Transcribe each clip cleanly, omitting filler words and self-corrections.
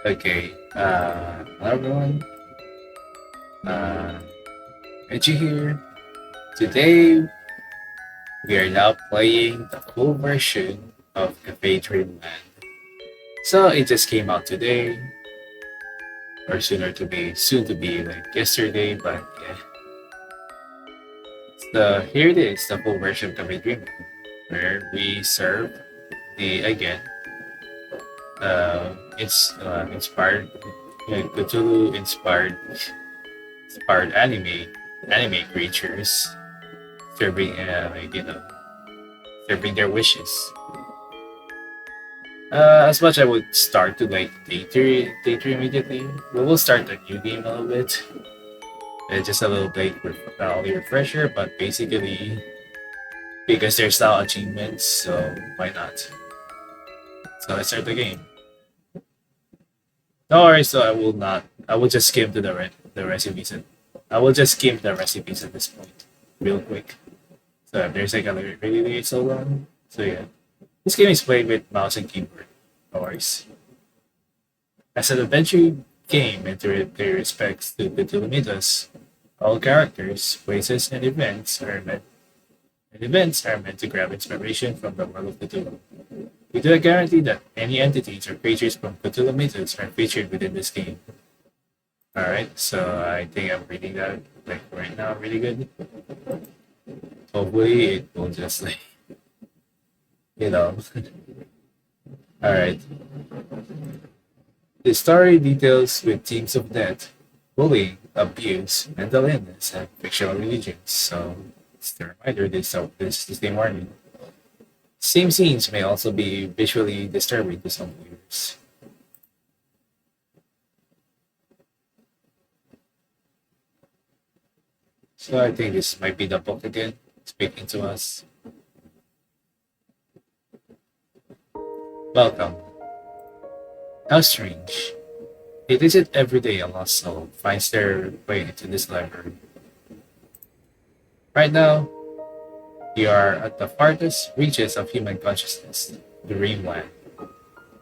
Okay, hello everyone. Uh, Reggie here. Today we are now playing the full version of DReAMLAND. So it just came out today, or soon to be like yesterday, but yeah. Here it is, the full version of DReAMLAND, where we serve the again. It's inspired, Cthulhu inspired anime creatures serving serving their wishes. As much I would start to like day three immediately. We will start a new game a little bit. Just a little bit not only refresher, but basically because there's now achievements, so why not? So let's start the game. No worries, so I will not. I will just skim to the recipes. I will just skim the recipes at this point, real quick. So if there's like a really so long. So yeah, this game is played with mouse and keyboard. No worries. As an adventure game and to pay respects to the mythos, all characters, places, and events are meant to grab inspiration from the world of Cthulhu. We do a guarantee that any entities or creatures from Cthulhu mythos are featured within this game. Alright, so I think I'm reading that like right now really good. Hopefully it will just like you know. Alright. The story details with themes of death, bullying, abuse, mental illness, and fictional religions. So it's the reminder this is the warning. Same scenes may also be visually disturbing to some viewers. So I think this might be the book again, speaking to us. Welcome. How strange. It isn't every day a lost soul finds their way into this library. Right now, you are at the farthest reaches of human consciousness, the DReAMLAND.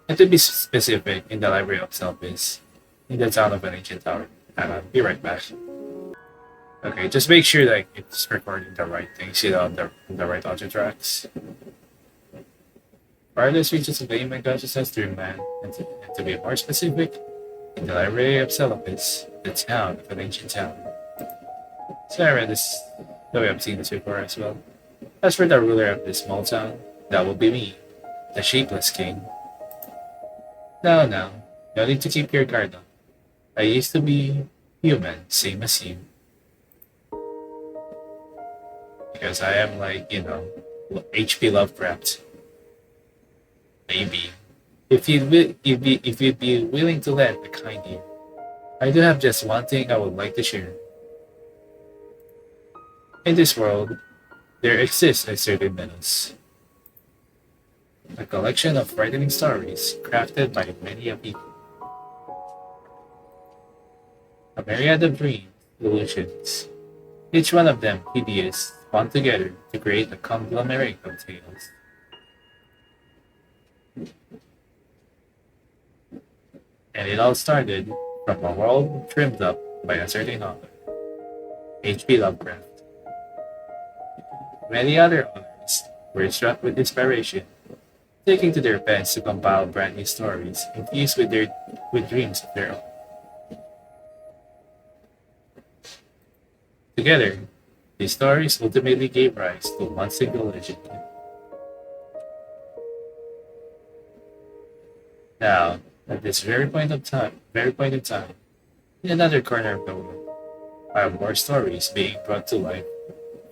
And to be specific, in the library itself is in the town of an ancient tower. And I'll be right back. Okay, just make sure that it's recording the right things, the right audio tracks. Farthest reaches of the human consciousness DReAMLAND, and to be more specific, in the library of Celebes, the town of an ancient town. So I read this, though I've seen this before as well. As for the ruler of this small town, that will be me, the shapeless king. No, no need to keep your guard up. I used to be human, same as you. Because I am like, HP Lovecraft. Maybe. If you'd be willing to lend a kind ear, I do have just one thing I would like to share. In this world, there exists a certain menace. A collection of frightening stories crafted by many a people. A myriad of dreams, illusions, each one of them hideous, spun together to create a conglomerate of tales. And it all started from a world trimmed up by a certain author, H.P. Lovecraft. Many other authors were struck with inspiration, taking to their pens to compile brand new stories infused with dreams of their own. Together, these stories ultimately gave rise to one single legend. Now, at this very point in time, in another corner of the world, are more stories being brought to life,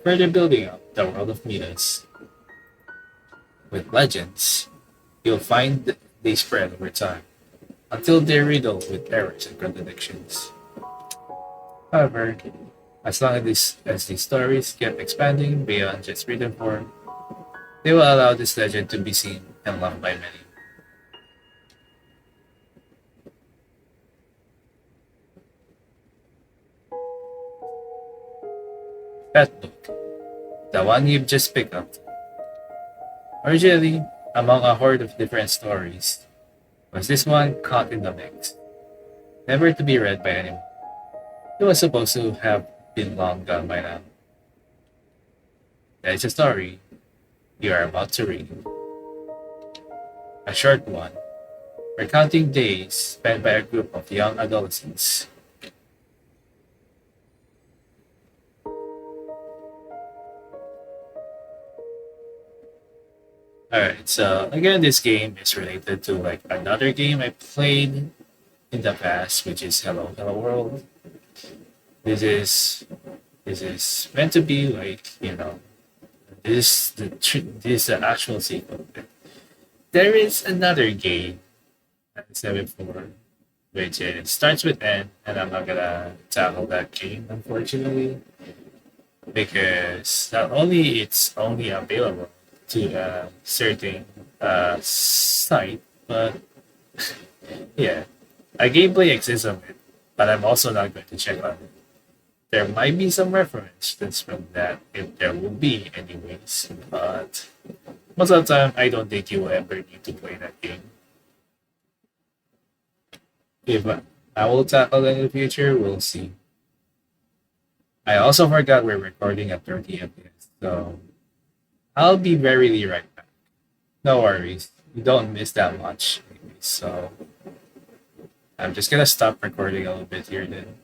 further building up the world of mythos. With legends, you'll find they spread over time, until they're riddled with errors and contradictions. However, as long as these stories keep expanding beyond just written form, they will allow this legend to be seen and loved by many. That book, the one you've just picked up, originally among a horde of different stories, Was this one caught in the mix, never to be read by anyone? It was supposed to have been long gone by now. That is a story you are about to read. A short one, recounting days spent by a group of young adolescents. Alright, so again, this game is related to like another game I played in the past, which is Hello Hello World. This is this is meant to be like this is the actual sequel. There is another game, as I said before, which is starts with N, and I'm not gonna tackle that game unfortunately because not only it's only available to a certain site, but yeah, a gameplay exists of it, but I'm also not going to check on it. There might be some references from that if there will be anyways, but most of the time I don't think you will ever need to play that game. If I will tackle it in the future, we'll see. I also forgot we're recording at 30 FPS, so I'll be very right back. No worries, you don't miss that much. Anyways, so I'm just gonna stop recording a little bit here then.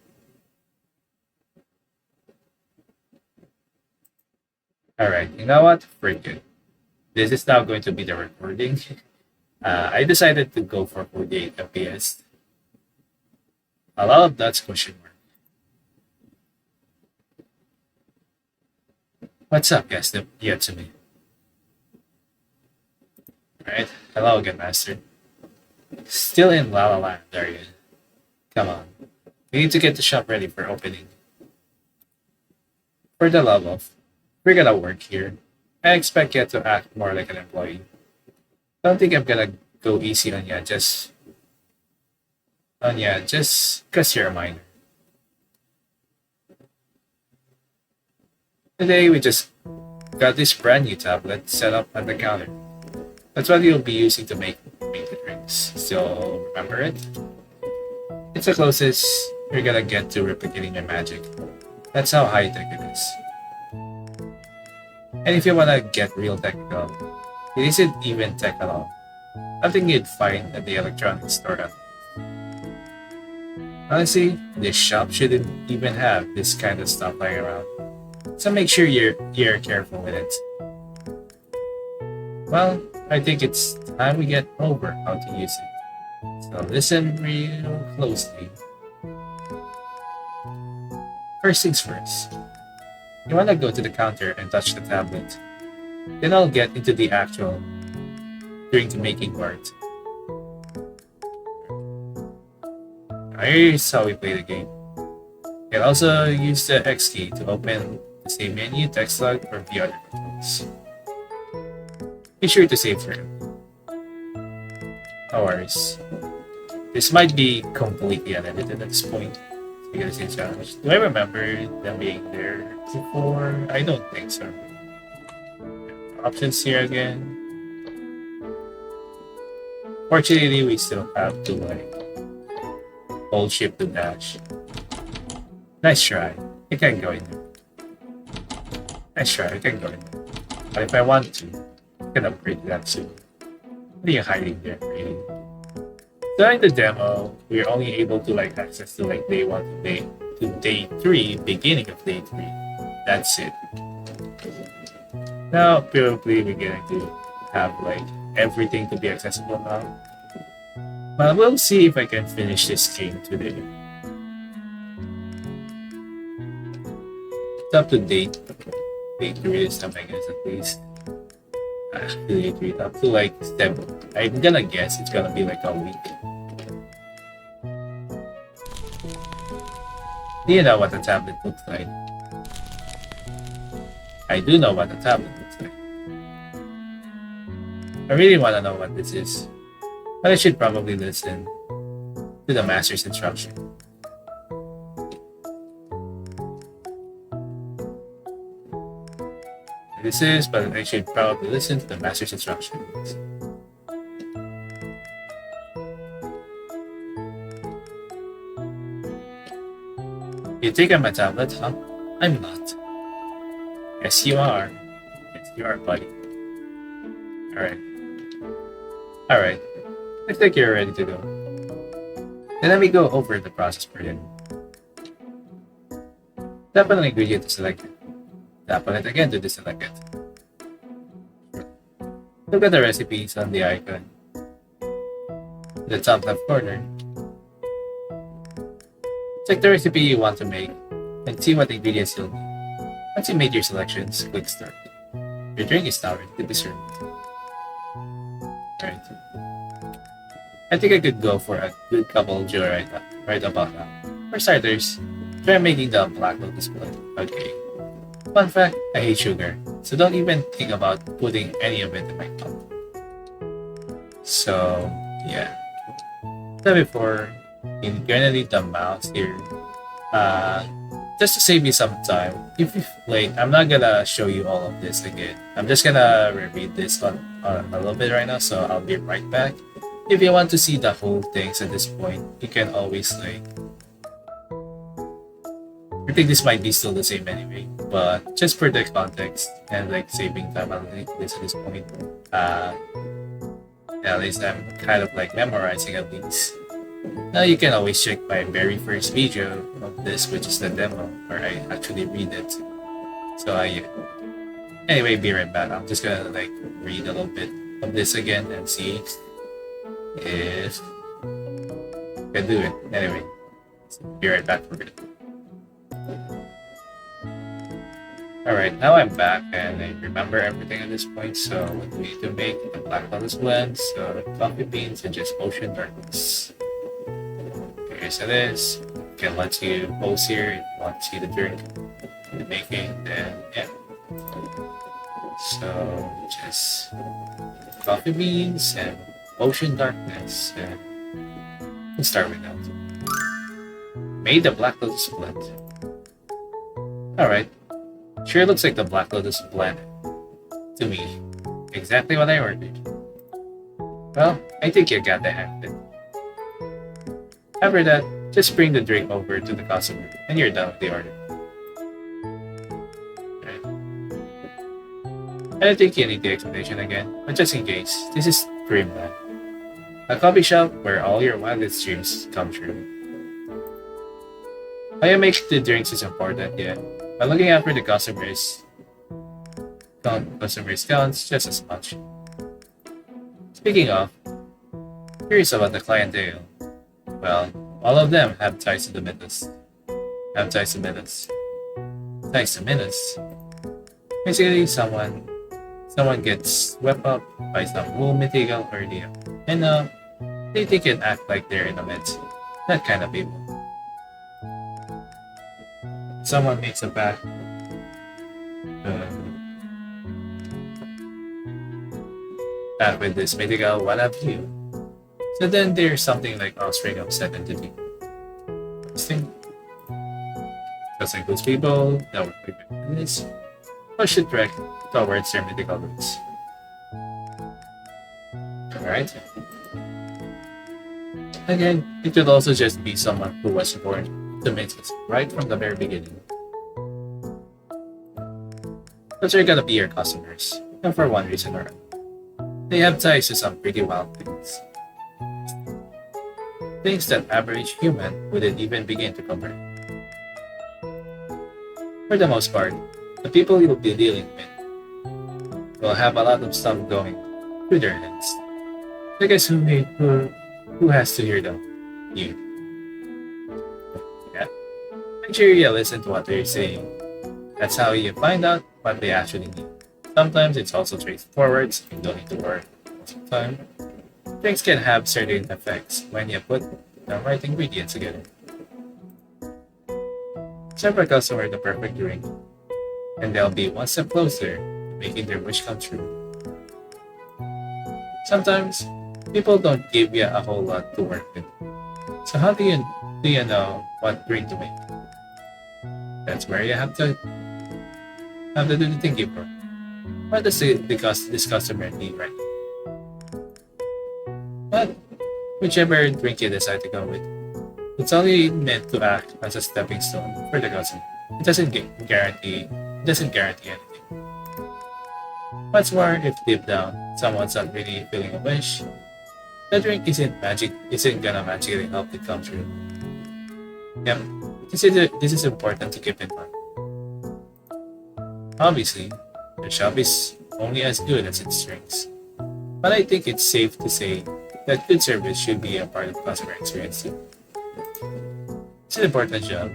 Alright, you know what? Freak it. This is now going to be the recording. I decided to go for 48 FPS. A lot of that's question mark. What's up, guys? Yatsume. Alright, hello again, Master. Still in La La Land, are you? Come on. We need to get the shop ready for opening. For the love of, we're gonna work here. I expect you to act more like an employee. Don't think I'm gonna go easy on ya just cause you're a minor. Today we just got this brand new tablet set up at the counter. That's what you'll be using to make the drinks. Still remember it? It's the closest you're gonna get to replicating my magic. That's how high tech it is. And if you wanna get real technical, it isn't even tech at all. Nothing you'd find at the electronics store. Honestly, this shop shouldn't even have this kind of stuff lying around. So make sure you're careful with it. Well, I think it's time we get over how to use it. So listen real closely. First things first. You want to go to the counter and touch the tablet. Then I'll get into the actual drink making part. Here's how we play the game. You can also use the X key to open the same menu, text log, or the other controls. Be sure to save through. No worries. This might be completely unedited at this point. Because it's challenge. Do I remember them being there before? I don't think so. Options here again. Fortunately, we still have to like hold shift to dash. Nice try. I can go in there. Nice try. I can go in there. But if I want to, I can upgrade that soon. What are you hiding there, really? During the demo, we are only able to like access to like day 1 to day 3, beginning of day 3. That's it. Now, probably we're going to have like everything to be accessible now. But we'll see if I can finish this game today. It's up to date. Day 3 is something, I guess, at least. Actually, day 3, up to like 7. I'm gonna guess it's gonna be like a week. Do you know what the tablet looks like? I do know what the tablet looks like. I really want to know what this is, but I should probably listen to the master's instruction. This is, but I should probably listen to the master's instructions. You think I'm a tablet, huh? I'm not. Yes, you are. Yes, you are, buddy. Alright. Alright. I think you're ready to go. Then let me go over the process for you. Tap on an ingredient to select it. Tap on it again to deselect it. Look at the recipes on the icon. In the top left corner. Check the recipe you want to make and see what ingredients you'll need. Once you made your selections, click Start. Your drink is now ready to be served. Alright. I think I could go for a good couple of joy right about now. For starters, try making the black lotus blood. Okay. Fun fact, I hate sugar, so don't even think about putting any of it in my cup. So, yeah. So before, you're gonna need the mouse here. Just to save you some time, I'm not gonna show you all of this again. I'm just gonna reread this on a little bit right now, so I'll be right back. If you want to see the whole things at this point, you can always I think this might be still the same anyway, but just for the context and saving time, I'll leave this at this point. At least I'm kind of memorizing at least. Now you can always check my very first video of this, which is the demo, where I actually read it. So yeah. Anyway, be right back. I'm just gonna read a little bit of this again and see if I can do it. Anyway, be right back for a bit. Alright, now I'm back and I remember everything at this point. So what we need to make the black lotus blend, so coffee beans and just ocean darkness. Here's it is. You can let you pause here if you want to see the drink the making, then yeah. So just coffee beans and ocean darkness, and let's start with that. Made the black lotus blend. Alright. Sure looks like the black lotus blend to me. Exactly what I ordered. Well, I think you got the hang of it. After that, just bring the drink over to the customer and you're done with the order. Right. I don't think you need the explanation again, but just in case, this is DReAMLAND, a coffee shop where all your wildest dreams come true. How you make the drinks is important, yeah. But looking out for the customers counts just as much. Speaking of, curious about the clientele. Well, all of them have ties to the mythos. Ties to mythos. Basically, someone gets swept up by some wool mythical ordeal, and they think and act like they're in a myth. That kind of people. Someone makes a pact with this mythical what have you. So then there's something like offspring of said entity. This thing just includes people that were in this or should trek towards their mythical roots. Alright. Again, it could also just be someone who was born to mythos right from the very beginning. Those are gonna be your customers, and for one reason or another. They have ties to some pretty wild things. Things that average human wouldn't even begin to comprehend. For the most part, the people you'll be dealing with will have a lot of stuff going through their heads. So guess who has to hear them? You. Yeah. Make sure you listen to what they're saying. That's how you find out what they actually need. Sometimes it's also straightforward, so you don't need to worry most of the time. Drinks can have certain effects when you put the right ingredients together. Serve a customer the perfect drink, and they'll be one step closer to making their wish come true. Sometimes, people don't give you a whole lot to work with. So how do you know what drink to make? That's where you have to do the thinking for. What does this customer need right now? But whichever drink you decide to go with, It's only meant to act as a stepping stone for the customer. It doesn't guarantee anything. What's more, if deep down someone's not really feeling a wish, the drink isn't gonna magically help it come true. Yep, this is important to keep in mind. Obviously, the shop is only as good as its drinks, but I think it's safe to say that good service should be a part of customer experience too. It's an important job,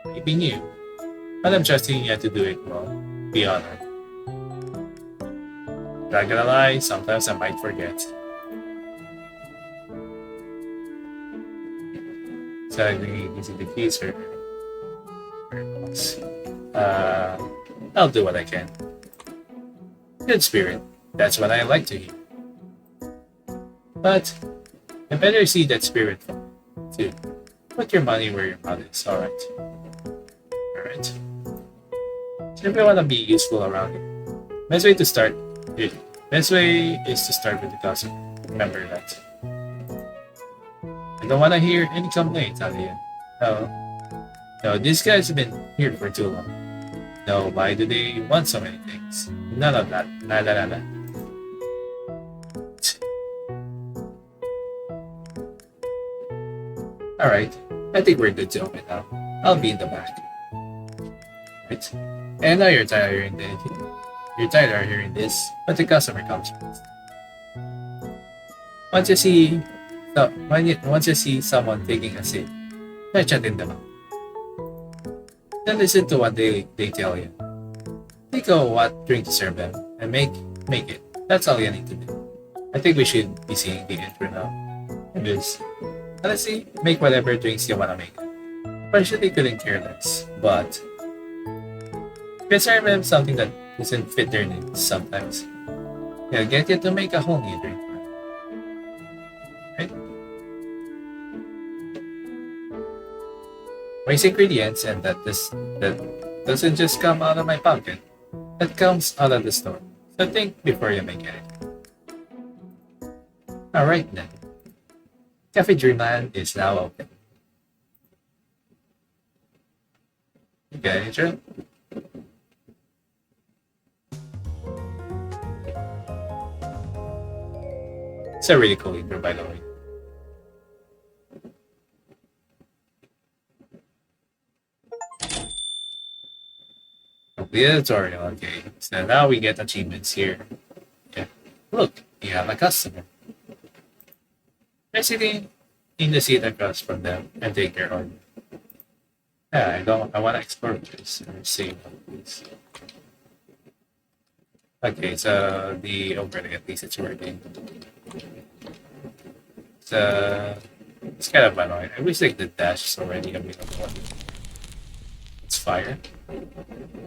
maybe new, but I'm trusting you to do it well. Be honored. Not gonna lie, sometimes I might forget. So these are the keys for box. I'll do what I can. Good spirit. That's what I like to hear. But I better see that spirit too. Put your money where your mouth is, alright? Alright. So if you wanna be useful around here, best way is to start with the customer. Remember that. I don't wanna hear any complaints out of you. No, these guys have been here for too long. No, why do they want so many things? None of that. Nada. Alright, I think we're good to open now. I'll be in the back. Right? And now you're tired of hearing this, but the customer comes first. Once you see someone taking a sip, try chatting them up. Then listen to what they tell you. Think of what drink to serve them and make it. That's all you need to do. I think we should be seeing the intro now. Because honestly, make whatever drinks you wanna make. Partially couldn't care less, but you can serve them something that doesn't fit their needs sometimes. They'll get you to make a whole new drink. Right? Waste ingredients, and that doesn't just come out of my pocket. That comes out of the store. So think before you make it. Alright then. Cafe DReAMLAND is now open. Okay, intro. It's a really cool intro, by the way. The tutorial, okay. So now we get achievements here. Yeah. Look, you have a customer. They're sitting in the seat across from them and take their order. Yeah, I want to explore this or save this. Okay, so the overlay, at least it's working. So it's kind of annoying. I wish like the dash is already available. It's fire.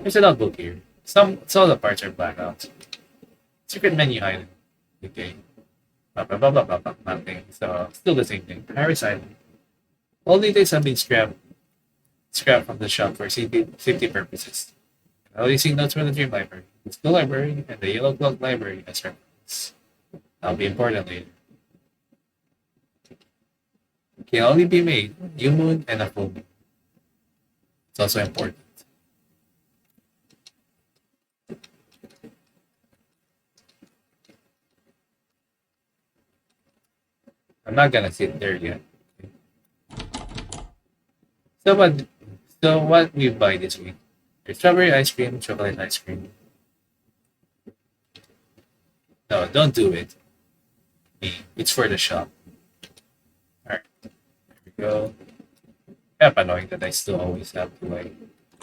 There's a notebook here. Some of the parts are blacked out. Secret menu item. Okay. Nothing. So still the same thing. Harris Island. All details have been scrapped from the shop for safety purposes. I'll using notes from the Dream Library. The School Library and the Yellow Clock Library as reference. That'll be important later. Can only be made new moon and a full moon. It's also important. I'm not gonna sit there yet. So what we buy this week? There's strawberry ice cream, chocolate ice cream. No, don't do it. It's for the shop. Alright. There we go. Kind of annoying that I still always have to like.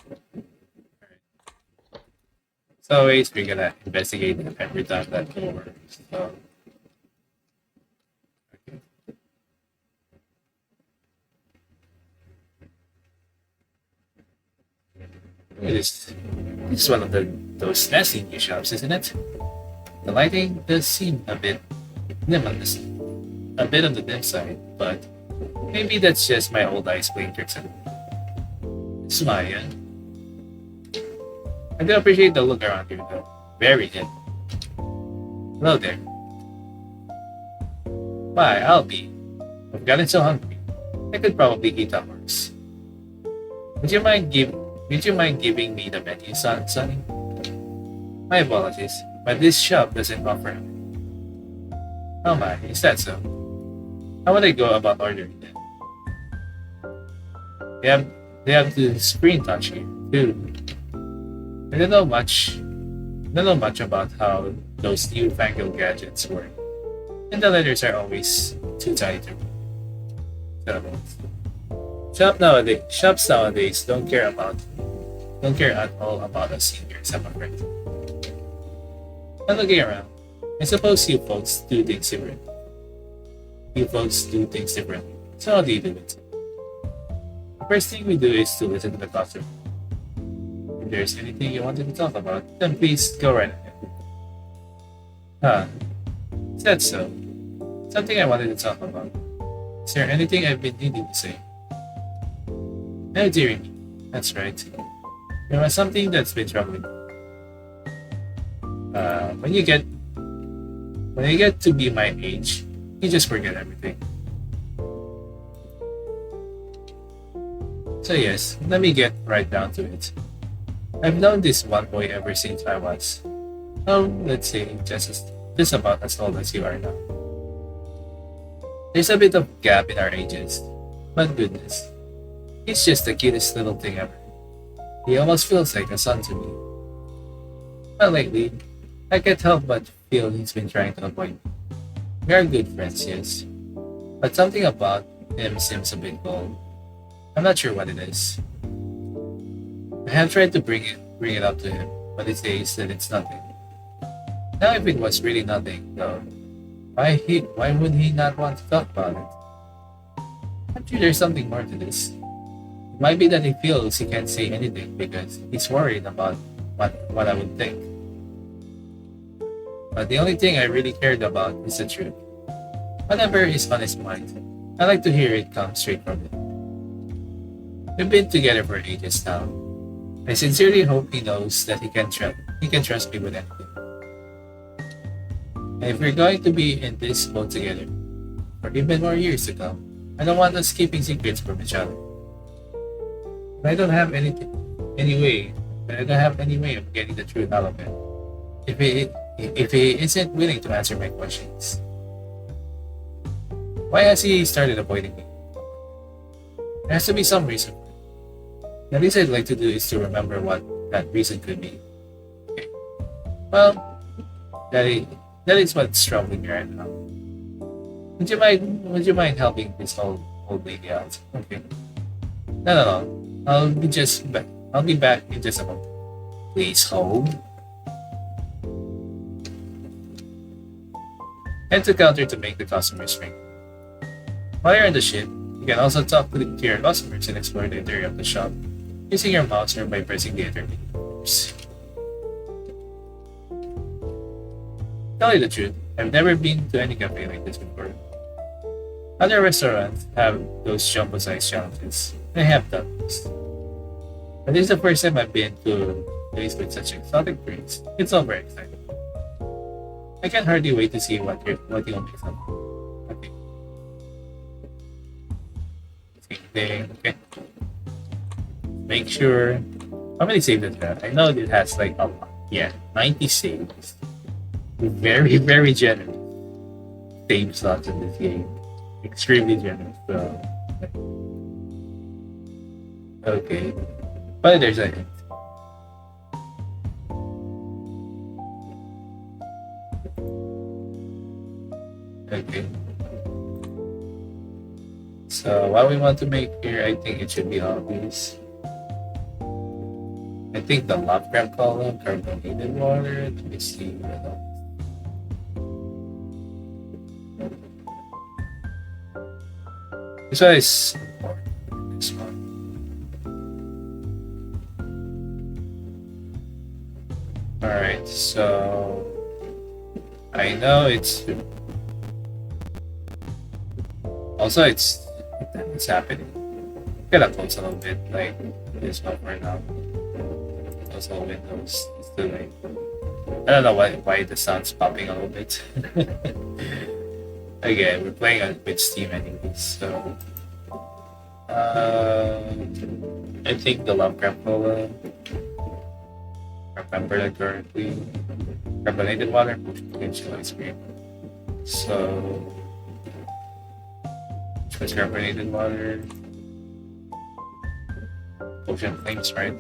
Alright. So always we're gonna investigate it every time that over. So okay. This is one of those nasty new shops, isn't it? The lighting does seem a bit minimalist, a bit on the dim side, but maybe that's just my old eyes playing tricks on me. It's Maya. I do appreciate the look around here though. Very hip. Hello there. Why, I've gotten so hungry. I could probably eat a horse. Would you mind giving me the menu, Sonny? My apologies, but this shop doesn't offer it. Oh my, is that so? How would I go about ordering it? They have the screen touch here too. I don't know much about how those newfangled gadgets work, and the letters are always too tiny to read. Shops nowadays don't care at all about us seniors, I'm afraid. And looking around, I suppose you folks do things different. You folks do things differently. So how do you do it? The first thing we do is to listen to the customer. If there's anything you wanted to talk about, then please go right ahead. Huh. Is that so? Something I wanted to talk about. Is there anything I've been needing to say? Oh dear me. That's right. There was something that's been troubling me. When you get to be my age, you just forget everything. So yes, let me get right down to it. I've known this one boy ever since I was, let's say, just about as old as you are now. There's a bit of gap in our ages, but goodness, he's just the cutest little thing ever. He almost feels like a son to me. But lately, I can't help but feel he's been trying to avoid me. We are good friends, yes, but something about him seems a bit cold. I'm not sure what it is. I have tried to bring it up to him, but he says that it's nothing. Now, if it was really nothing, though, why would he not want to talk about it? I'm sure there's something more to this. It might be that he feels he can't say anything because he's worried about what I would think. But the only thing I really cared about is the truth. Whatever is on his mind, I like to hear it come straight from him. We've been together for ages now. I sincerely hope he knows that he can trust me with anything. And if we're going to be in this boat together for even more years to come, I don't want us keeping secrets from each other. But I don't have any way of getting the truth out of him. If he isn't willing to answer my questions. Why has he started avoiding me? There has to be some reason. The least I'd like to do is to remember what that reason could be. Okay. Well, that is what's troubling me right now. Would you mind helping this old lady out? Okay. No. I'll be back in just a moment. Please hold. Head to counter to make the customers ring. While you're on the ship, you can also talk to your customers and explore the interior of the shop using your mouse or by pressing the intermediate buttons. Tell you the truth, I've never been to any cafe like this before. Other restaurants have those jumbo-sized challenges, and I have done this. But this is the first time I've been to a place with such exotic drinks. It's all very exciting. I can't hardly wait to see what you'll make some. Okay. Same thing, okay. Make sure. How many saves does it have? I know it has like a lot. Yeah, 90 saves. Very, very generous save slots in this game. Extremely generous. So, okay. But there's a hint. Okay. So what we want to make here, I think it should be obvious. I think the Lovecraft column, carbonated water. Let me see. This one is important. This one. Alright, so I know it's also it's happening. Gotta close a little bit like this one for now. Close all windows. It's too late. I don't know why the sound's popping a little bit. Again, we're playing with Steam anyways, so Uh, I think the Lovecraft Cola, remember that correctly, carbonated water, potential ice cream. So, which was carbonated water, ocean flames, right?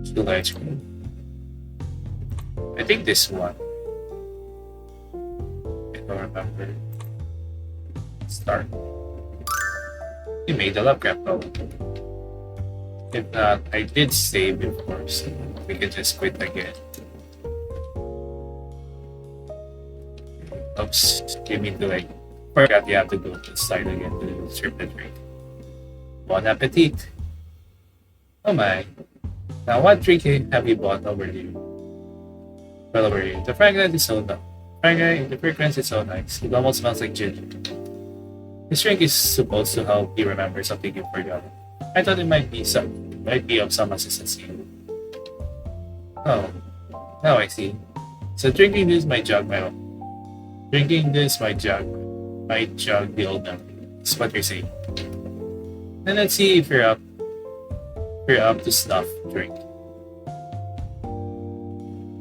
Still ice cream. I think this one. I don't remember. Start. You made the Lovecraft Cola. If not, I did save before, so we can just quit again. Oops, give me the like. Forgot you have to go to the side again to strip the drink. Bon appetit! Oh my. Now what drink have you bought over here? Well over here. The fragrance is so nice. The fragrance is so nice. It almost smells like ginger. This drink is supposed to help you remember something you forgot. I thought it might be of some assistance to you. Oh, now I see. So drinking this might jog the old memory. That's what you're saying. Then let's see if you're up to snuff. Drink.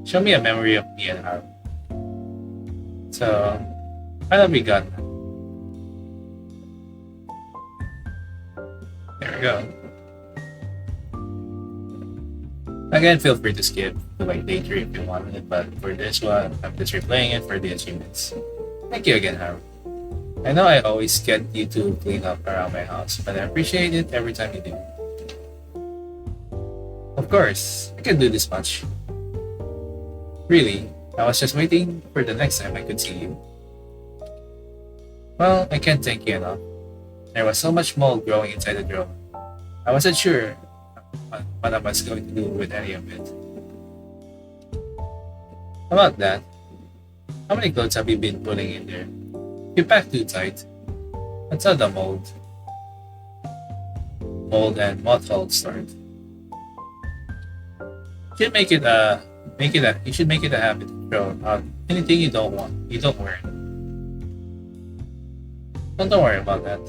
Show me a memory of me and Haru. So, how have we got? There we go. Again, feel free to skip to like day 3 if you wanted, but for this one, I'm just replaying it for the achievements. Thank you again, Haru. I know I always get you to clean up around my house, but I appreciate it every time you do. Of course, I can do this much. Really, I was just waiting for the next time I could see you. Well, I can't thank you enough. There was so much mold growing inside the drawer. I wasn't sure what I was going to do with any of it. About that, how many clothes have you been putting in there? You packed too tight. That's how the mold and mothballs start. You should make it a habit to throw out anything you don't want. You don't wear. Don't worry about that.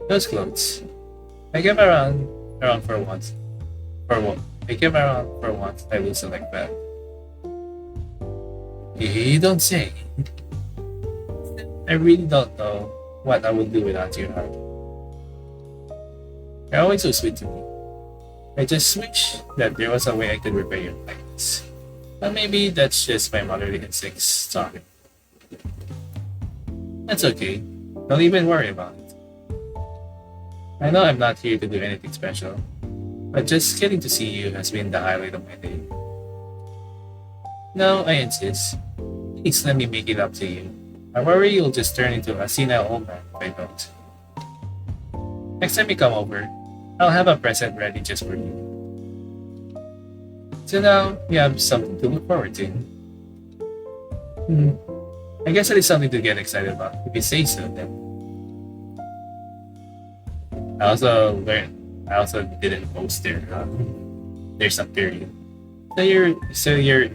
Those clothes. I came around for once. I came around for once. I lose it like that. You don't say. I really don't know what I would do without you, Haru. You're always so sweet to me. I just wish that there was a way I could repay your kindness. But maybe that's just my motherly instincts talking. That's okay. Don't even worry about it. I know I'm not here to do anything special, but just getting to see you has been the highlight of my day. No, I insist. Please let me make it up to you. I worry you'll just turn into a senile old man if I don't. Next time you come over, I'll have a present ready just for you. So now, you have something to look forward to. I guess that is something to get excited about, if you say so then. I also didn't post there's a period. So you're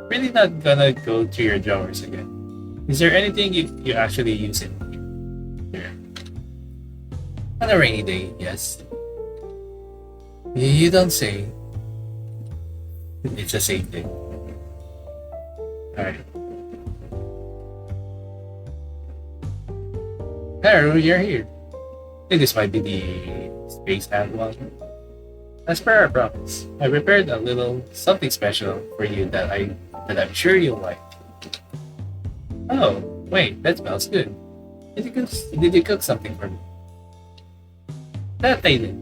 really not gonna go through your drawers again. Is there anything you actually use in here? On a rainy day, yes. You don't say. It's the same thing. Alright. Haru, you're here. I think this might be the space hand one. As per our promise, I prepared a little something special for you that I'm sure you'll like. Oh, wait, that smells good. Did you cook something for me? That I did.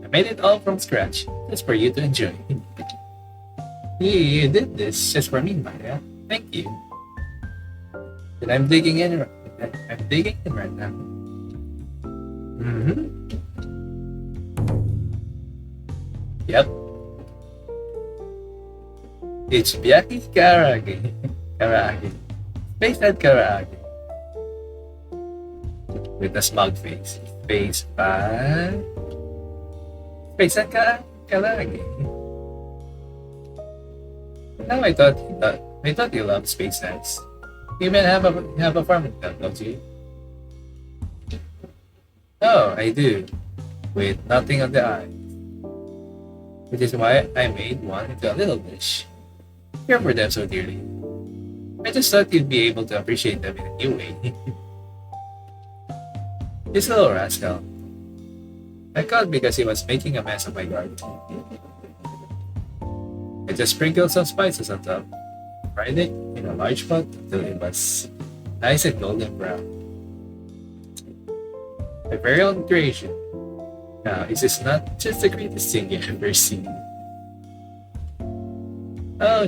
I made it all from scratch, just for you to enjoy. You did this just for me, Maya. Thank you. And I'm digging in right now. Yep. It's Byaki's karaage. Karaage. Space and karaage. With a smug face. Space and karaage. Now I thought you loved space dance. You even have a farming gun, don't you? Oh, I do. With nothing on the eye. Which is why I made one into a little dish. Care for them so dearly. I just thought you'd be able to appreciate them in a new way. This little rascal. I caught because he was making a mess of my garden. I just sprinkled some spices on top, fried it in a large pot until it was nice and golden brown. My very own creation. Now, this is not just the greatest thing you've ever seen. Oh,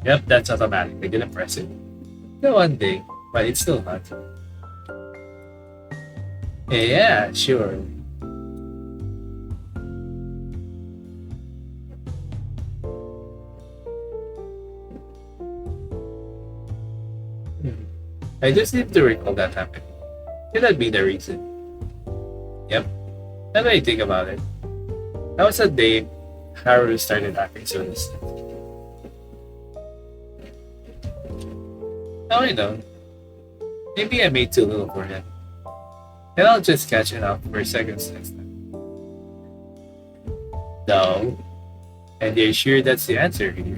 yep, that's automatic. I didn't press it. No one thing, but it's still hot. Yeah, sure. I just need to recall that happening. Could that be the reason? Yep. Now that I think about it, that was the day Haru started acting so distant. Now I know. Maybe I made too little for him. And I'll just catch it up for seconds next time. No. And you're sure that's the answer here?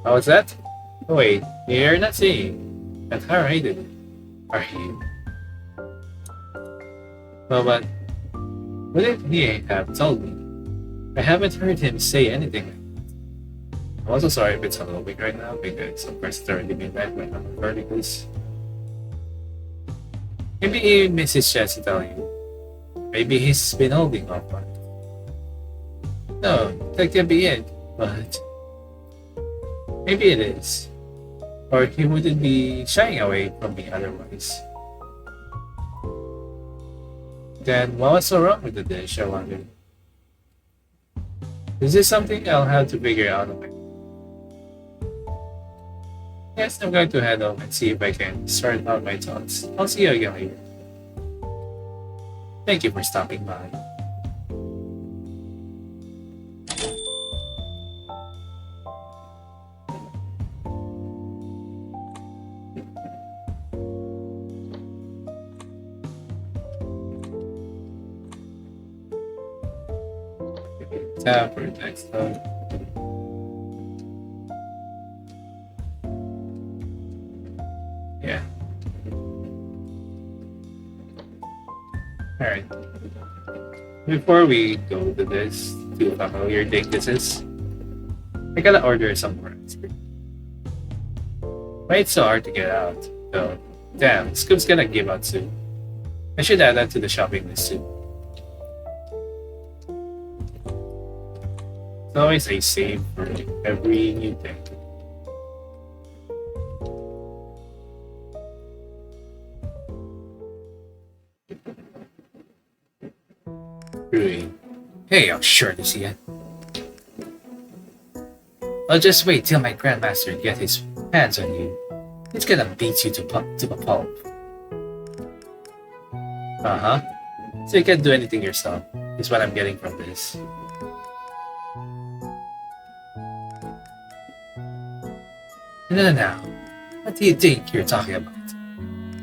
How was that? Oh wait, you're not saying that Haru hated it, are you? Well, but wouldn't he have told me? I haven't heard him say anything. I'm also sorry if it's a little big right now because of course it's already been read when I'm recording this. Maybe he missed his chance to tell you. Maybe he's been holding off on it. No, that can be it, but maybe it is. Or he wouldn't be shying away from me otherwise. Then what was so wrong with the dish, I wonder? Is this something I'll have to figure out on my own? Yes, I'm going to head home and see if I can sort out my thoughts. I'll see you again later. Thank you for stopping by. Tap or text hug. Yeah. Alright. Before we go to this, to familiar thing this is, I gotta order some more ice cream. Why it's so hard to get out, though. Damn, Scoop's gonna give out soon. I should add that to the shopping list soon. It's always a save for every new thing. Really? Hey, I'm sure to see it. I'll just wait till my grandmaster gets his hands on you. He's gonna beat you to a pulp. Uh-huh. So you can't do anything yourself, is what I'm getting from this. No. What do you think you're talking about?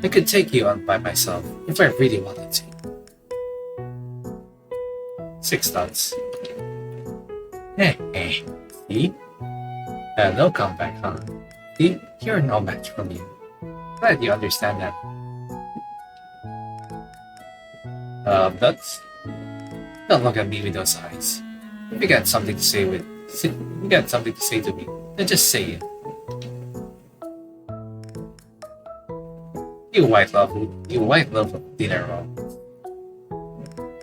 I could take you on by myself if I really wanted to. 6 thoughts. Hey. See? No comeback, huh? See? You're no match for me. Glad you understand that. Nuts? Don't look at me with those eyes. If you got something to say to me, then just say it. You white love dinner roll.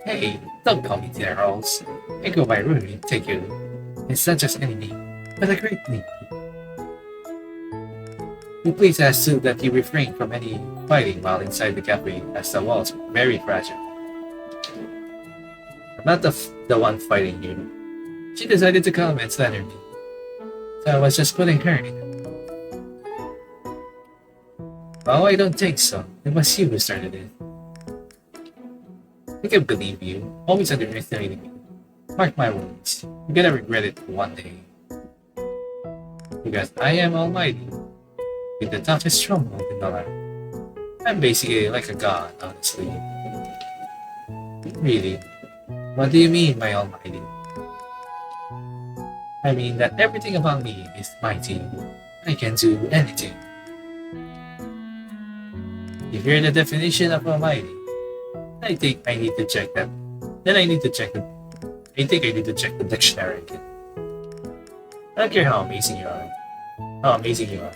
Hey, don't call me dinner rolls. I go by Rudy, take you. It's not just any name, but a great name. You please ask Sue that you refrain from any fighting while inside the cafe, as the walls are very fragile. I'm not the one fighting you. She decided to come and slander me, so I was just putting her in. Oh, I don't think so. It was you who started it. I can believe you. Always underestimating me. Mark my words. You're gonna regret it one day. Because I am almighty, with the toughest stronghold in the land. I'm basically like a god, honestly. Really? What do you mean, my almighty? I mean that everything about me is mighty. I can do anything. If you're the definition of almighty, I think I need to check that. Then I need to check the. I think I need to check the dictionary again. I don't care how amazing you are. How amazing you are.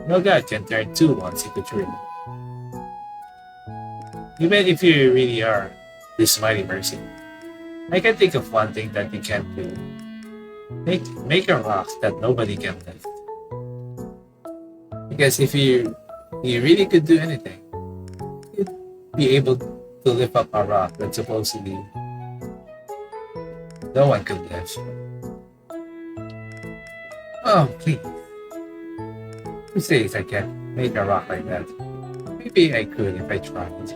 No god can turn two ones into three. Even if you really are this mighty person, I can think of one thing that you can't do. Make a rock that nobody can lift. Because if you really could do anything, you'd be able to lift up a rock that supposedly no one could lift. Oh, please. Who says I can't make a rock like that? Maybe I could if I tried.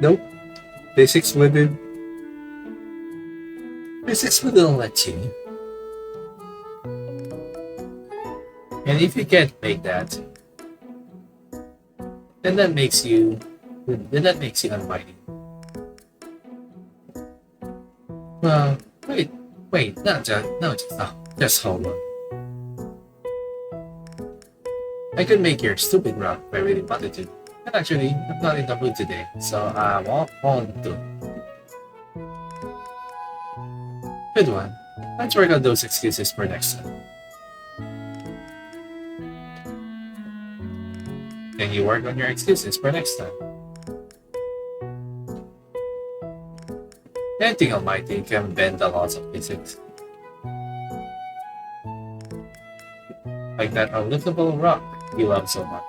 Nope. Physics wouldn't. Physics wouldn't let you. And if you can't make that, then that makes you almighty. Well, wait, just hold on. I could make your stupid rock if I really wanted to. And actually, I'm not in the mood today, so I won't do it. Good one. Let's work on those excuses for next time. Can you work on your excuses for next time? Anything almighty can bend the laws of physics. Like that unliftable rock you love so much.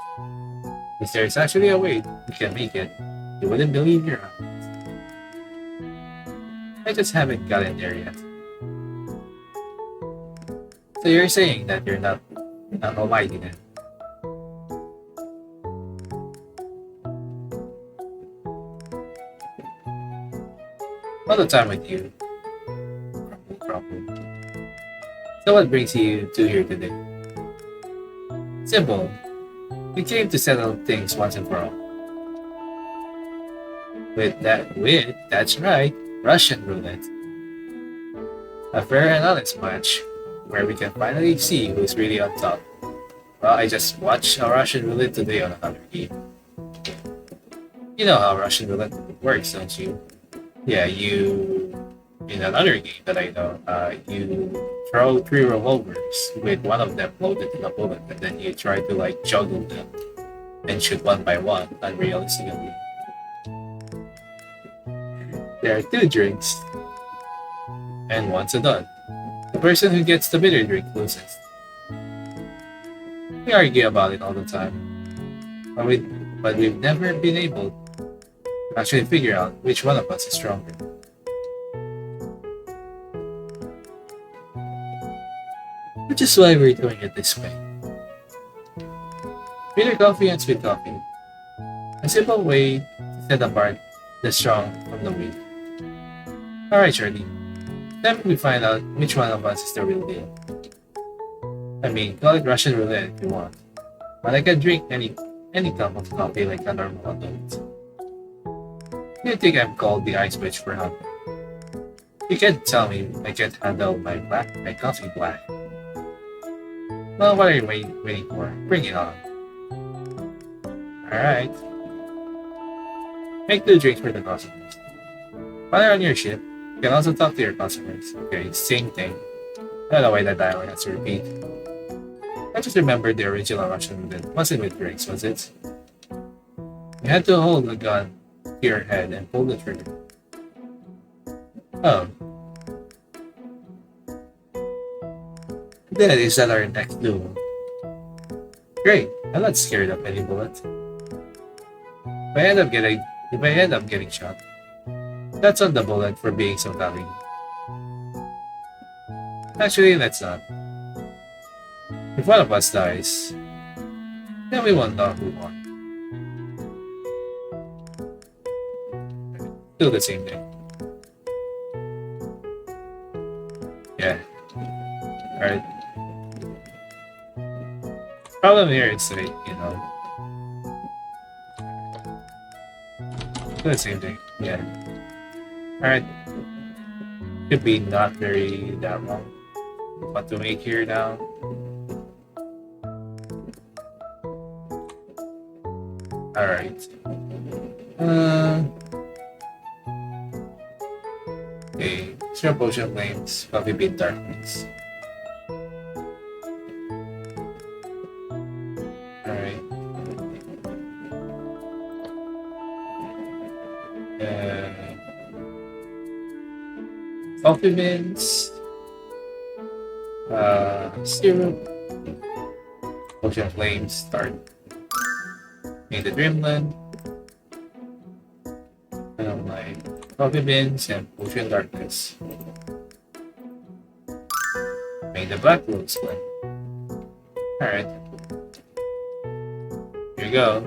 If there is actually a way you can make it, you wouldn't believe your eyes. I just haven't gotten there yet. So you're saying that you're not almighty then? All the time with you. Probably. So what brings you to here today? Simple. We came to settle things once and for all. That's right, Russian roulette. A fair and honest match where we can finally see who's really on top. Well, I just watched a Russian roulette today on another game. You know how Russian roulette works, don't you? Yeah, in another game that I know, you throw three revolvers with one of them loaded in a bullet, and then you try to like juggle them and shoot one by one, unrealistically. There are two drinks, and once a done. The person who gets the bitter drink loses. We argue about it all the time, but we've never been able to actually figure out which one of us is stronger. Which is why we're doing it this way. Bitter coffee and sweet coffee. A simple way to set apart the strong from the weak. Alright, Shirley. Time we find out which one of us is the real deal. I mean, call it Russian roulette if you want. But I can drink any cup of coffee like a normal adult. You think I'm called the ice witch for nothing. You can't tell me I can't handle my coffee black. Well, what are you waiting for? Bring it on. Alright. Make 2 drinks for the customers. While you're on your ship, you can also talk to your customers. Okay, same thing. I don't know why that dialogue has to repeat. I just remembered the original Russian roulette wasn't with drinks, was it? You had to hold the gun to your head and pull the trigger. Oh. Then is that our next duel? Great, I'm not scared of any bullet. If I end up getting shot, that's on the bullet for being so valiant. Actually, let's not. If one of us dies, then we won't know who won. Still the same thing. Yeah. Alright. Problem here is like, do the same thing. Yeah. Alright. Could be not very that long. What to make here now? Alright. Okay. Zero potion flames, probably be darkness. Alright. Compliments. Zero. Potion flames, start. Made the Dreamland. Like coffee beans and potion darkness. Made the black rose flame. Alright. Here you go.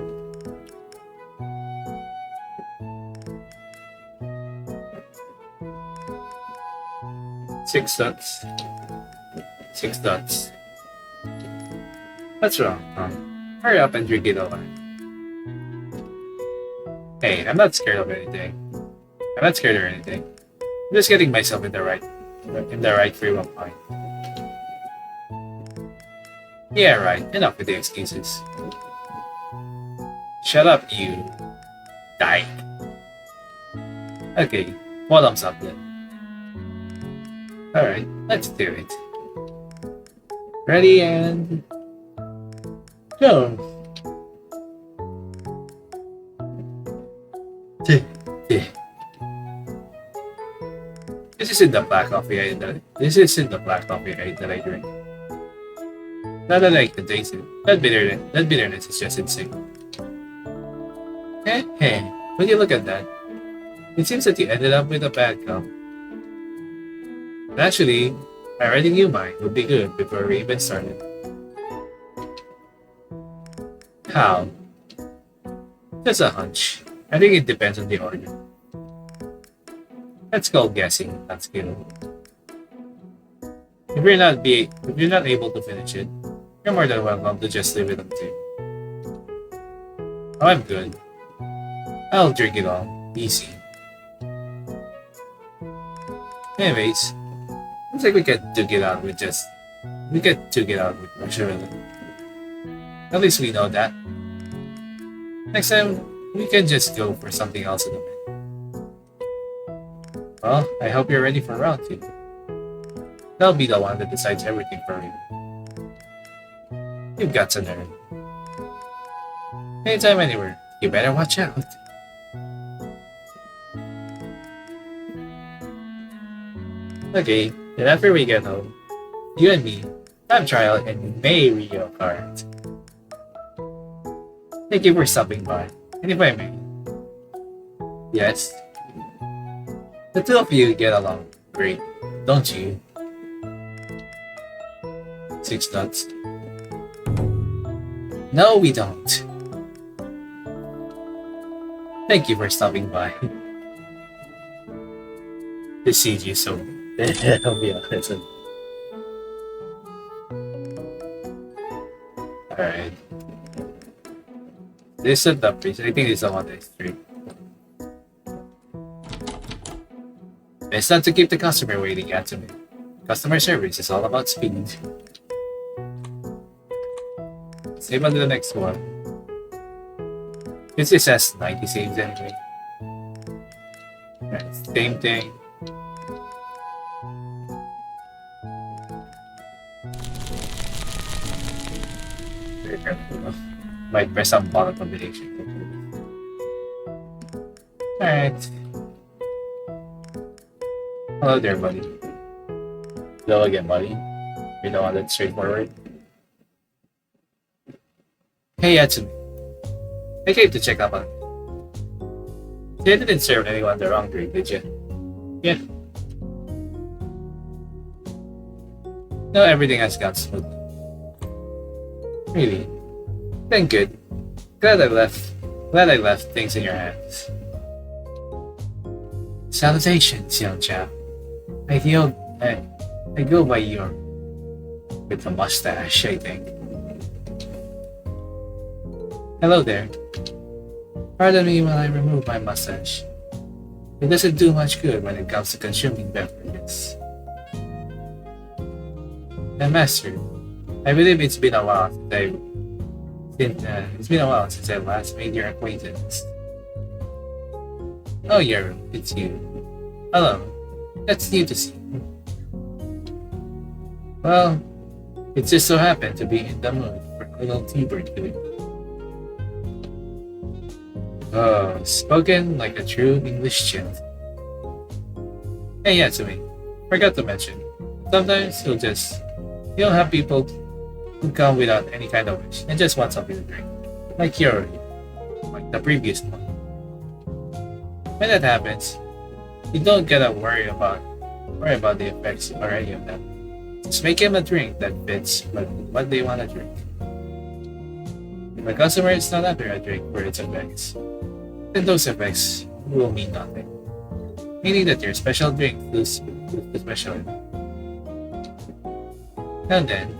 Six dots. 6 dots. What's wrong? Hurry up and drink it over. Hey, I'm not scared of anything. I'm not scared of anything. I'm just getting myself in the right frame of mind. Yeah, right. Enough with the excuses. Shut up, you. Die. Okay, bottoms up then. Alright, let's do it. Ready and go. This isn't the black coffee that I drink. Now that I can taste it, that bitterness is just insane. Hey, when you look at that, it seems that you ended up with a bad cup. Actually, I already knew mine would be good before we even started. How? Just a hunch. I think it depends on the order. That's called guessing, not skill. If you're not able to finish it, you're more than welcome to just leave it on the table. Oh, I'm good. I'll drink it all. Easy. Anyways, looks like we get to get out with Russia. At least we know that. Next time, we can just go for something else in a minute. Well, I hope you're ready for round 2. That'll be the one that decides everything for you. You've got to learn. Anytime, anywhere. You better watch out. Okay, then after we get home, you and me have trial and Mario Kart. Thank you for stopping by. And if I may, yes, the two of you get along great, don't you? 6 dots. No, we don't. Thank you for stopping by. This CG is so I'll be honest. Alright. This is the priest. I think this is the one that's straight. It's not to keep the customer waiting, Yatsume. Customer service is all about speed. Save on to the next one. This is has 90 saves anyway. Right, same thing. Very careful. Might press some bottom combination. Alright. Hello there, buddy. Hello again, buddy. You're the one that's straightforward. Hey, Yatsume. I came to check up on you. You didn't serve anyone the wrong drink, did you? Yeah. No, everything has gone smoothly. Really? Then good. Glad I left things in your hands. Salutations, young chap. I go by your with a mustache, I think. Hello there. Pardon me when I remove my mustache. It doesn't do much good when it comes to consuming beverages. And master, I believe it's been a while since I last made your acquaintance. Oh, Yaro, it's you. Hello. That's new to see. Well, it just so happened to be in the mood for a little tea bird doing. Oh, spoken like a true English gent. Hey, Yatsume, forgot to mention. Sometimes you'll have people who come without any kind of wish and just want something to drink. Like Yoro, like the previous one. When that happens, you don't gotta worry about the effects or any of them. Just make him a drink that fits what they want to drink. If a customer is not after a drink for its effects, then those effects will mean nothing. Meaning that your special drink loses the special. And then,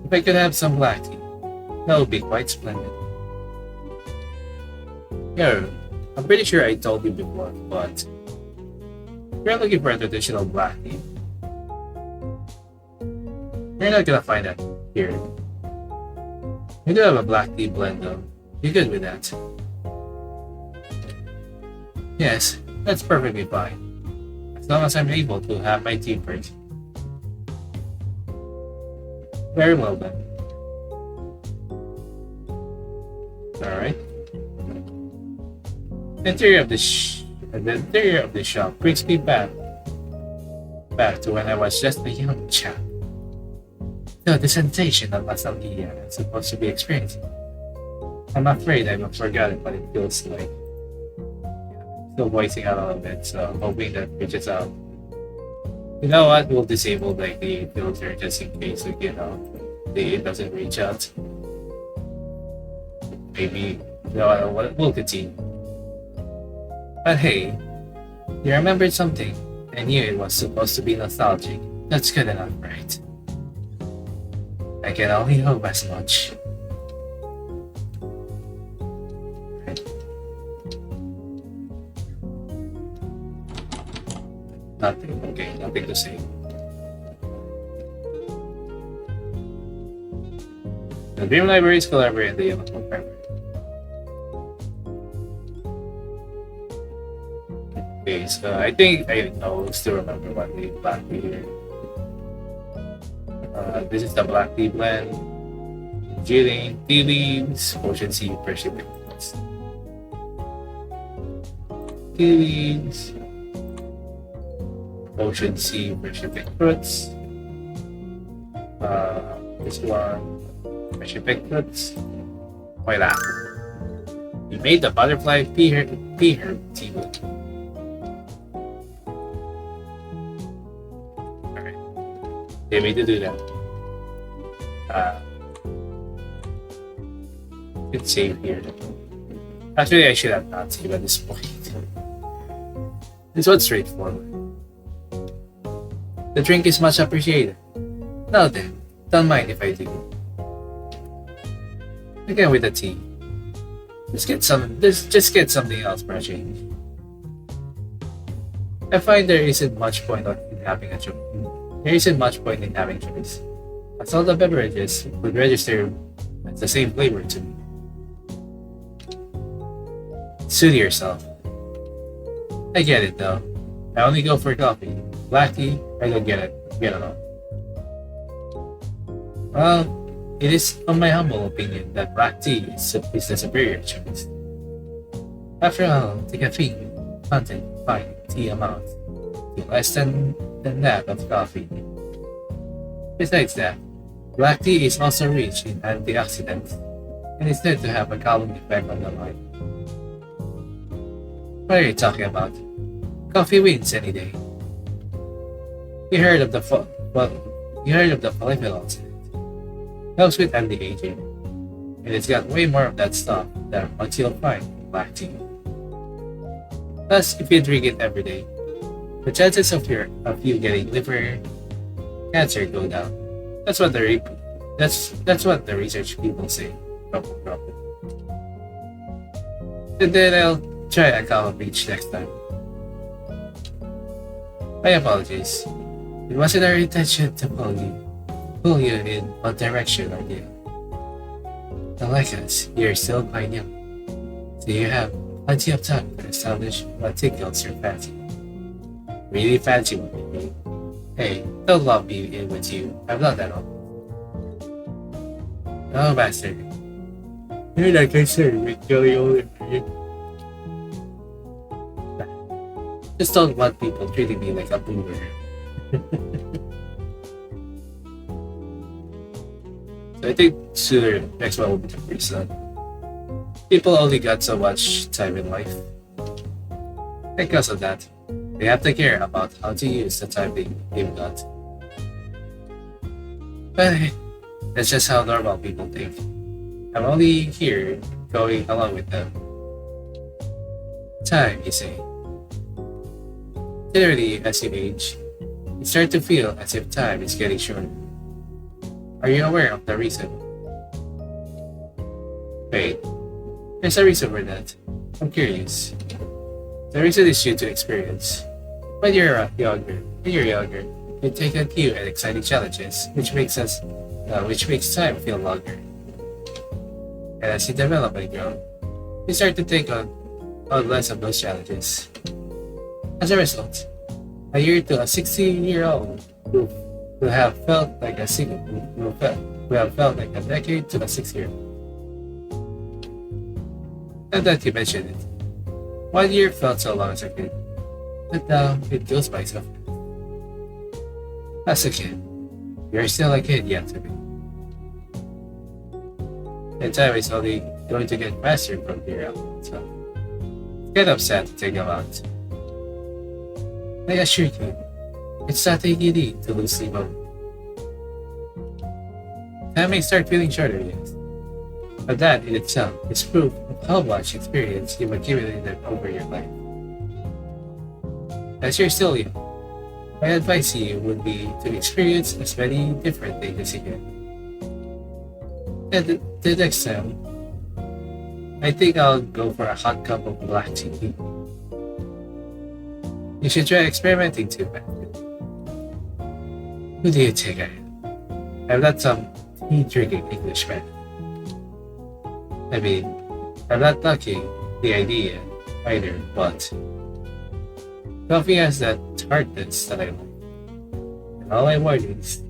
if I could have some black tea, that would be quite splendid. Yo, I'm pretty sure I told you before, but if you're looking for a traditional black tea, you're not gonna find that here. We do have a black tea blend though. You're good with that. Yes, that's perfectly fine. As long as I'm able to have my tea first. Very well then. Alright. The interior of the shop brings me back to when I was just a young chap. The sensation of nostalgia I'm supposed to be experiencing. I'm afraid I've forgotten what it feels like. Still voicing out a little bit, so I'm hoping that reaches out. You know what? We'll disable like the filter just in case, like, it doesn't reach out. Maybe, we'll continue. But hey, you remembered something. I knew it was supposed to be nostalgic. That's good enough, right? I can only hope as much. Nothing. Okay, nothing to say. The Dream Library is collaborating in the Yellow Book Library. Okay, so I think I still remember what the black tea here. This is the black tea blend. Jillian, tea leaves, potion seed, pressure pickles. Tea leaves. Potion seed, pressure picked fruits. This one, pressure picked fruits. Voila! We made the butterfly pea herb tea. Alright. They made to do that. Let's save here. Actually, I should have not saved at this point. This one's straightforward. The drink is much appreciated. Now then, don't mind if I do. Again with the tea. Just get something else for a change. I find there isn't much point in having a choice. There isn't much point in having choice, as all the beverages would register as the same flavor to me. Suit yourself. I get it though. I only go for coffee. Black tea, I don't get it all. Well, it is of my humble opinion that black tea is the superior choice. After all, the caffeine content fine tea amount is less than that of coffee. Besides that, black tea is also rich in antioxidants and is said to have a calming effect on the mind. What are you talking about? Coffee wins any day. You heard of the polyphenols in it. Helps with anti-aging, and it's got way more of that stuff than what you'll find in black tea. Plus, if you drink it every day, the chances of you getting liver cancer go down. That's what the that's what the research people say. Drop it. And then I'll try a calm beach next time. My apologies. It wasn't our intention to pull you in one direction or the other. Unlike us, you're still quite young, so you have plenty of time to establish what tickles your fancy. Really fancy one, maybe. Hey, don't love me in with you. I'm not that old. Oh, master. You're not concerned with going older. Just don't want people treating me like a boomer. So I think sooner next one will be the first one. People only got so much time in life. Because of that, they have to care about how to use the time they've got. But hey, that's just how normal people think. I'm only here going along with them. Time, you say. Generally, as you age, you start to feel as if time is getting shorter. Are you aware of the reason? Wait, there's a reason for that. I'm curious. The reason is due to experience. When you're younger, you take on new and exciting challenges, which makes time feel longer. And as you develop and grow, you start to take on less of those challenges. As a result, a year to a 16-year-old will have felt like a decade to a 6-year-old. And that you mentioned it. 1 year felt so long as a kid, but now it goes by so fast. As a kid, you're still a kid yet to be. And time is only going to get faster from here out, so it's kind of sad to think about. I assure you, it's nothing you need to lose sleep over. Time may start feeling shorter, yes, but that in itself is proof of how much experience you've accumulated over your life. As you're still young, my advice to you would be to experience as many different things as you can. And the next time, I think I'll go for a hot cup of black tea. You should try experimenting too, man. Who do you think I am? I'm not some tea-drinking Englishman. I mean, I'm not knocking the idea either, but coffee has that tartness that I like. And all I want is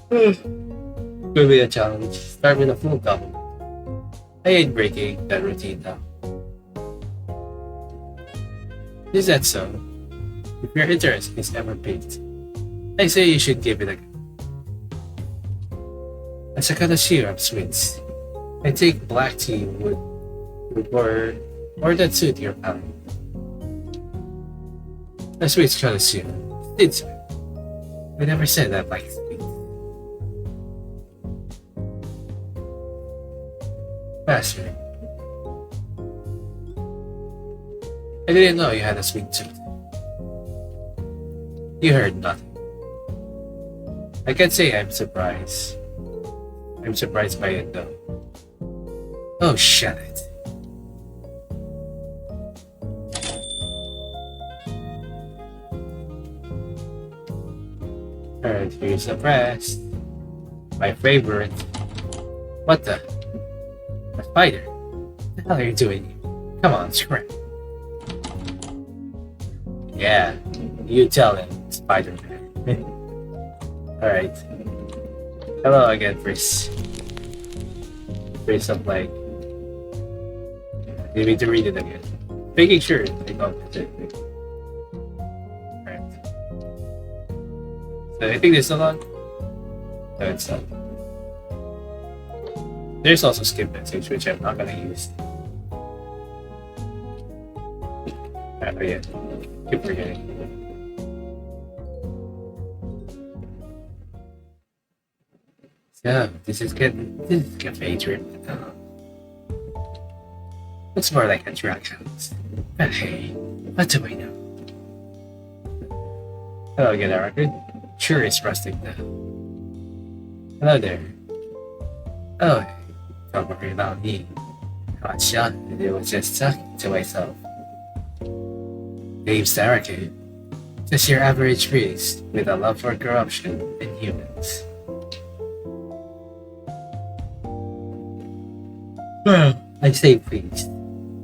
could be a challenge. Start with a full compliment. I ain't breaking that routine now. Is that so? If your interest is ever piqued, I say you should give it a go. As a connoisseur of sweets, I think black tea would more than suit your palate. A sweets connoisseur, it's I never said I like sweets. Master, I didn't know you had a sweet tooth. You heard nothing. I can't say I'm surprised. I'm surprised by it though. Oh, shut it. Alright, here's the rest. My favorite. What the? A spider? What the hell are you doing here? Come on, scram. Yeah, you tell him, Spider-Man. Alright. Hello again, Chris. Chris, I'm like... You need to read it again. Making sure I got it. Alright. So I think there's a lot. No, it's not. There's also skip message, which I'm not gonna use. Oh yeah. Keep forgetting. So this is cafe trip. Looks more like a drug house. But hey, what do I know? Hello again, record. Sure it's rustic now. Hello there. Oh, don't worry about me. Got shot and it was just talking to myself. Name's Starto. Just your average priest with a love for corruption and humans. Well, I say priest,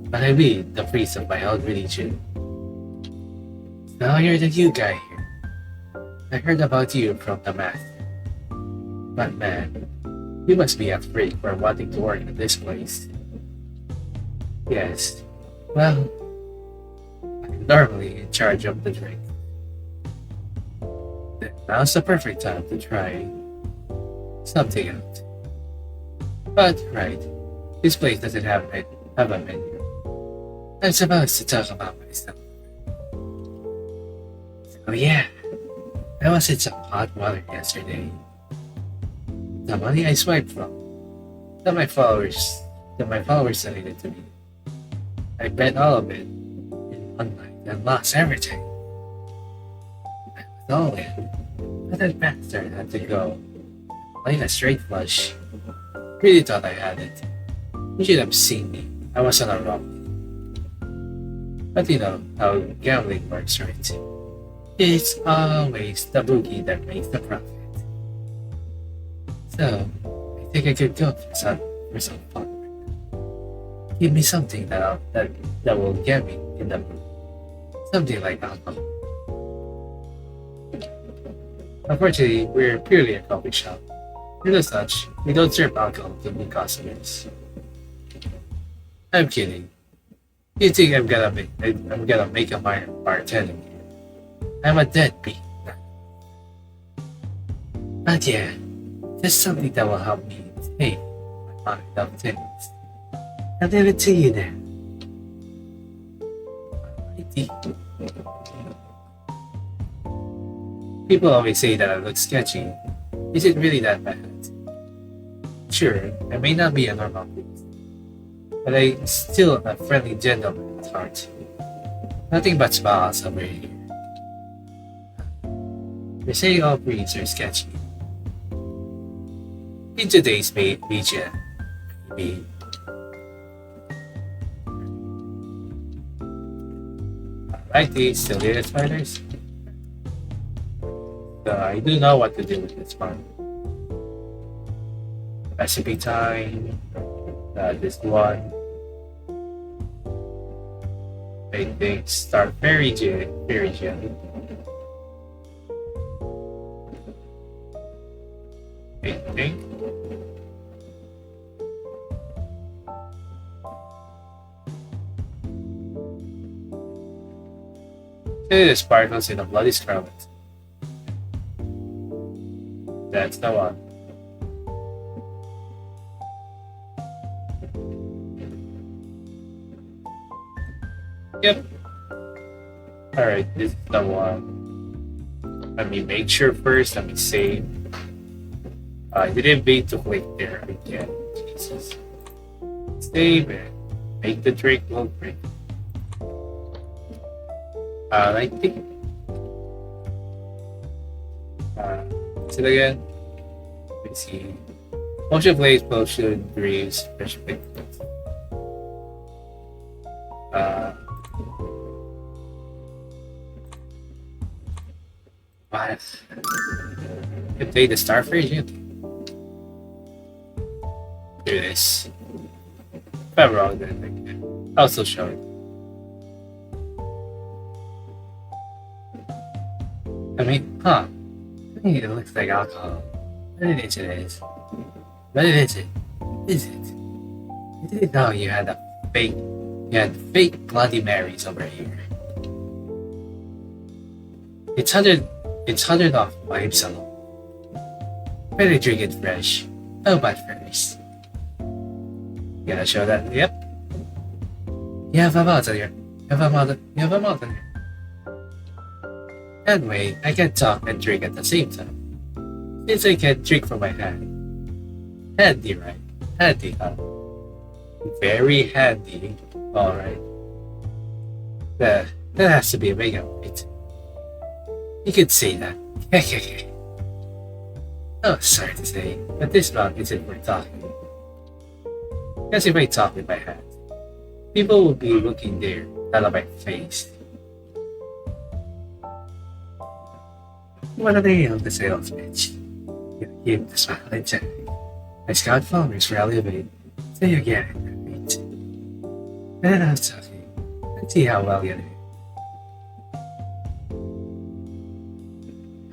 but I mean the priest of my own religion. Now you're the new guy here. I heard about you from the master. But man, you must be a freak for wanting to work in this place. Yes, well, I'm normally in charge of the drink. Now's the perfect time to try something out. But, right, this place doesn't have a menu. I'm supposed to talk about myself. So yeah, I was in some hot water yesterday. The money I swiped from, that my followers donated to me. I bet all of it in one night and lost everything. I was all in, but that bastard had to go. Playing a straight flush. Really thought I had it. You should have seen me. I was on a rock. But you know how gambling works, right? It's always the bookie that makes the profit. So, I think I could go for some fun. Give me something that will get me in the mood. Something like alcohol. Unfortunately, we're purely a coffee shop. And as such, we don't serve alcohol to new customers. I'm kidding. You think I'm gonna make a minor bartending here? I'm a deadbeat. But yeah, there's something that will help me stay my mind of things. I'll leave it to you then. Alrighty. People always say that I look sketchy. Is it really that bad? Sure, I may not be a normal priest, but I'm still a friendly gentleman at heart. Nothing but smiles over here. They say all priests are sketchy. In today's media, maybe. Alrighty, still here, spiders? So I do know what to do with this one. Recipe time. This one. Make things start very gently. Think. See the sparkles in a bloody scarlet. That's the one. Yep. Alright, this is the one. Let me make sure first, let me save. I didn't wait to click there again. Jesus. Save it. Make the drink look great. I think. Is it again? Let me see. Potion Blaze, Potion Breeze, Special Pigments. What? You play the Starfish? Do this. If I'm wrong, then I'll still show it. I mean, huh? I think it looks like alcohol. But it is. But it isn't. Is it? I didn't know you had fake Bloody Marys over here. It's 100 off by himself. Better drink it fresh. Oh, but first. Gonna show that? Yep. You have a model here. You have a model here. That way, I can talk and drink at the same time. Since I can drink from my hand. Handy, right? Handy, huh? Very handy. Alright. That has to be a mega, right? You could say that. Oh, sorry to say, but this block isn't worth talking. Because if I talk with my hands, people will be looking there, not at my face. What are they on the sales pitch? You give the smile and check. I scout followers for Elevate, so you get it, right? And then I was talking. Let's see how well you do.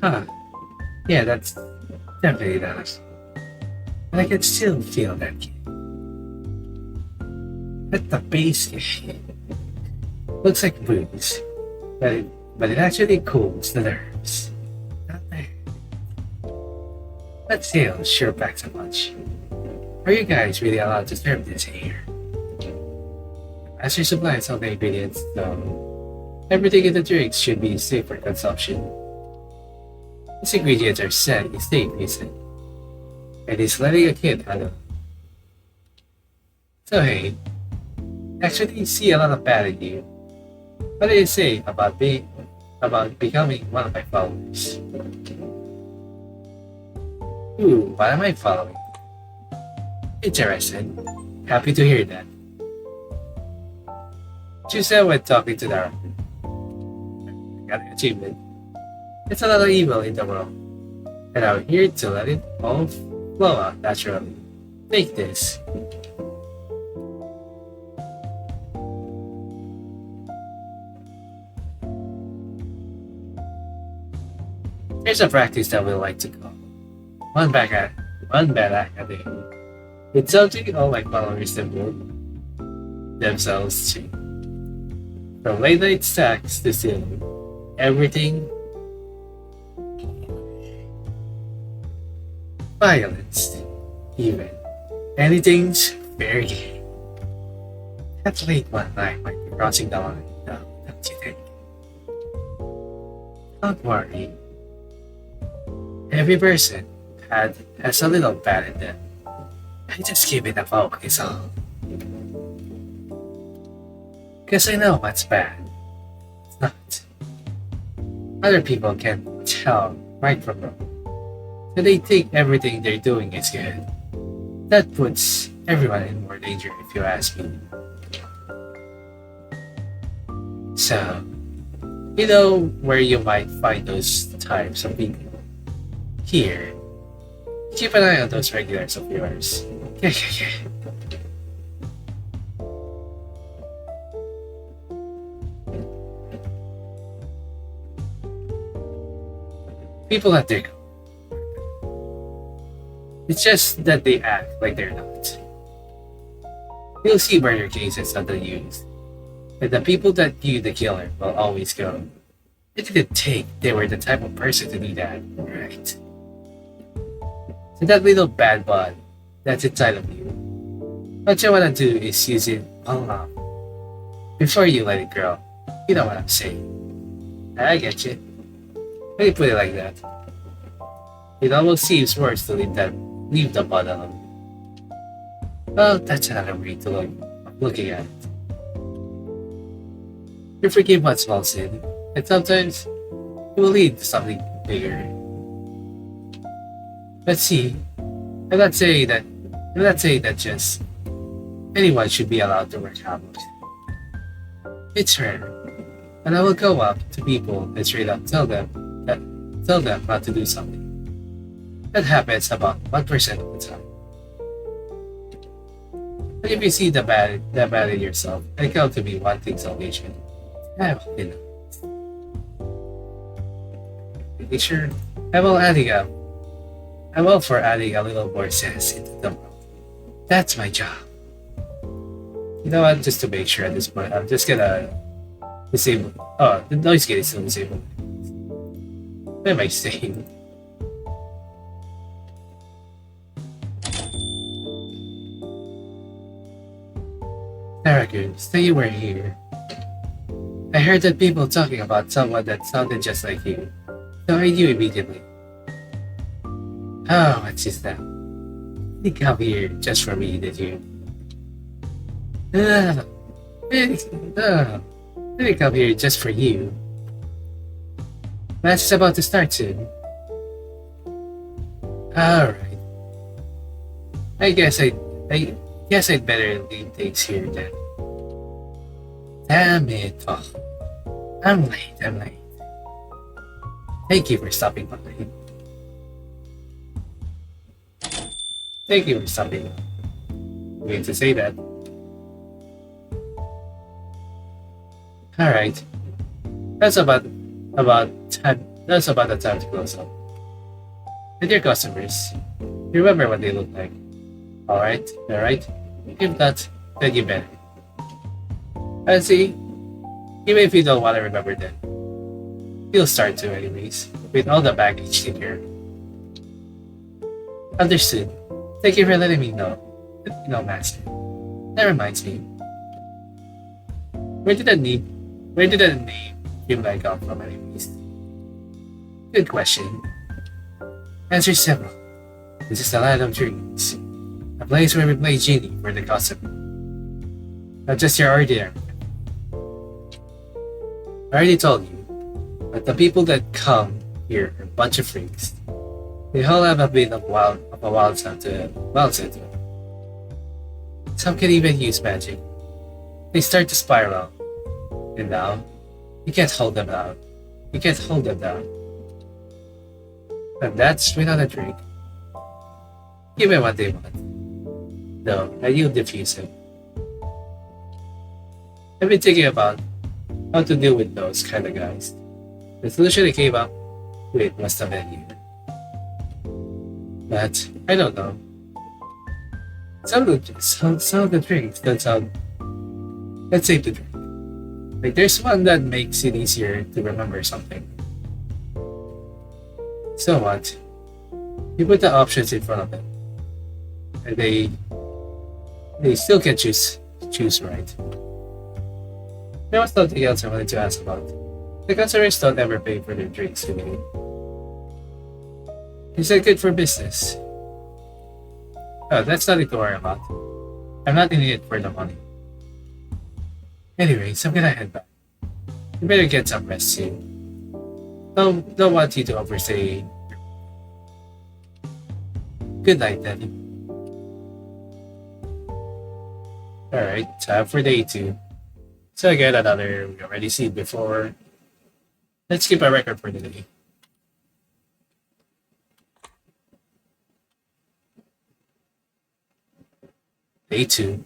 Huh. Yeah, that's definitely nice. But I can still feel that kick. But the bass looks like booze, but it actually cools the nerves. Not bad. That sale sure packs a punch. Are you guys really allowed to serve this here? Master supplies all the ingredients, so everything in the drinks should be safe for consumption. These ingredients are said is safe, he said. And he's letting a kid handle. So hey, actually see a lot of bad in you. What do you say about becoming one of my followers? Ooh, what am I following? Interesting. Happy to hear that. You said when talking to Dara. Got an achievement. It's a lot of evil in the world, and I'm here to let it all flow out naturally. Take this. Here's a practice that we like to call one bad act a day. It's something all my followers devote themselves to. From late night stacks to stealing, everything violence, even anything's fair game. That late one night might be crossing the line, don't you think? Don't worry. Every person has a little bad in them. I just give it a focus on. Because I know what's bad. It's not. Other people can tell right from wrong. So they think everything they're doing is good. That puts everyone in more danger if you ask me. So, you know where you might find those types of people? Here. Keep an eye on those regulars of yours. Yeah. People that dig. It's just that they act like they're not. You'll see murder cases on the news, and the people that view the killer will always go, "It didn't take they were the type of person to do that, right?" So that little bad bud that's inside of you, what you wanna do is use it all up before you let it grow. You know what I'm saying? I get you. Let me put it like that. It almost seems worse to leave the bud alone. Well, that's another way to looking at it. You forgive one small sin, and sometimes it will lead to something bigger. Let's see. I'm not saying that just anyone should be allowed to work hours. It's rare, and I will go up to people and straight up tell them not to do something. That happens about 1% of the time. But if you see the bad in yourself and come to me wanting salvation, I will be nice. Making sure I'm all for adding a little more sense into the world. That's my job. You know what? Just to make sure at this point, I'm just gonna disable. Oh, the noise gate is still disabled. What am I saying? Aragoon, stay where here. I heard that people talking about someone that sounded just like you, so I knew immediately. Oh, what's his name? He come here just for me, did you? No. Didn't come here just for you. Match is about to start soon. Alright. I guess I guess I'd better leave things here then. Damn it. Oh, I'm late. Thank you for stopping by. Thank you for stopping by. I mean to say that. Alright. That's about the time to close up. With your customers, you remember what they look like. Alright? If not, then you better. And see, even if you don't want to remember them, you'll start to anyways, with all the baggage to carry. Understood. Thank you for letting me know. Master. That reminds me. Where did that name DReAMLAND come from anyways? Good question. Answer simple. This is the land of dreams. A place where we play genie for the customer. Not just your ordinary. I already told you, but the people that come here are a bunch of freaks. They all have a bit of a wild side to them. Some can even use magic. They start to spiral. And now, you can't hold them down. And that's without a drink. Give them what they want. No, and you'll diffuse it. I've been thinking about how to deal with those kind of guys. The solution I came up with was the menu. But I don't know. Some of the drinks that sound that's safe to drink. Like there's one that makes it easier to remember something. So what? You put the options in front of them. And they still can choose right. There was something else I wanted to ask about. The customers don't ever pay for their drinks to me. Is that good for business? Oh, that's nothing to worry about. I'm not in it for the money. Anyways, I'm gonna head back. You better get some rest soon. Don't want you to overstay. Good night then. Alright, time for day 2. So again, another we already seen before. Let's keep a record for the day. Day 2.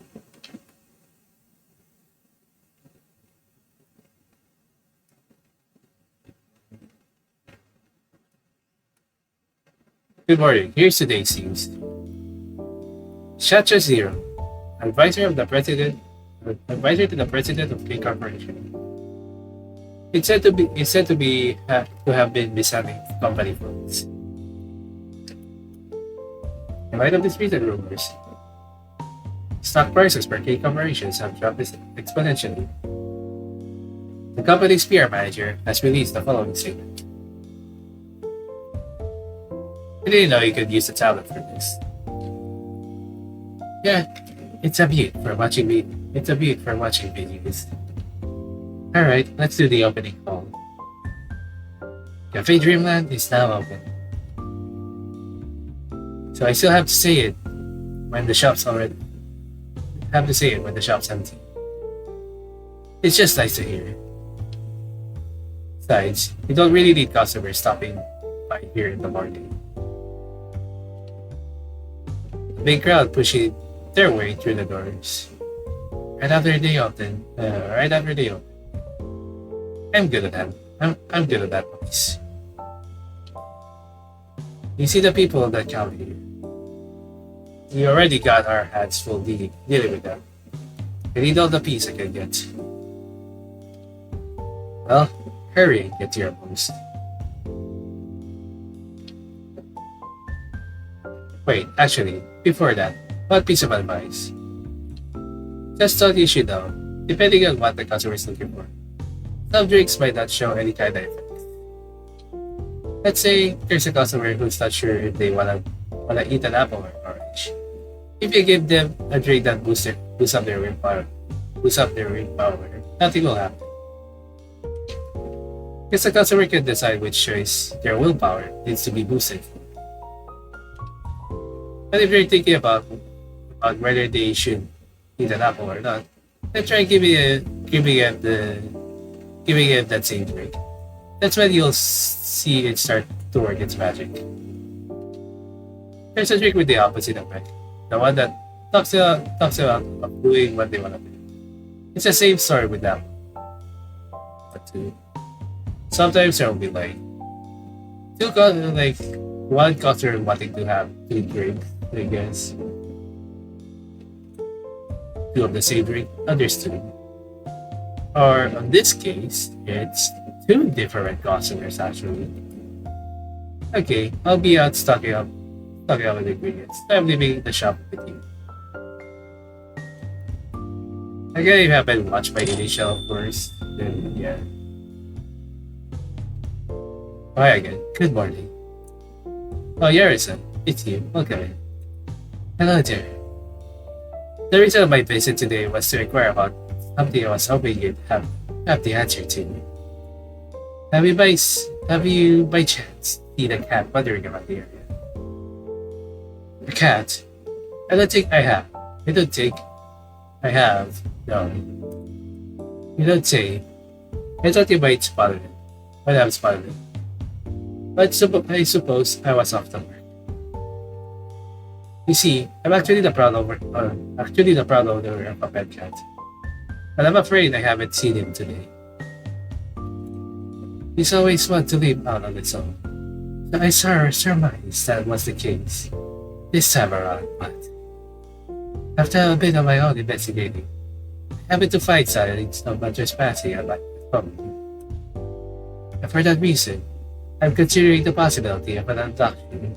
Good morning. Here's today's news. Shacha Zero, advisor to the president of K Corporation. It's said to have been mishandling company funds. In light of these recent rumors, stock prices for K corporations have dropped exponentially. The company's PR manager has released the following statement. I didn't know you could use the tablet for this. Yeah, it's a beaut for watching videos. Alright, let's do the opening call. Cafe DReAMLAND is now open. So I still have to say it when the shop's empty. It's just nice to hear. Besides, you don't really need customers stopping by here in the morning. A big crowd pushing their way through the doors. Right after they open. I'm good at that. I'm good at that place. You see the people that come here. We already got our hands full dealing with them. I need all the peace I can get. Well, hurry and get to your post. Wait, actually, before that, one piece of advice. Just thought you should know, depending on what the customer is looking for. Some drinks might not show any kind of effect. Let's say there's a customer who's not sure if they wanna eat an apple or orange. If you give them a drink that boosts up their willpower, nothing will happen. Because the customer can decide which choice their willpower needs to be boosted for. But if you're thinking about whether they should eat an apple or not, then try giving it that same drink. That's when you'll see it start to work its magic. There's a trick with the opposite effect, the one that talks about of doing what they want to do. It's the same story with that, but two. Sometimes there will be like one customer wanting to have two drinks, I guess. Two of the same drink, others two. Or in this case, it's two different customers actually. Okay, I'll be out stocking up with ingredients. I'm leaving the shop with you. Again, if you haven't watched my initial first, then yeah. Hi again. Good morning. Oh, Yarison, it's you. Welcome in. Hello there. The reason of my visit today was to inquire about something I was hoping you'd have the answer to. Have you by chance seen a cat wandering around the area? A cat? I don't think I have. I don't think I have. No. You don't say. I thought you might spotted it. Might have spotted it. But I suppose I was off the mark. You see, I'm actually the proud owner of a pet cat. But I'm afraid I haven't seen him today. He's always one to leave out on its own. So I surmised that was the case. This time around, but after a bit of my own investigating, I happened to find sightings of a trespassing at my property. And for that reason, I'm considering the possibility of an abduction.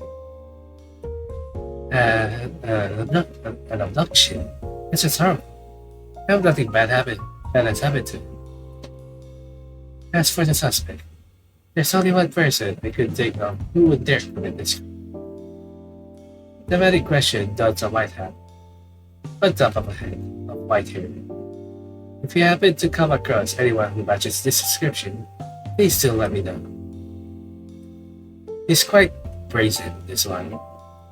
An abduction? It's just horrible. I hope nothing bad has happened to him. As for the suspect, there's only one person I could think of who would dare commit this crime. The very question dons a white hat, on top of a head of white hair. If you happen to come across anyone who matches this description, please still let me know. He's quite brazen, this one,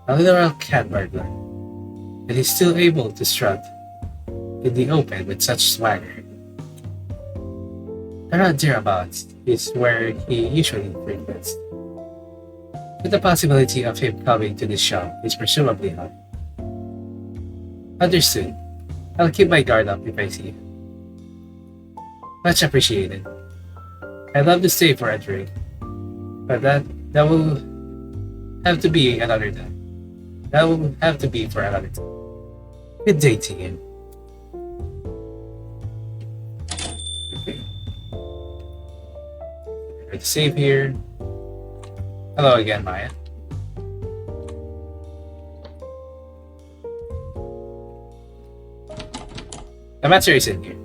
a literal cat burglar, and he's still able to strut in the open with such swagger. Around thereabouts is where he usually frequents, but the possibility of him coming to this shop is presumably high. Understood. I'll keep my guard up if I see him. Much appreciated. I'd love to stay for a drink, but that will have to be another time. That will have to be for another time. Good day to you. Okay. Let's save here. Hello again, Maya. The master is in here.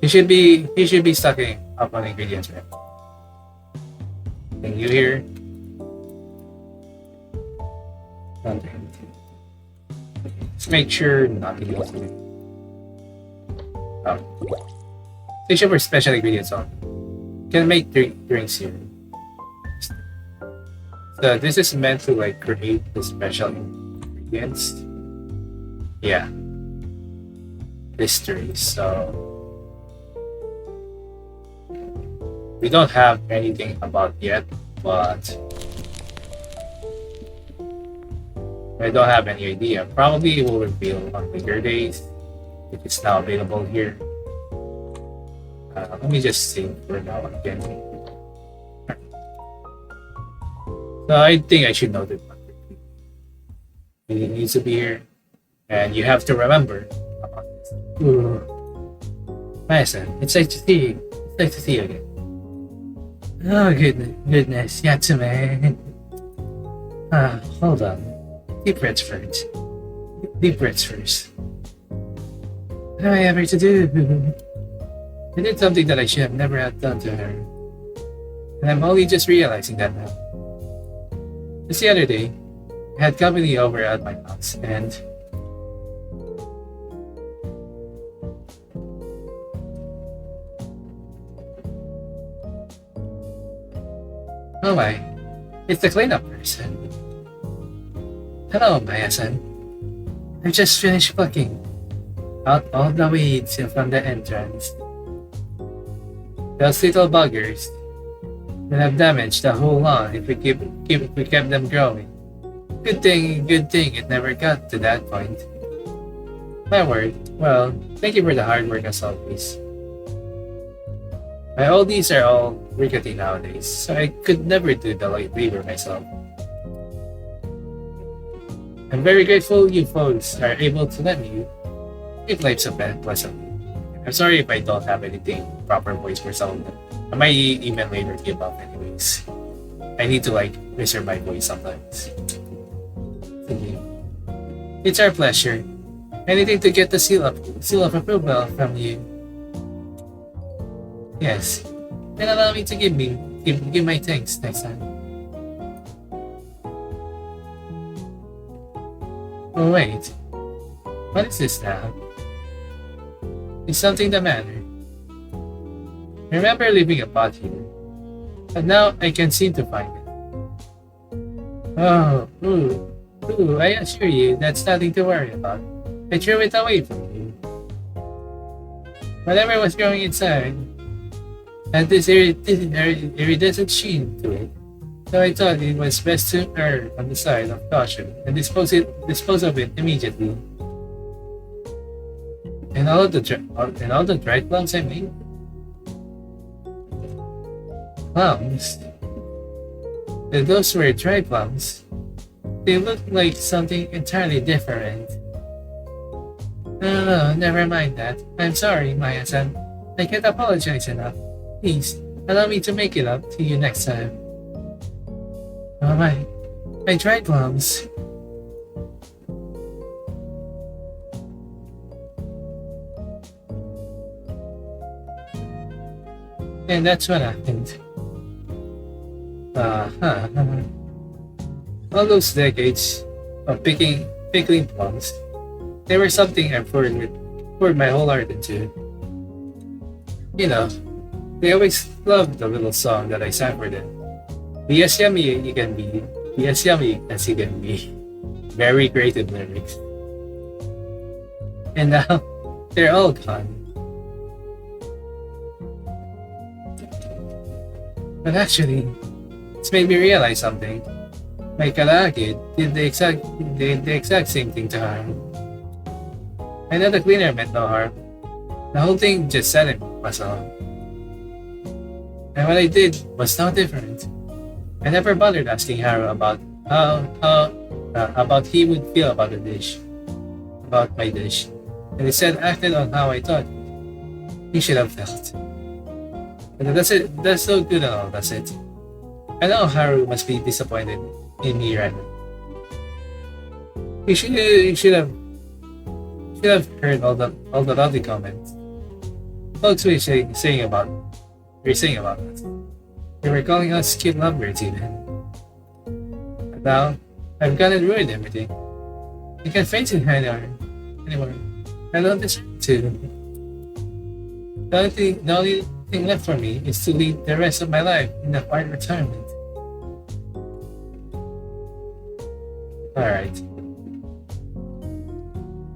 He should be stocking up on ingredients, right? Anything new here? Nothing. Let's make sure nothing else. Oh. Station for special ingredients on. Can make drinks here. So this is meant to like create the special ingredients. Yeah. Mystery. So we don't have anything about yet, but I don't have any idea. Probably it will reveal on later days if it's now available here. Let me just save for now again. So I think I should know that it needs to be here, and you have to remember about this. Madison, it's nice to see you. It's nice to see you again. Oh goodness, Yatsume. Hold on. Deep breaths first. Deep breaths first. What am I ever to do? I did something that I should have never had done to her. And I'm only just realizing that now. Just the other day, I had company over at my house and oh my, it's the cleanup person. Hello, Maya-san. I just finished plucking out all the weeds from the entrance. Those little buggers would have damaged the whole lawn if we kept them growing. Good thing it never got to that point. My word. Well, thank you for the hard work as always. My oldies are all rickety nowadays, so I could never do the light labor myself. I'm very grateful you folks are able to let me live life so pleasantly. I'm sorry if I don't have anything proper voice for some of them. I might even later give up anyways. I need to reserve my voice sometimes. Thank you. It's our pleasure. Anything to get the seal of approval from you. Yes. Then allow me to give my thanks next time. Oh wait. What is this now? Is something the matter? I remember leaving a pot here, but now I can't seem to find it. Oh, I assure you that's nothing to worry about. I threw it away from you. Whatever was growing inside had this iridescent sheen to it, so I thought it was best to err on the side of caution and dispose of it immediately. And all the dried plums I made? Plums? Those were dried plums. They looked like something entirely different. No, never mind that. I'm sorry, Maya-san. I can't apologize enough. Please, allow me to make it up to you next time. Oh my dried plums. And that's what happened. All those decades of pickling plums, they were something I poured my whole heart into. You know, they always loved the little song that I sang for them. Be as yummy you can be as yummy as you can be. Very creative lyrics. And now, they're all gone. But actually, it's made me realize something. My karaage did the exact same thing to her. I know the cleaner meant no harm. The whole thing just set him was on. And what I did was no different. I never bothered asking Haru about about he would feel about my dish, and instead acted on how I thought he should have felt. And that's so good and all, that's it. I know Haru must be disappointed in me right now. He should have heard all the lovely comments. Folks were saying about us. They were calling us cute lovebirds even. But now, I've gone and ruined everything. I can't face it anymore. I don't deserve to. The only thing left for me is to lead the rest of my life in a quiet retirement. Alright.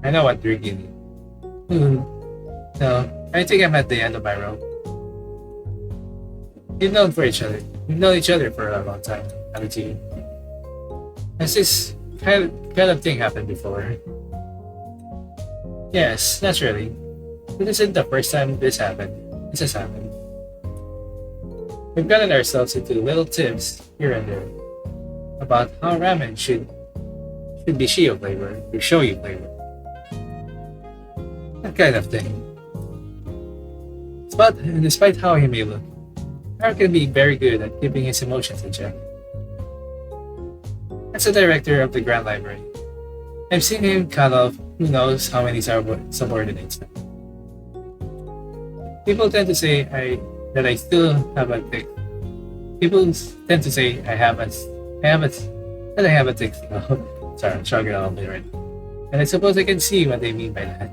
I know what you're giving. No, I think I'm at the end of my rope. We've known each other for a long time, haven't you? Has this kind of thing happened before? Yes, naturally. This isn't the first time this has happened. We've gotten ourselves into little tips here and there about how ramen should be shio flavor or shoyu flavor. That kind of thing. Despite how he may look, Haru can be very good at keeping his emotions in check. As the director of the Grand Library, I've seen him cut off who knows how many subordinates. People tend to say that I still have a tick. People tend to say I have a tick. Sorry, I'm struggling a little bit right now. And I suppose I can see what they mean by that.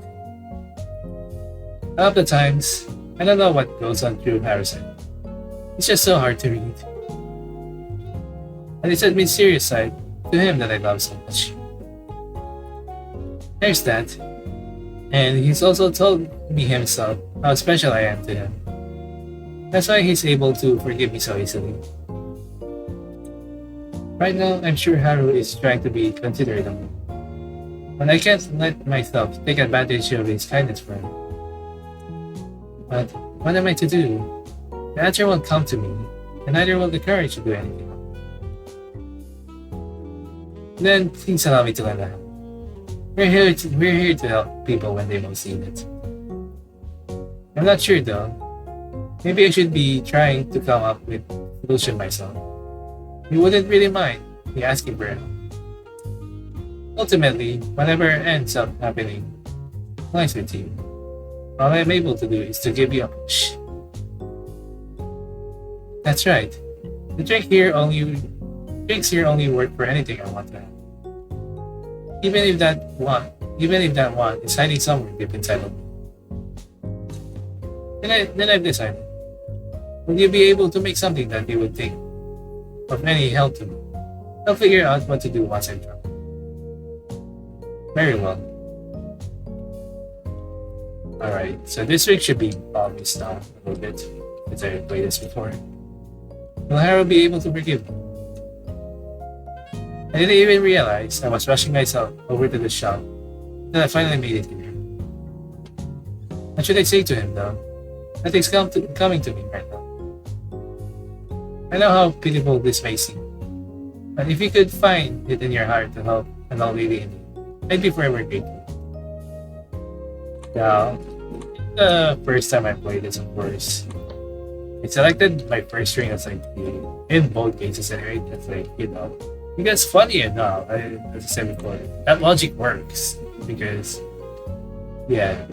Half the times, I don't know what goes on through Haru's head. It's just so hard to read. And it's a mysterious side to him that I love so much. There's that. And he's also told me himself how special I am to him. That's why he's able to forgive me so easily. Right now, I'm sure Haru is trying to be considerate of me. But I can't let myself take advantage of his kindness for him. But what am I to do? The answer won't come to me, and neither will the courage to do anything. Then please allow me to lend a hand. We're here to help people when they most need it. I'm not sure though. Maybe I should be trying to come up with a solution myself. You wouldn't really mind me asking for help. Ultimately, whatever ends up happening lies with you. All I'm able to do is to give you a push. That's right. The drinks here only work for anything I want to have. Even if that one is hiding somewhere deep inside of me. Then I've decided. Will you be able to make something that you would think of any help to me? I'll figure out what to do once I'm drunk. Very well. Alright, so this rig should be polished down a little bit since I played this before. Will Haru be able to forgive me? I didn't even realize I was rushing myself over to the shop until I finally made it here. What should I say to him though? Nothing's coming to me right now. I know how pitiful this may seem, but if you could find it in your heart to help an old lady in need, I'd be forever grateful. Now, the first time I played this, of course, I selected my first string as like in both cases anyway. That's like, because funny enough, as I said before, that logic works because, yeah,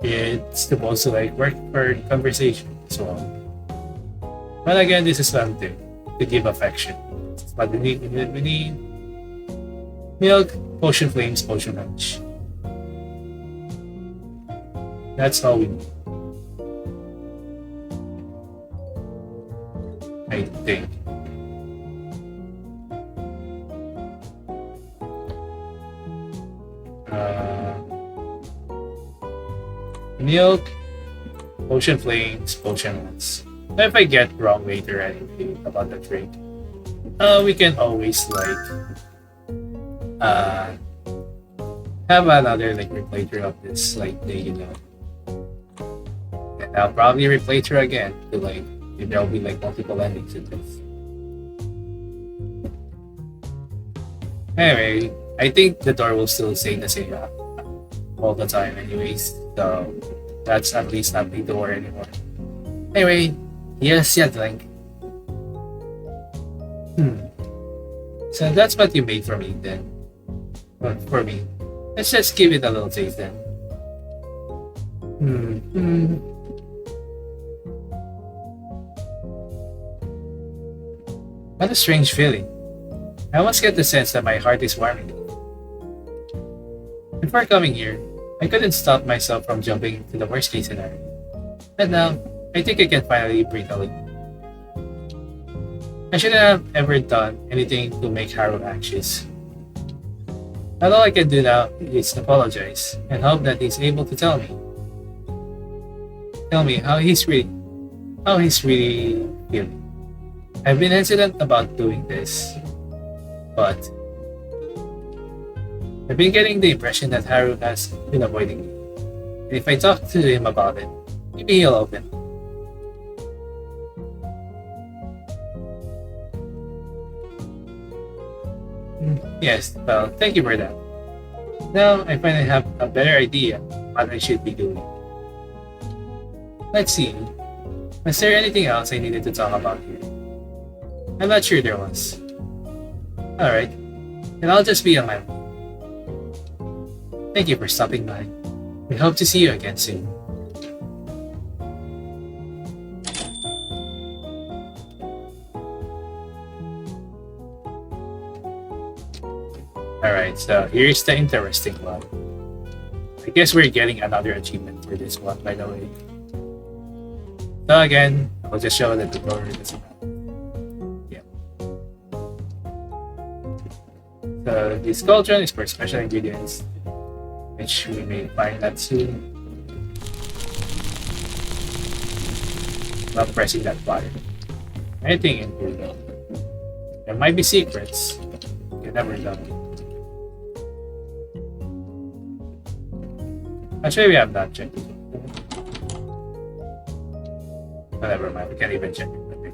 it's supposed to like work for conversation as well. But again, this is something to give affection. But we need milk, potion flames, potion lunch. That's all we need. I think. Milk, potion flames, potion nuts. If I get wrong later anyway about the drink, we can always like have another like replaythrough of this like day, and I'll probably replay through again to like if there'll be like multiple endings in this. Anyway, I think the door will still say the same all the time anyways, so that's at least not the door anymore. Anyway, yes, Yatling. So that's what you made for me then. But for me, let's just give it a little taste then. What a strange feeling. I almost get the sense that my heart is warming. Before coming here, I couldn't stop myself from jumping into the worst case scenario. But now, I think I can finally breathe a little. I shouldn't have ever done anything to make Haru anxious. All I can do now is apologize and hope that he's able to tell me how he's really feeling. I've been hesitant about doing this, but I've been getting the impression that Haru has been avoiding me. And if I talk to him about it, maybe he'll open. Yes, well, thank you for that. Now I finally have a better idea what I should be doing. Let's see. Was there anything else I needed to talk about here? I'm not sure there was. Alright, then I'll just be on my way. Thank you for stopping by. We hope to see you again soon. Alright, so here's the interesting one. I guess we're getting another achievement for this one, by the way. So again, I'll just show the tutorial as well. Yeah. So this cauldron is for special ingredients. which we may find that soon. Not pressing that button. Anything in here though. There might be secrets. You never know. Actually, we have not checked. But never mind, we can't even check it. Okay.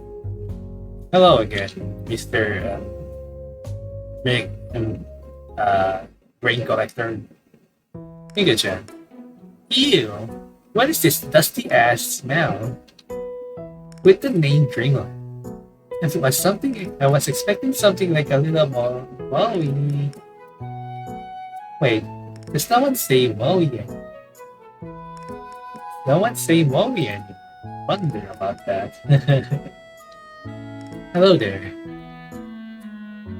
Hello again, Mr. Big Brain Collector. Mega-chan. Ew! What is this dusty ass smell? With the name DReAMLAND. It was something I was expecting something like a little more Maui. Wait, does no one say Maui yet? No one say Maui yet. Wonder about that. Hello there.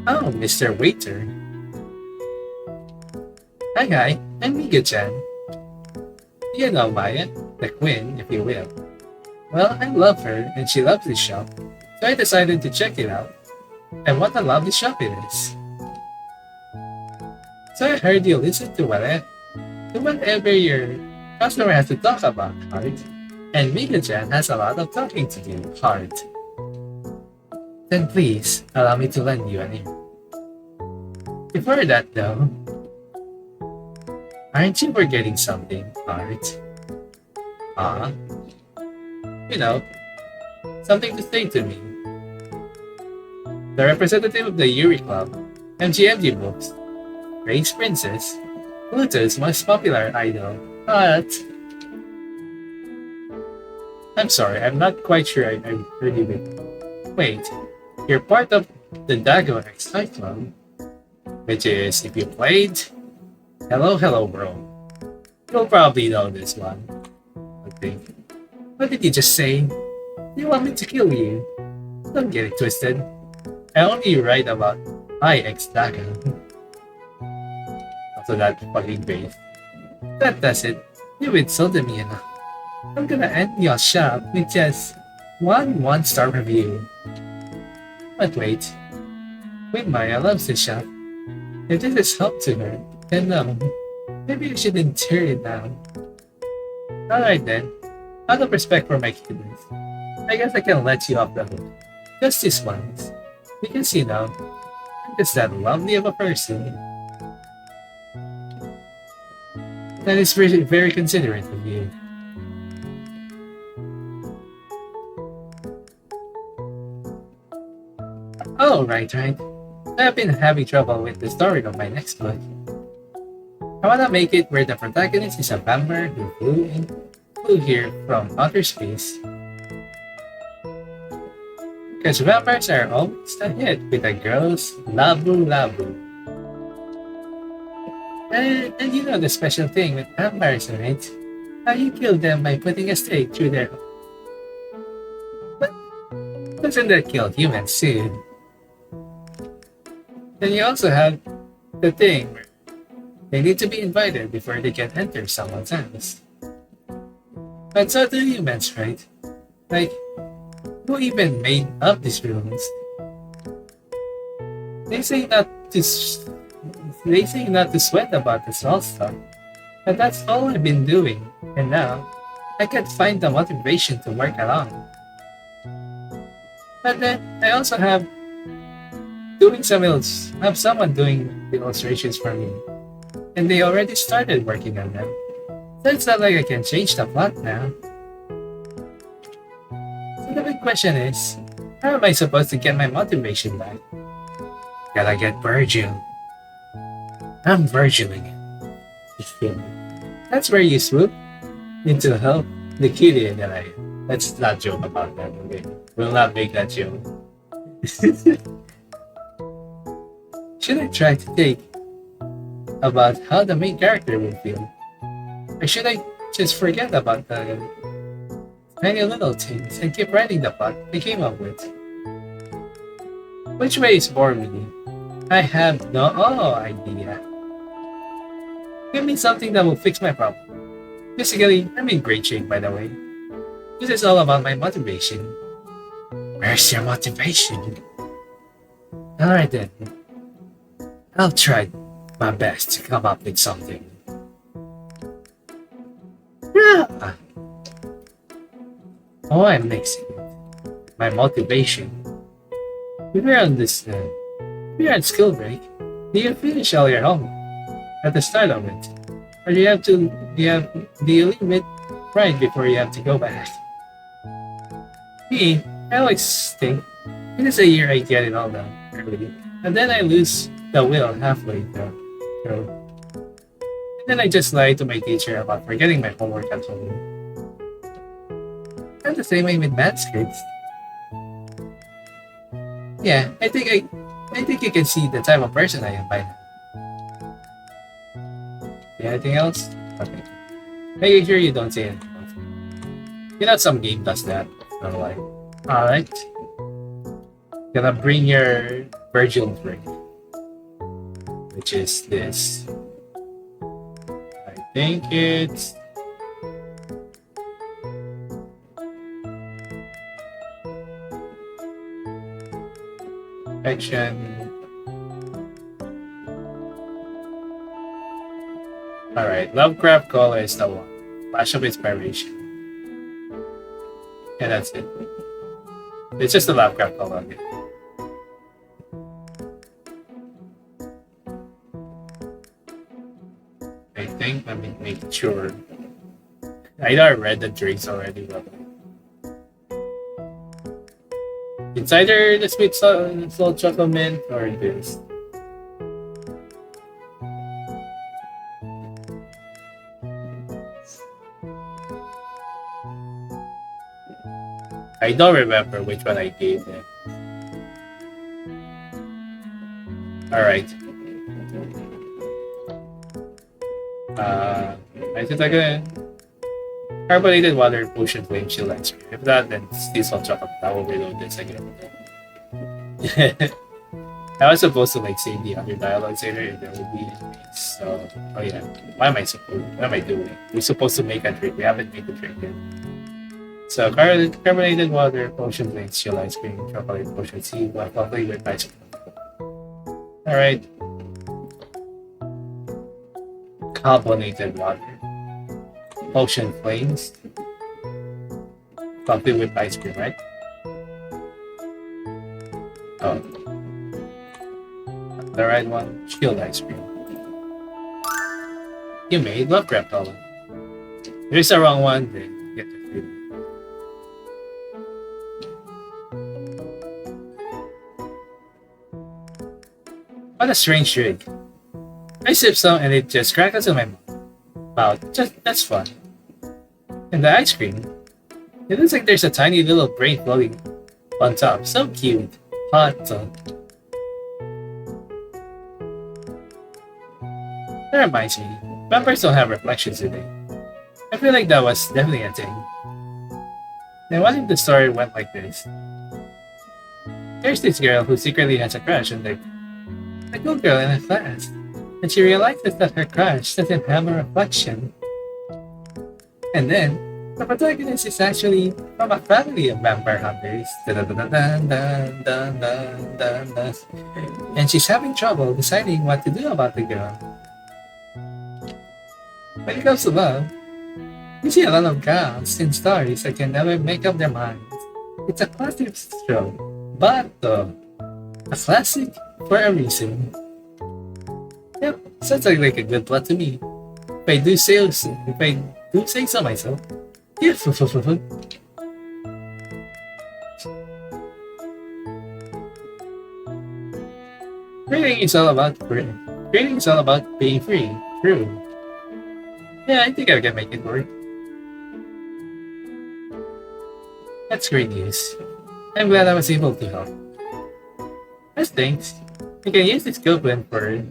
Oh, Mr. Waiter. Hi, I'm Mega-chan. You know Maya, the queen, if you will. Well, I love her, and she loves this shop, so I decided to check it out. And what a lovely shop it is. So I heard you listen to whatever your customer has to talk about, Heart. And Mega-chan has a lot of talking to do, Heart. Then please, allow me to lend you an ear. Before that though, aren't you forgetting something, Heart? You know, something to say to me. The representative of the Yuri Club, MGMG Books, Race Princess, Pluto's most popular idol, but... I'm sorry, I'm not quite sure I heard you with. Wait, you're part of the Dago X Club, which is, if you played... Hello, bro. You'll probably know this one, I think. What did you just say? You want me to kill you? Don't get it twisted. I only write about IX Daga. Also that fucking face. That does it. You insulted me enough. I'm gonna end your shop with just one-star review. But wait. Queen Maya loves this shop. If this is help to her, then no. Maybe you shouldn't tear it down. Alright then. Out of respect for my kittens, I guess I can let you off the hook. Just this once. Because you know, I'm just that lovely of a person. That is very, very considerate of you. Oh, right. I've been having trouble with the story of my next book. I wanna make it where the protagonist is a vampire who flew here from outer space. Because vampires are almost a hit with the girls labu. And you know the special thing with vampires, right? How you kill them by putting a stake through their... But doesn't that kill humans too? Then you also have the thing where they need to be invited before they can enter someone's house. But so do humans, right? Like, who even made up these rules? They say not to sweat about the small stuff, but that's all I've been doing, and now I can't find the motivation to work along. But then I also have someone doing the illustrations for me, and they already started working on them. So it's not like I can change the plot now. So the big question is, how am I supposed to get my motivation back? Gotta get Virgil. I'm Virgiling it. That's where you swoop in to help the cutie and I. Let's not joke about that, okay? We'll not make that joke. Should I try to think about how the main character will feel? Or should I just forget about the tiny little things and keep writing the plot I came up with? Which way is more meaning? I have no idea. Give me something that will fix my problem. Basically, I'm in great shape, by the way. This is all about my motivation. Where's your motivation? Alright then. I'll try my best to come up with something. Oh, I'm mixing my motivation. If you're on this, if you're at skill break, do you finish all your homework at the start of it, or do you leave it right before you have to go back? Me, I always think it is a year I get it all done early, and then I lose the will halfway through. And then I just lie to my teacher about forgetting my homework at home. And the same way with math scripts. Yeah, I think you can see the type of person I am by now. Anything else? Okay. Making sure you don't say anything else. You know some game does that. So like, alright. Gonna bring your Virgil drink. Which is this. I think it's action. Alright, Lovecraft Call is the one. Flash of Inspiration. And that's it. It's just a Lovecraft Call on it. I think, let me make sure. I know I read the drinks already, but it's either the sweet salt chocolate mint or this. I don't remember which one I gave them. Alright. I think I can carbonated water, potion, flame, shield, ice cream. If not, then sea salt chocolate. I will reload this again. I was supposed to like save the other dialogues later if there will be enemies. So, oh yeah. What am I doing? We're supposed to make a drink. We haven't made the drink yet. So, carbonated water, potion, flame, shield, ice cream, chocolate, potion, sea, lovely with ice cream. Alright. Carbonated water. Potion flames. Coffee with ice cream, right? Oh. The right one, shield ice cream. You made Lovecraft Hollow. If it's the wrong one, then you get the food. What a strange drink. I sip some and it just crackles in my mouth. That's fun. And the ice cream, it looks like there's a tiny little brain floating on top. So cute. Hot. That reminds me, vampires don't have reflections today. I feel like that was definitely a thing. And what if the story went like this? There's this girl who secretly has a crush on the good girl in her class, and she realizes that her crush doesn't have a reflection. And then, the protagonist is actually from a family of vampire hunters. And she's having trouble deciding what to do about the girl. When it comes to love, you see a lot of girls in stories that can never make up their minds. It's a classic show, but a classic for a reason. Yep, sounds like a good plot to me. If I do say so myself. Yeah. Creating is all about being free. True. Yeah, I think I can make it work. That's great news. I'm glad I was able to help. As thanks, you can use this coupon for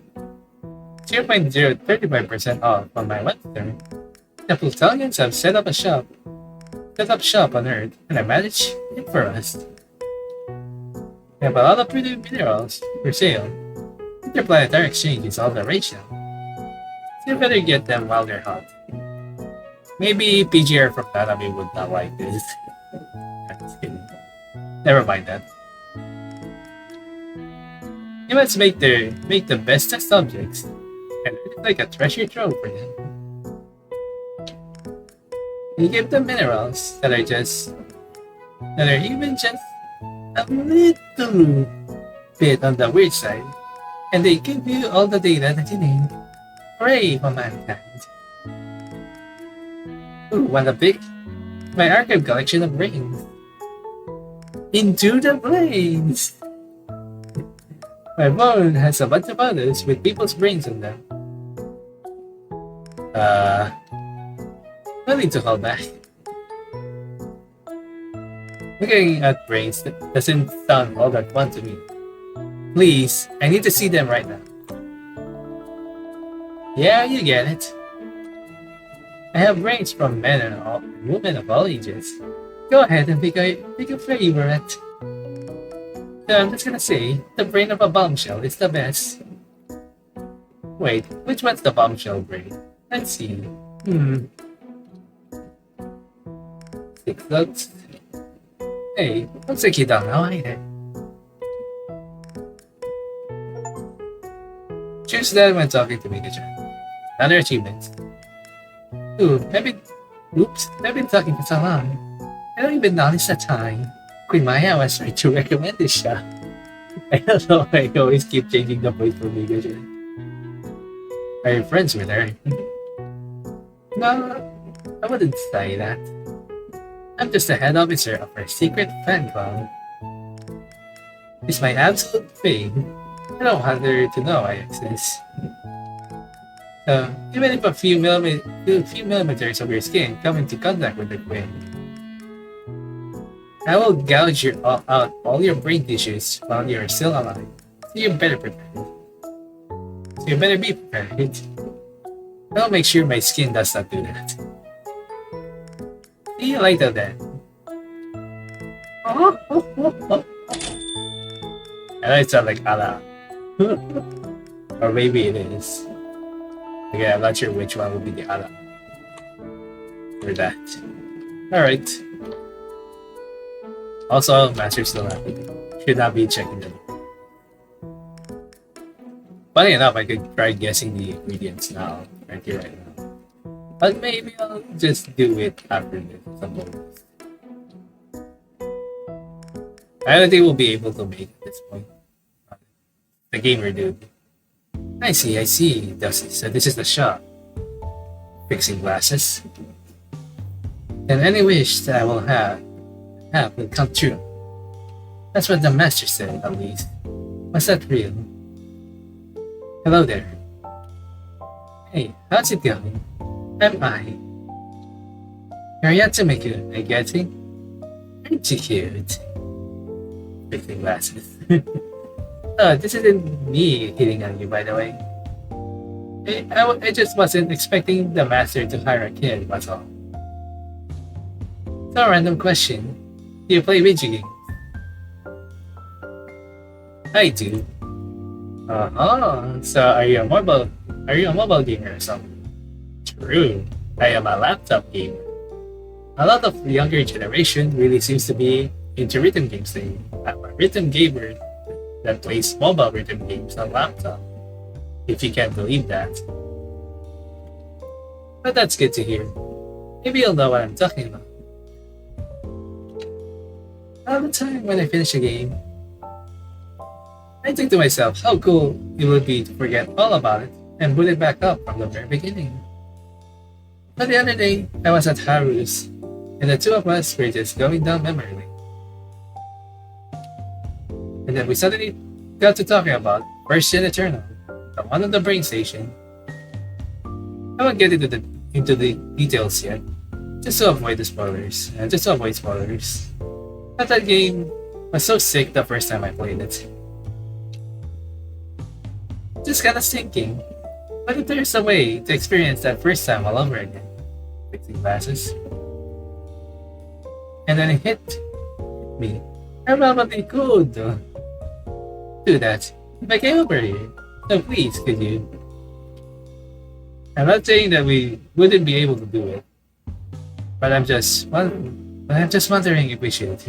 0.035% off on my website. The Plutonians have set up shop on Earth, and I managed it for us. We have a lot of pretty minerals for sale. Interplanetary exchange is all the rage now. So you better get them while they're hot. Maybe PGR from Nanami would not like this. I'm just kidding. Never mind that. You must make the best test objects, and it's like a treasure trove for them. You give them minerals that are just And they're even just a little bit on the weird side, and they give you all the data that you need. Hooray for mankind. Ooh, want a big? My archive collection of brains. Into the brains! My phone has a bunch of photos with people's brains in them. No need to hold back. Looking at brains doesn't sound all that fun to me. Please, I need to see them right now. Yeah, you get it. I have brains from men and women of all ages. Go ahead and pick a favorite. So I'm just gonna say, the brain of a bombshell is the best. Wait, which one's the bombshell brain? Let's see. 6 looks. Hey, looks like you don't know either. Choose that when talking to Mika-chan. Another achievement. Oops, I've been talking for so long. I don't even notice the time. Queen Maya was right to recommend this show. I don't know why I always keep changing the voice for Mika-chan. Are you friends with her? No, I wouldn't say that. I'm just the head officer of her secret fan club. It's my absolute thing. I don't want her to know I exist. Even if a few millimeters of your skin come into contact with the queen, I will gouge out all your brain tissues while you're still alive. So you better be prepared. I'll make sure my skin does not do that. See you later then. I know it sounds like Allah. Or maybe it is. Okay, I'm not sure which one would be the Allah. Or that. Alright. Also, Master still should not be checking them. Funny enough, I could try guessing the ingredients now, right here, right now. But maybe I'll just do it after this. I don't think we'll be able to make it at this point. The gamer dude. I see. So this is the shop. Fixing glasses. And any wish that I will have will come true. That's what the master said, at least. Was that real? Hello there. Hey, how's it going? I'm I. You're Yatsume, I get it? Aren't you cute? Fixing glasses. Oh, this isn't me hitting on you, by the way. I just wasn't expecting the master to hire a kid, that's all. So, a random question. Do you play video games? I do. So are you a mobile gamer or something? True. I am a laptop gamer. A lot of the younger generation really seems to be into rhythm games today. I'm a rhythm gamer that plays mobile rhythm games on laptop. If you can't believe that. But that's good to hear. Maybe you'll know what I'm talking about. All the time when I finish a game, I think to myself how cool it would be to forget all about it and boot it back up from the very beginning. But the other day, I was at Haru's, and the two of us were just going down memory lane. And then we suddenly got to talking about First Gen Eternal, the one on the brain station. I won't get into the details yet, just to avoid spoilers. But that game was so sick the first time I played it. Just kinda thinking, what if there's a way to experience that first time all over again? Fixing glasses. And then it hit me. I probably could do that if I came over here. So please, could you? I'm not saying that we wouldn't be able to do it, but I'm just wondering if we should.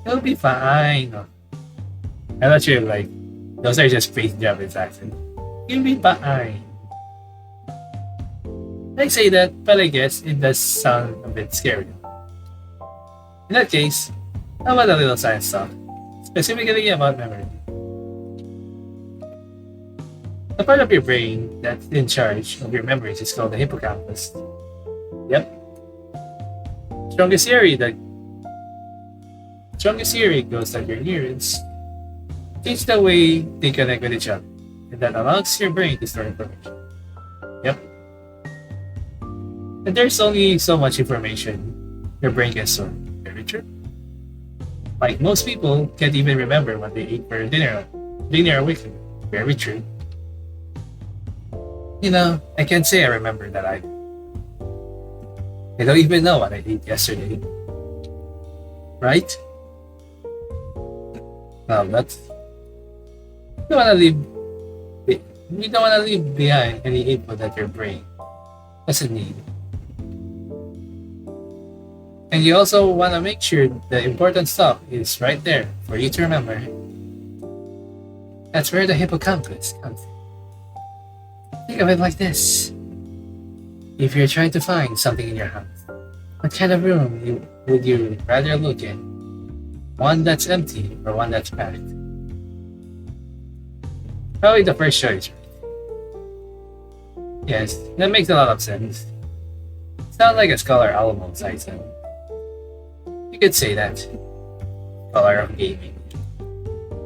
It'll be fine. I'm not sure, like, those are just fake Japanese accent. You'll be fine. I say that, but I guess it does sound a bit scary. In that case, how about a little science talk, specifically about memory? The part of your brain that's in charge of your memories is called the hippocampus. Yep. Strongest theory that strongest theory goes that your neurons change the way they connect with each other, and that allows your brain to store information. Yep. And there's only so much information your brain can store. Very true. Like most people can't even remember what they ate for dinner a week ago. Very true. You know, I can't say I remember that I don't even know what I ate yesterday. Right? Well, that's you don't wanna leave you don't wanna leave behind any input that your brain doesn't need. And you also wanna make sure the important stuff is right there for you to remember. That's where the hippocampus comes in. Think of it like this. If you're trying to find something in your house, what kind of room would you rather look in? One that's empty or one that's packed? Probably the first choice, right? Yes, that makes a lot of sense. Sound like a Scholar Alamos item. You could say that. Scholar of gaming.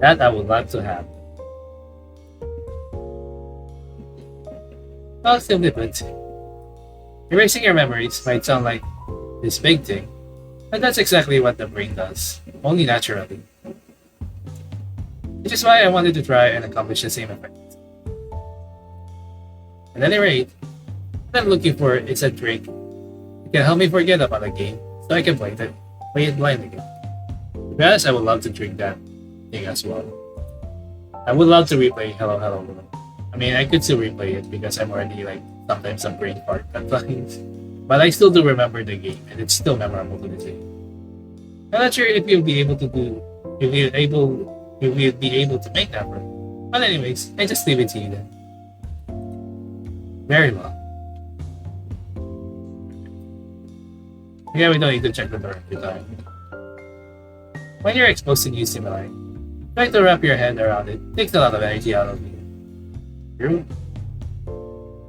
That I would love to have. Well, simply put, erasing your memories might sound like this big thing, but that's exactly what the brain does, only naturally. Which is why I wanted to try and accomplish the same effect. At any rate, what I'm looking for is a drink that can help me forget about a game so I can play it blind again. To be honest, I would love to drink that thing as well. I would love to replay Hello Hello World. I mean, I could still replay it because I'm already like sometimes a brain fart at times. But I still do remember the game, and it's still memorable to this day. I'm not sure if you'll be able to make that work. But anyways, I just leave it to you then. Very well. Yeah, we don't need to check the door every time. When you're exposed to new stimuli, trying to wrap your head around it takes a lot of energy out of you. True.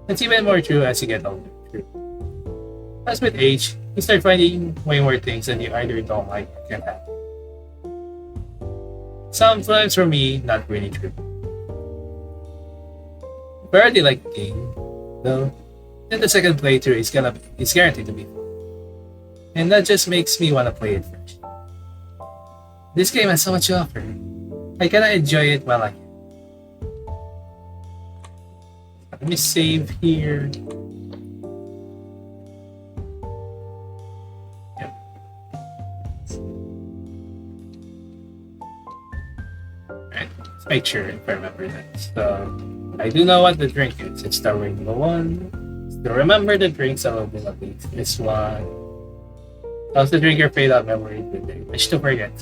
It's even more true as you get older. True. As with age, you start finding way more things that you either don't like or can't have. Sometimes for me, not really true. If I already like the game, though, then the second playthrough is guaranteed to be fun. And that just makes me want to play it first. This game has so much to offer. I cannot enjoy it while I can. Let me save here. Yep. Alright, let's make sure if I remember that. So, I do know what the drink is. It's the rainbow one. So remember the drinks a little bit at least. This one. How's the drink your fade out memory that they wish to forget?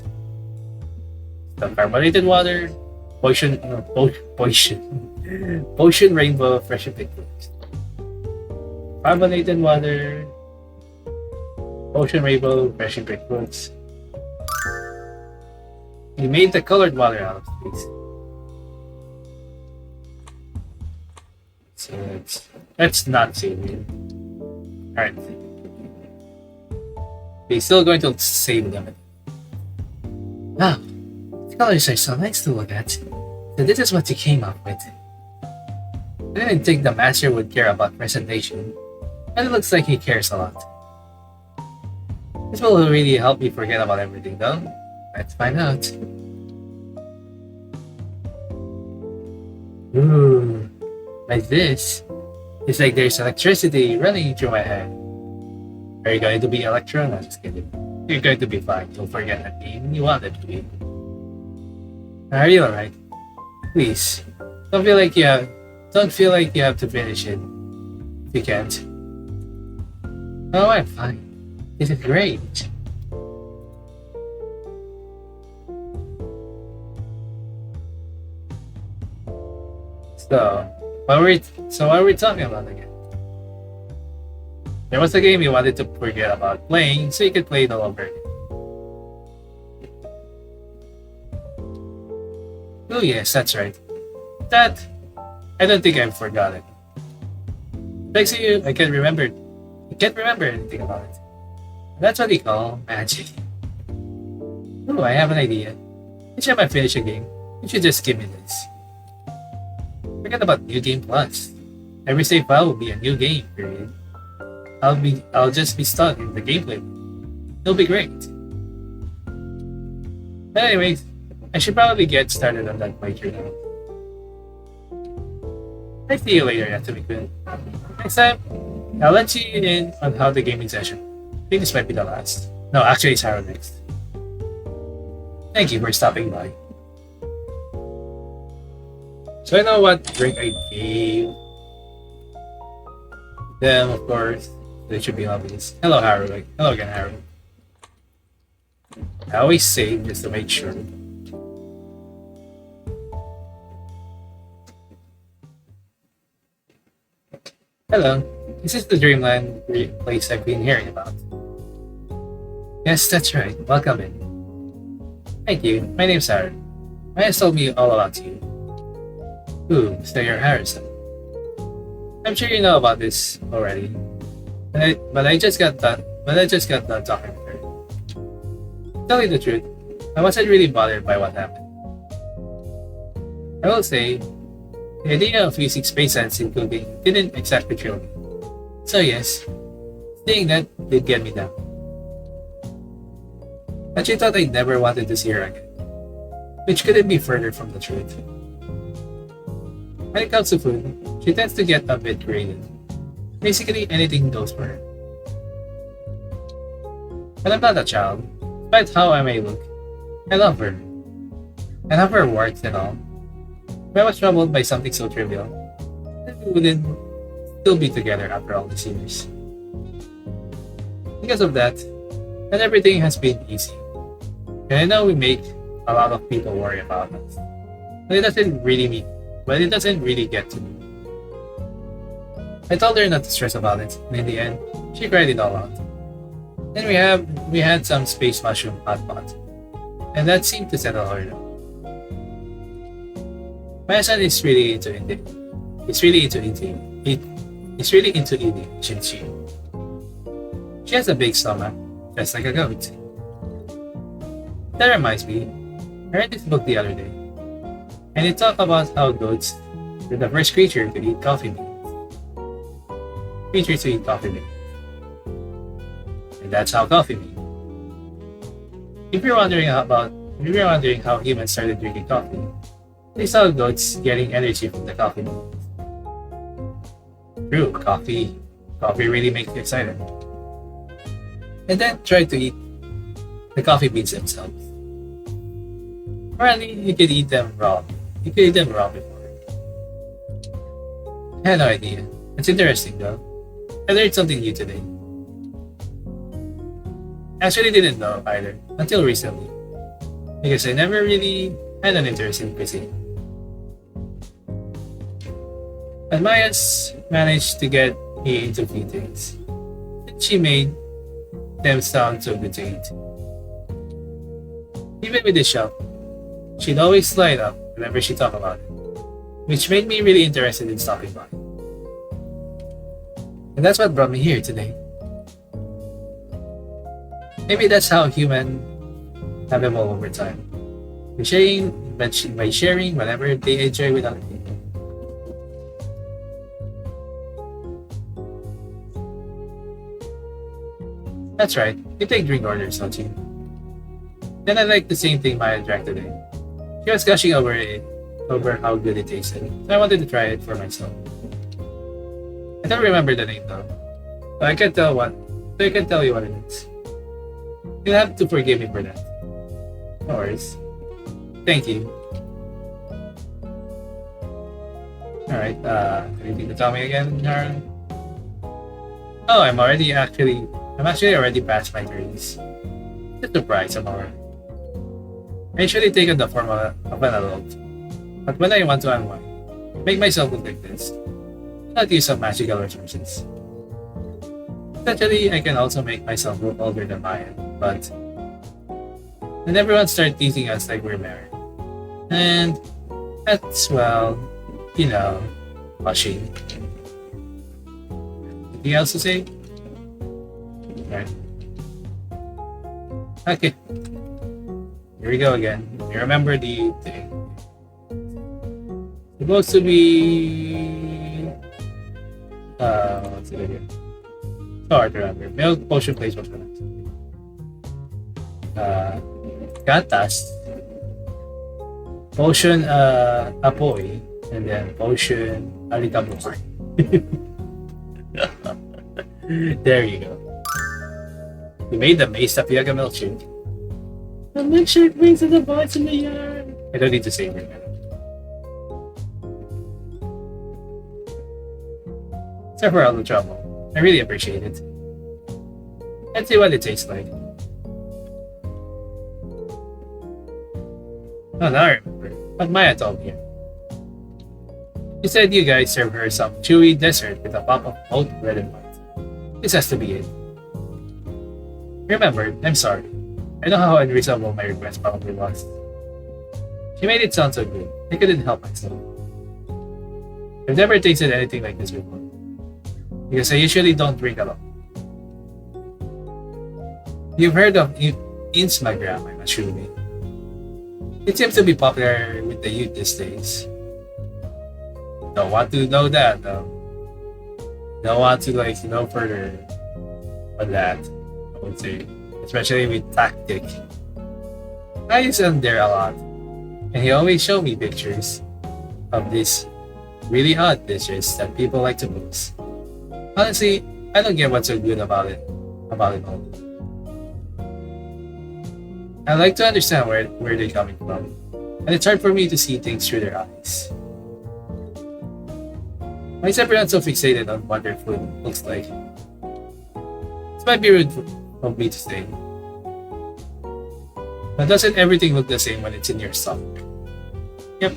The carbonated water. Potion rainbow fresh picked fruits. Carbonated water. Potion rainbow fresh picked fruits. You made the colored water out of space. So let's not save it. Alright. They're still going to save them. Wow, the colors are so nice to look at. So this is what you came up with. I didn't think the master would care about presentation, but it looks like he cares a lot. This will really help me forget about everything though. Let's find out. Ooh, like this. It's like there's electricity running through my head. Are you going to be Electron? I'm just kidding. You're going to be fine. Don't forget that game you wanted to be. Are you alright? Please, don't feel like you have to finish it. If you can't. Oh, I'm fine. This is great. So, what are we talking about again? There was a game you wanted to forget about playing, so you could play it all over again. Oh yes, that's right. That I don't think I've forgotten. Thanks to you, I can't remember. I can't remember anything about it. That's what they call magic. Oh, I have an idea. Each time I finish a game, you should just give me this. Forget about New Game Plus. Every save file will be a new game, period. I'll just be stuck in the gameplay. It'll be great. But anyways, I should probably get started on that playthrough now. I'll see you later, Yatsume. Next time, I'll let you in on how the gaming session. I think this might be the last. No, actually, it's Harold next. Thank you for stopping by. So I know what drink I gave them, of course. They should be obvious. Hello, Harold. Hello again, Harold. I always save just to make sure. Hello. This is the Dreamland place I've been hearing about. Yes, that's right. Welcome in. Thank you. My name's Harold. Maya told me all about you. Ooh, so you're Harrison. I'm sure you know about this already. But I just got done talking with her. To tell you the truth, I wasn't really bothered by what happened. I will say, the idea of using space sense in cooking didn't exactly thrill me. So yes, saying that did get me down. But she thought I never wanted to see her again, which couldn't be further from the truth. When it comes to food, she tends to get a bit creative. Basically, anything goes for her. But I'm not a child, despite how I may look. I love her. I love her warts and all. If I was troubled by something so trivial, then we wouldn't still be together after all these years. Because of that, not everything has been easy. And I know we make a lot of people worry about us. But it doesn't really get to me. I told her not to stress about it, and in the end, she cried it all out. Then we had some space mushroom hot pot, and that seemed to settle her down. My son is really into eating. He's really into eating, isn't she? She has a big stomach, just like a goat. That reminds me, I read this book the other day, and it talked about how goats were the first creature to eat coffee beans. Creatures to eat coffee beans. And that's how coffee beans. If you're wondering how humans started drinking coffee, they saw goats getting energy from the coffee beans. True, coffee really makes you excited. And then tried to eat the coffee beans themselves. Apparently, you could eat them raw. You could eat them raw before. I had no idea. It's interesting though. I learned something new today. Actually didn't know either until recently. Because I never really had an interest in cuisine. But Maya's managed to get me into a few things. And she made them sound so good to eat. Even with the shop, she'd always light up whenever she talked about it, which made me really interested in stopping by. And that's what brought me here today. Maybe that's how humans have evolved over time. By sharing whatever they enjoy with other people. That's right, you take drink orders, don't you? Then I like the same thing Maya drank today. She was gushing over how good it tasted, so I wanted to try it for myself. I don't remember the name though, but I can tell you what it is. You'll have to forgive me for that. No worries. Thank you. Alright, anything to tell me again, Harold? Oh, I'm actually already past my 30s. Just surprised I'm already. I usually take on the form of an adult. But when I want to unwind, make myself look like this, not use some magical resources. Essentially, I can also make myself look older than I am, but then everyone starts teasing us like we're married. And That's, well, you know, washing. Anything else to say? Right. Okay. Here we go again. You remember the thing. Supposed to be what's it again? It's hard to remember. Milk potion place was gatas. Potion apoy. And then potion alikabok. There you go. We made the maze tapioca milkshake. The milkshake brings to the boys in the yard. I don't need to say it. Sorry for all the trouble. I really appreciate it. Let's see what it tastes like. Oh, now I remember what Maya told me. She said you guys serve her some chewy dessert with a pop of both red and white. This has to be it. Remember, I'm sorry. I know how unreasonable my request probably was. She made it sound so good. I couldn't help myself. I've never tasted anything like this before. Because I usually don't drink a lot. You've heard of Instagram, I'm assuming. It seems to be popular with the youth these days. Don't want to know that, though. Don't want to, know further on that, I would say. Especially with tactic. I use him there a lot. And he always show me pictures of these really odd dishes that people like to post. Honestly, I don't get what's so good about it all. I like to understand where they're coming from. And it's hard for me to see things through their eyes. Why is everyone so fixated on what their food looks like? This might be rude of me to say. But doesn't everything look the same when it's in your stomach? Yep.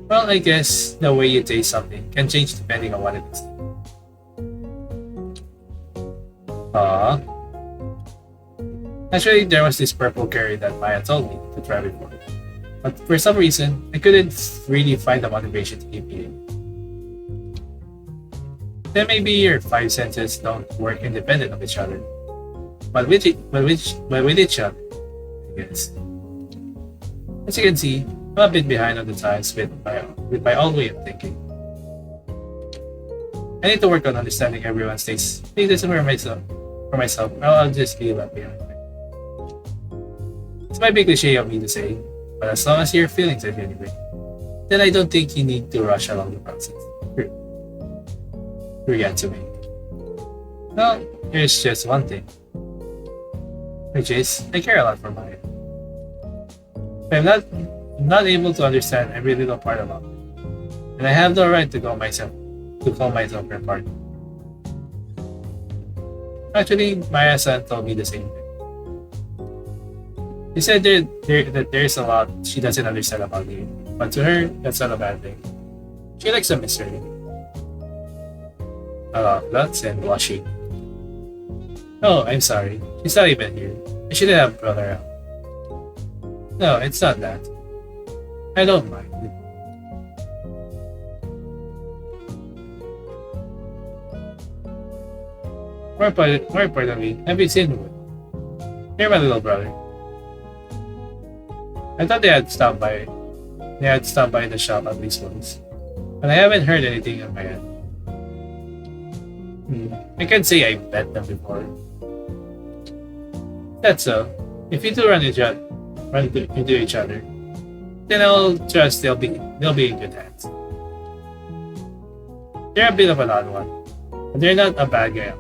Well, I guess the way you taste something can change depending on what it is. Actually, there was this purple curry that Maya told me to try before. But for some reason, I couldn't really find the motivation to keep eating. Then maybe your five senses don't work independent of each other. But with each other, I guess. As you can see, I'm a bit behind on the times with my own way of thinking. I need to work on understanding everyone's tastes. Take this for myself, or I'll just be left behind. It's might be cliche of me to say, but as long as your feelings are genuine, then I don't think you need to rush along the process. True Yatsume. Well, here's just one thing. Which is, I care a lot for Maya. But I'm not able to understand every little part about it. And I have the right to call myself her partner. Actually, Maya-san told me the same thing. She said that there's a lot she doesn't understand about you, but to her, that's not a bad thing. She likes a mystery. Nuts and blushing. Oh, I'm sorry. She's not even here. I shouldn't have brought her out. No, it's not that. I don't mind. More importantly, have you seen Wood? You're my little brother. I thought they had stopped by the shop at least once, but I haven't heard anything on my end. I can't say I met them before. That's so. If you two run into each other, then I'll trust they'll be in good hands. They're a bit of an odd one, but they're not a bad guy.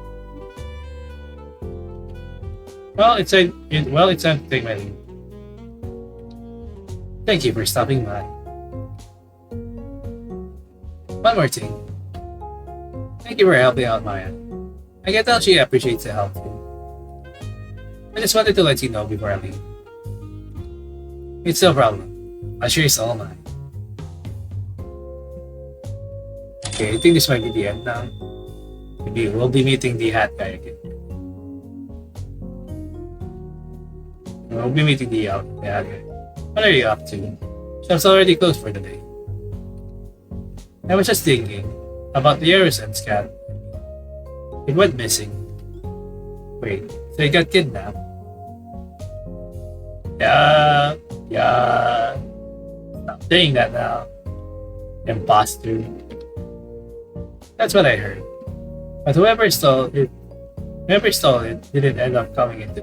Well, it's time to take my leave. Thank you for stopping by. One more thing. Thank you for helping out Maya. I can tell she appreciates the help too. I just wanted to let you know before I leave. It's no problem. I'm sure it's all mine. Okay, I think this might be the end now. Maybe we'll be meeting the hat guy again. We'll be meeting the hat guy. What are you up to? Shop's already closed for the day. I was just thinking about the Aerosense cat. It went missing. Wait, so it got kidnapped? Yeah. Stop saying that now. Imposter. That's what I heard. But whoever stole it didn't end up coming into.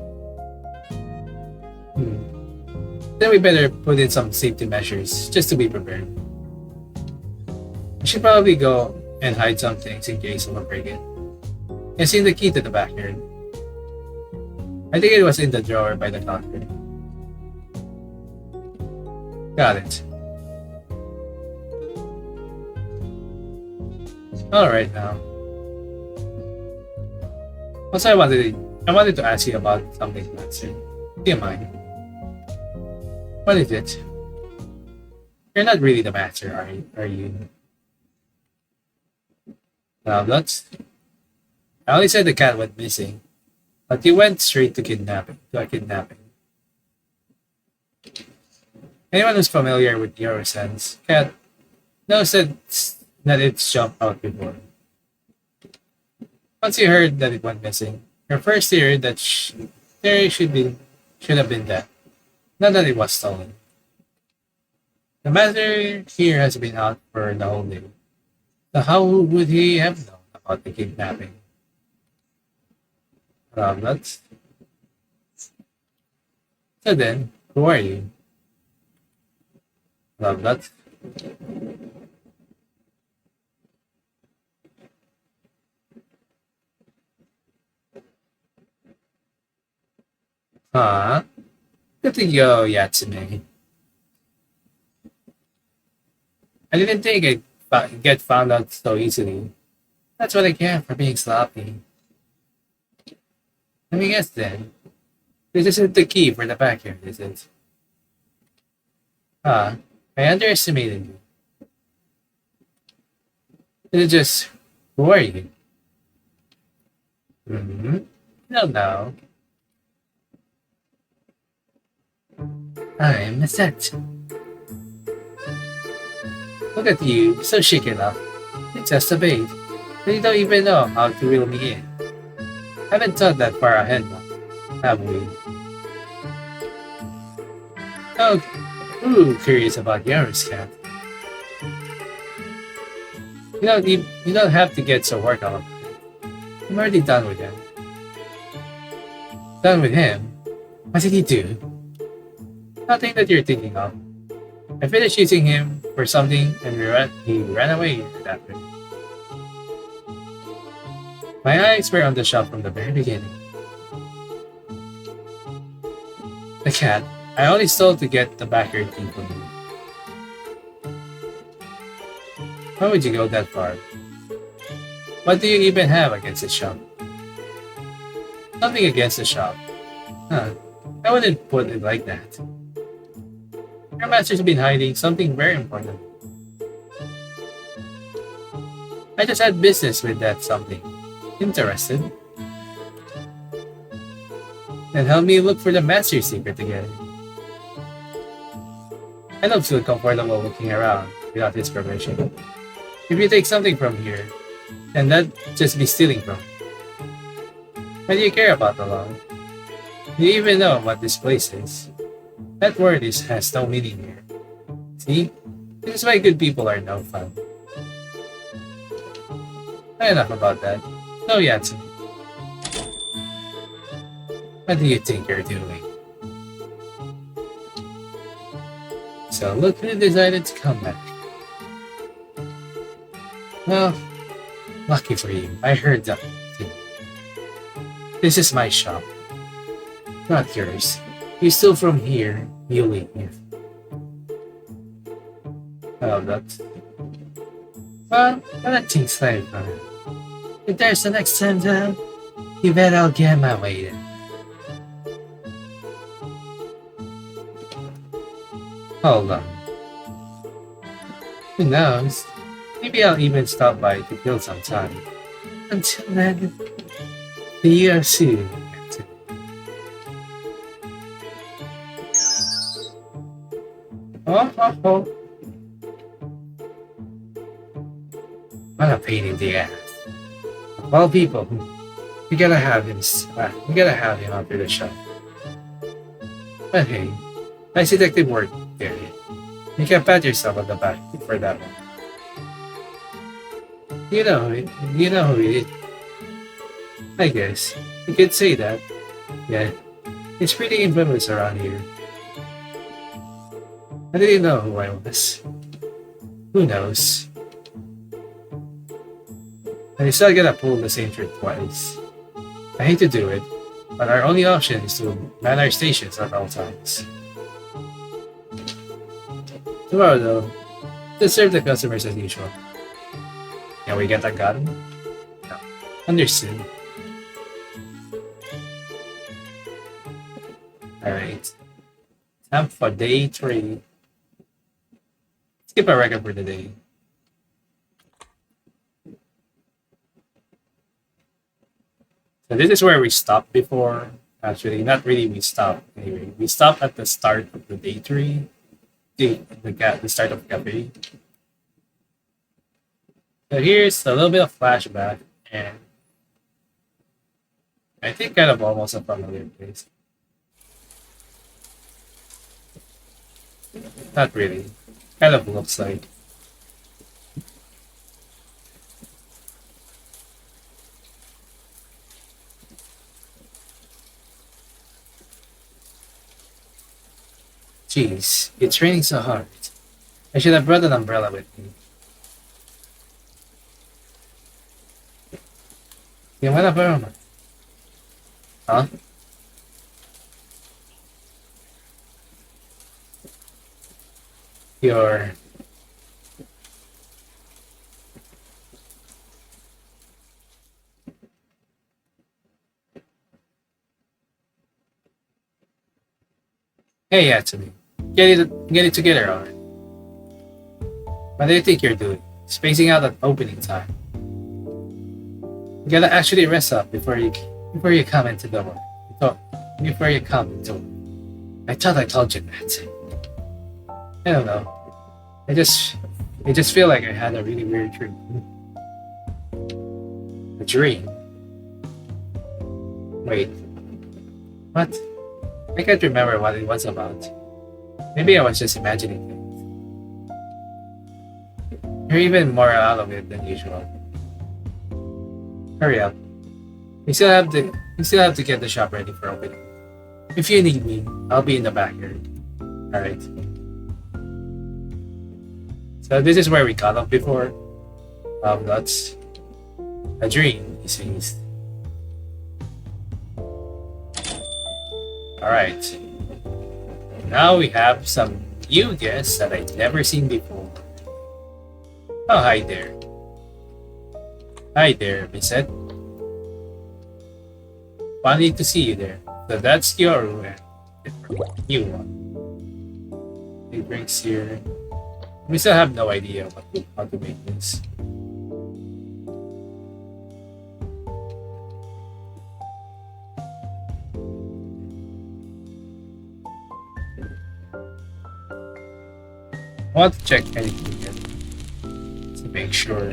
Then we better put in some safety measures just to be prepared. We should probably go and hide some things in case of a break-in. I seen the key to the backyard. I think it was in the drawer by the counter. Got it. Alright now. Also, I wanted to ask you about something, Master. Do you mind? What is it? You're not really the master, are you? That's. I only said the cat went missing, but you went straight to a kidnapping. Anyone who's familiar with Eurosense cat knows that it's jumped out before. Once you heard that it went missing, your first theory should have been that, not that it was stolen. The master here has been out for the whole day. So how would he have known about the kidnapping? That's. So then, who are you? That. Huh? Good to go, Yatsume. I didn't think I'd get found out so easily. That's what I get for being sloppy. Let me guess then. This isn't the key for the backyard, is it? I underestimated you. Is it just, who are you? No. I'm a set. Look at you, so shaken up. It's just a bait. But you don't even know how to reel me in. Haven't thought that far ahead now, have we? Oh, curious about Yaru's cat. You don't have to get so worked up. I'm already done with him. Done with him? What did he do? Nothing that you're thinking of. I finished using him for something and he ran away after. My eyes were on the shop from the very beginning. The cat, I only stole to get the backyard key from you. Why would you go that far? What do you even have against the shop? Nothing against the shop. I wouldn't put it like that. Your master's been hiding something very important. I just had business with that something. Interested? Then help me look for the master's secret again. I don't feel comfortable looking around without his permission. If you take something from here, then that'd just be stealing from me. Why do you care about the law? Do you even know what this place is? That word has no meaning here. See? This is why good people are no fun. Enough about that. No, Yatsume. What do you think you're doing? So look who decided to come back. Well, lucky for you, I heard that too. This is my shop, not yours. You steal from here, you leave here. Oh, that's... Well, that thing's like if there's the next time down, you bet I'll get my way in. Hold on. Who knows? Maybe I'll even stop by to kill some time. Until then, see you soon. Oh, oh, oh. What a pain in the ass. Well, people, we gotta have him. We gotta have him after the show. But hey, nice detective work there. You can pat yourself on the back for that one. You know who it is. I guess you could say that. Yeah, it's pretty infamous around here. I didn't know who I was. Who knows? And you still gotta pull the same trick twice. I hate to do it, but our only option is to man our stations at all times. Tomorrow though, let's serve the customers as usual. Can we get a gun? No. Understood. Alright. Time for day 3. Skip a record for the day. So this is where we stopped before. Actually, not really we stopped. Anyway, we stopped at the start of the day 3. The start of cafe. So here's a little bit of flashback, and I think kind of almost a familiar place. Not really. Kind of looks like. Jeez, it's raining so hard. I should have brought an umbrella with me. Gimana ba naman? Huh? Your... Hey, Yatsume. Get it together already. What do you think you're doing? Spacing out at opening time. You gotta actually rest up before you come into the work. Before you come into work. I thought I told you that. I don't know. I just feel like I had a really weird dream. A dream? Wait. What? I can't remember what it was about. Maybe I was just imagining things. You're even more out of it than usual. Hurry up. We still have to get the shop ready for opening. If you need me, I'll be in the backyard. Alright. So this is where we got off before. That's a dream, he says. Alright. Now we have some new guests that I've never seen before. Oh, hi there. Hi there, Bissett. Funny to see you there. So that's your new one. Big drinks here. We still have no idea how to make this. I want to check anything again to make sure. A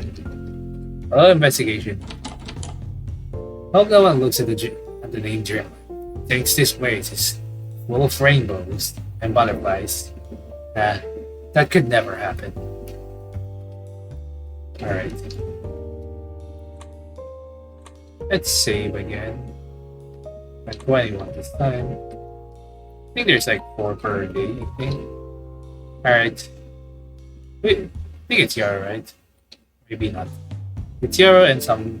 little investigation. Hope no one looks at the name DReAMLAND. Thinks this place is full of rainbows and butterflies. That could never happen. Alright. Let's save again. At 21 this time. I think there's like 4 per day, I think. Alright. I think it's Yara, right? Maybe not. It's Yara and some...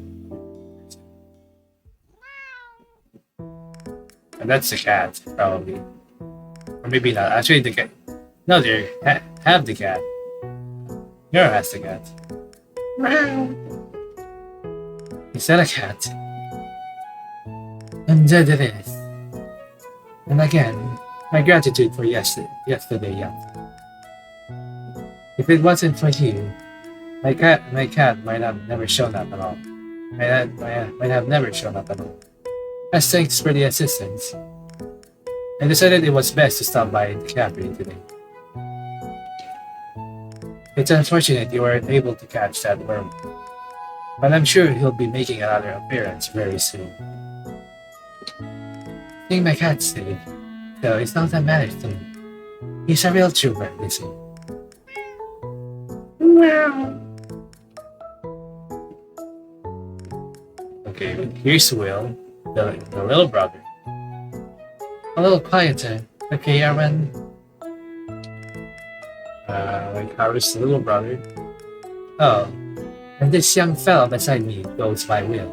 And that's the cat, probably. Or maybe not. Actually, the cat... No, they have the cat. Yara has the cat. Is that a cat? And that it is. And again, my gratitude for yesterday, yeah. If it wasn't for you, my cat might have never shown up at all. Might have never shown up at all. As thanks for the assistance. I decided it was best to stop by the cafe today. It's unfortunate you weren't able to catch that worm, but I'm sure he'll be making another appearance very soon. Think my cat's silly, though it's not that matters to me. He's a real trooper, you see. Wow. Okay, here's Will, the little brother. A little quieter, okay, Aaron? Like Harry's little brother. Oh, and this young fellow beside me goes by Will.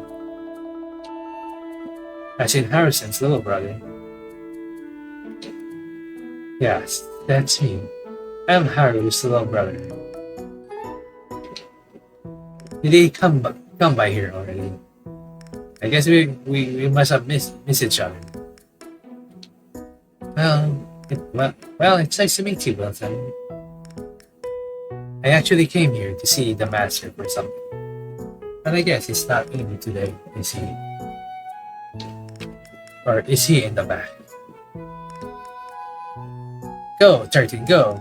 As in Harrison's little brother. Yes, that's me. I'm Haru's little brother. Did he come by here already? I guess we must have missed each other. Well, it's nice to meet you, Wilson. I actually came here to see the master for something. But I guess it's not in today, is he? Or is he in the back? Go, 13, go!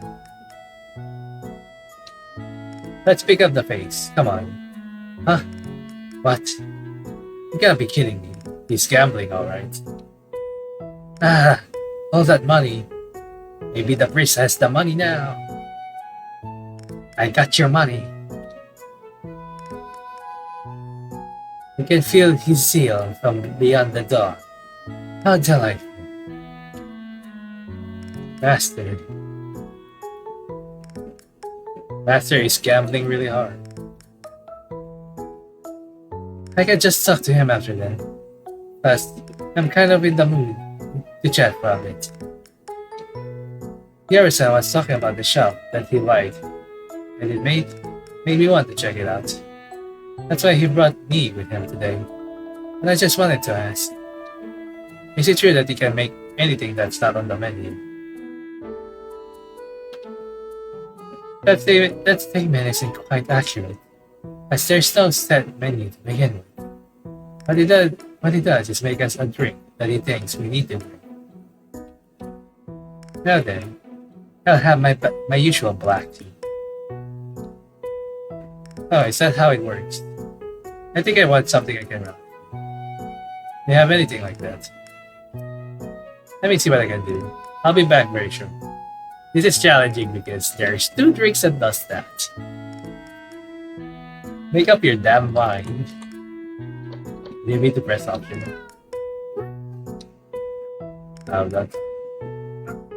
Let's pick up the pace. Come on. Huh? What? You gotta be kidding me. He's gambling, alright. Ah, all that money. Maybe the priest has the money now. I got your money. You can feel his zeal from beyond the door. How delightful. Master. Master is gambling really hard. I can just talk to him after that. Plus, I'm kind of in the mood to chat for a bit. Harrison was talking about the shop that he liked, and it made me want to check it out. That's why he brought me with him today. And I just wanted to ask, is it true that he can make anything that's not on the menu? That statement isn't quite accurate, as there's no set menu to begin with. What he does is make us a drink that he thinks we need to drink. Now then, I'll have my usual black tea. Oh, is that how it works? I think I want something I can run. Do you have anything like that? Let me see what I can do. I'll be back very soon. This is challenging because there's 2 drinks that does that. Make up your damn mind. You need to press option. That.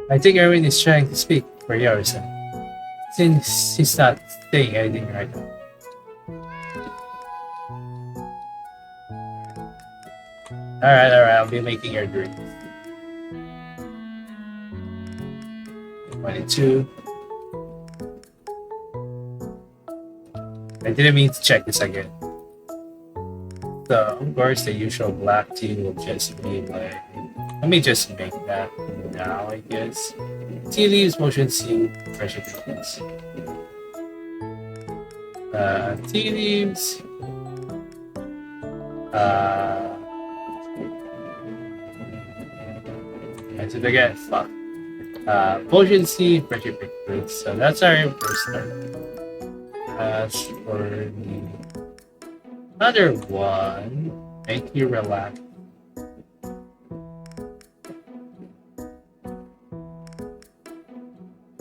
I think Erwin is trying to speak for Harrison, since he's not saying anything right now. Alright, I'll be making your drink. 22. I didn't mean to check this again. So, of course, the usual black tea will just be like... Let me just make that now, I guess. Tea leaves, motion seed, fresh ingredients. Tea leaves. I did again. Fuck. Potion seed, fresh picked fruits. So that's our first start. As for the other one, make you relax.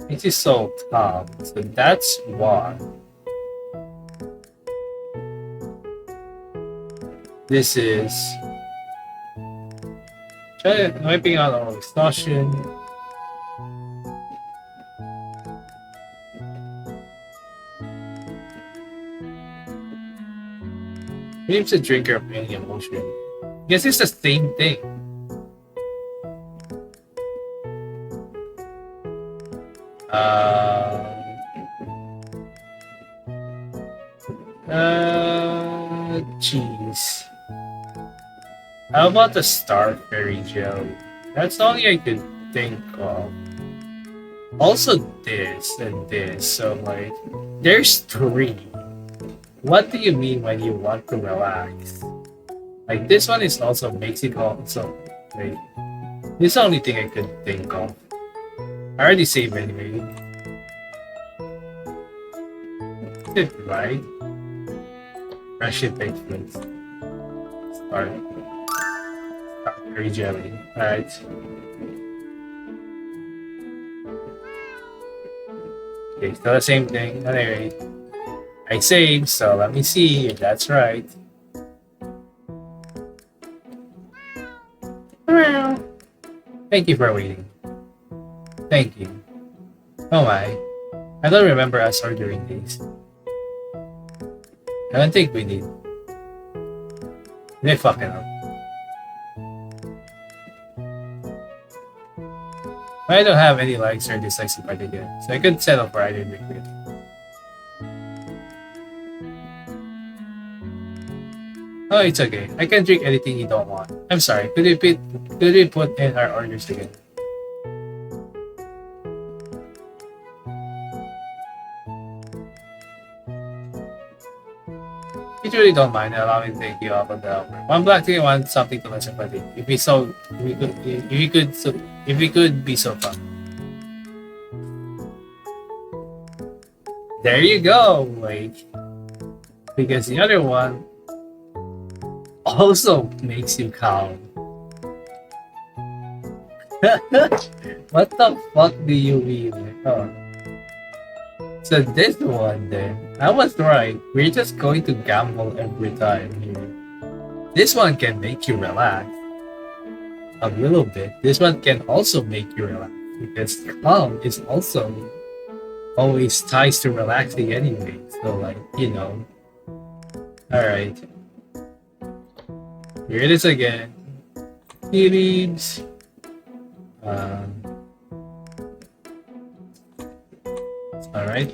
It is so calm, so that's one. This is wiping out all exhaustion. Names a drinker of any emotion. Guess it's the same thing. Jeez. How about the Star Fairy Gel? That's the only I could think of. Also this and this, so like, there's 3. What do you mean when you want to relax? Like, this one is also makes you calm, so like, this is the only thing I could think of. I already saved anyway. Is it right? Friendship page, please. Start. Strawberry jelly. Alright. Okay, still the same thing. Anyway, I saved, so let me see if that's right. Thank you for waiting. Thank you. Oh my. I don't remember us ordering these. I don't think we did. They fucking up. I don't have any likes or dislikes in particular, so I could settle for either liquid. Oh, it's okay. I can drink anything you don't want. I'm sorry. Could we put in our orders again? You really don't mind allowing me to take you off on the offer. One black tea wants something to lessen fatigue. If we could be so fun. There you go, like, because the other one also makes you calm. What the fuck do you mean? Oh. So this one then, I was right. We're just going to gamble every time here. This one can make you relax a little bit. This one can also make you relax because calm is also always ties to relaxing anyway. So like, you know. Alright. Here it is again. Tea leaves. Alright.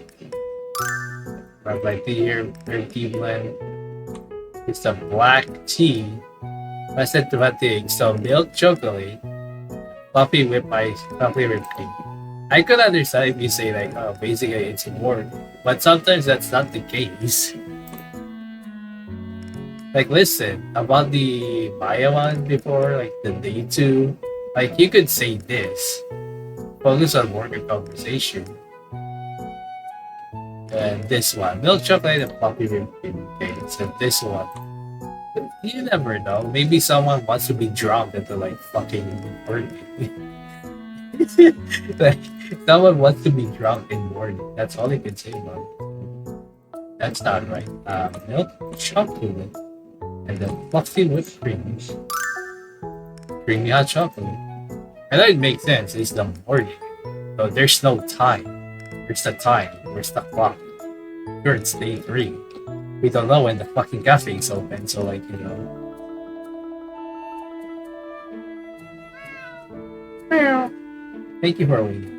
I'd like to hear tea blend. It's a black tea. Less than 2 so milk chocolate. Fluffy whipped ice, fluffy whipped cream. I could understand if you say like, oh, basically it's more, but sometimes that's not the case. Like, listen, about the Maya one before, like the day 2, like you could say this, focus on work and conversation. And this one, milk chocolate and fluffy whipped cream. Okay, so this one. You never know. Maybe someone wants to be drunk until like fucking morning. Like someone wants to be drunk in morning. That's all I can say about it. That's not right. Milk chocolate and then fluffy whipped cream. Creamy hot chocolate. I know it makes sense. It's the morning, so there's no time. Where's the time? Where's the clock? Sure, it's day 3. We don't know when the fucking cafe is open, so like, you know. Thank you for waiting.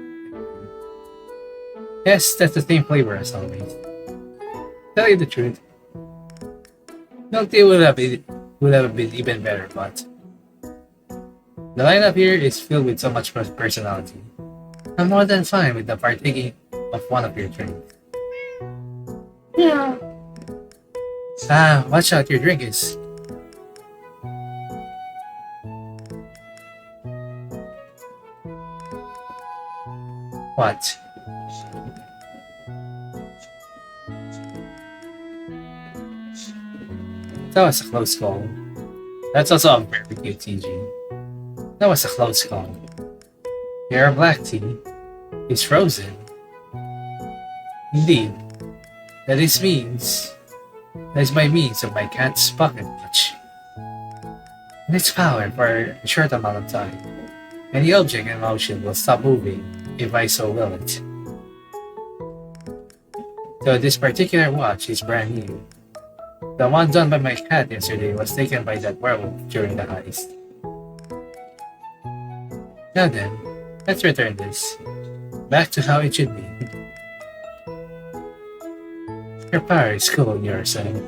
Yes, that's the same flavor as always. Tell you the truth, milk tea would have been even better, but the lineup here is filled with so much personality. I'm more than fine with the partaking of one of your drinks. Yeah. Watch out, your drink is. What? That was a close call. That's also a very cute TG. That was a close call. Your black tea is frozen. Indeed. That is by means of my cat's pocket watch. And its power for a short amount of time. Any object in motion will stop moving if I so will it. So this particular watch is brand new. The one done by my cat yesterday was taken by that werewolf during the heist. Now then, let's return this. Back to how it should be. Your power is cool on your side.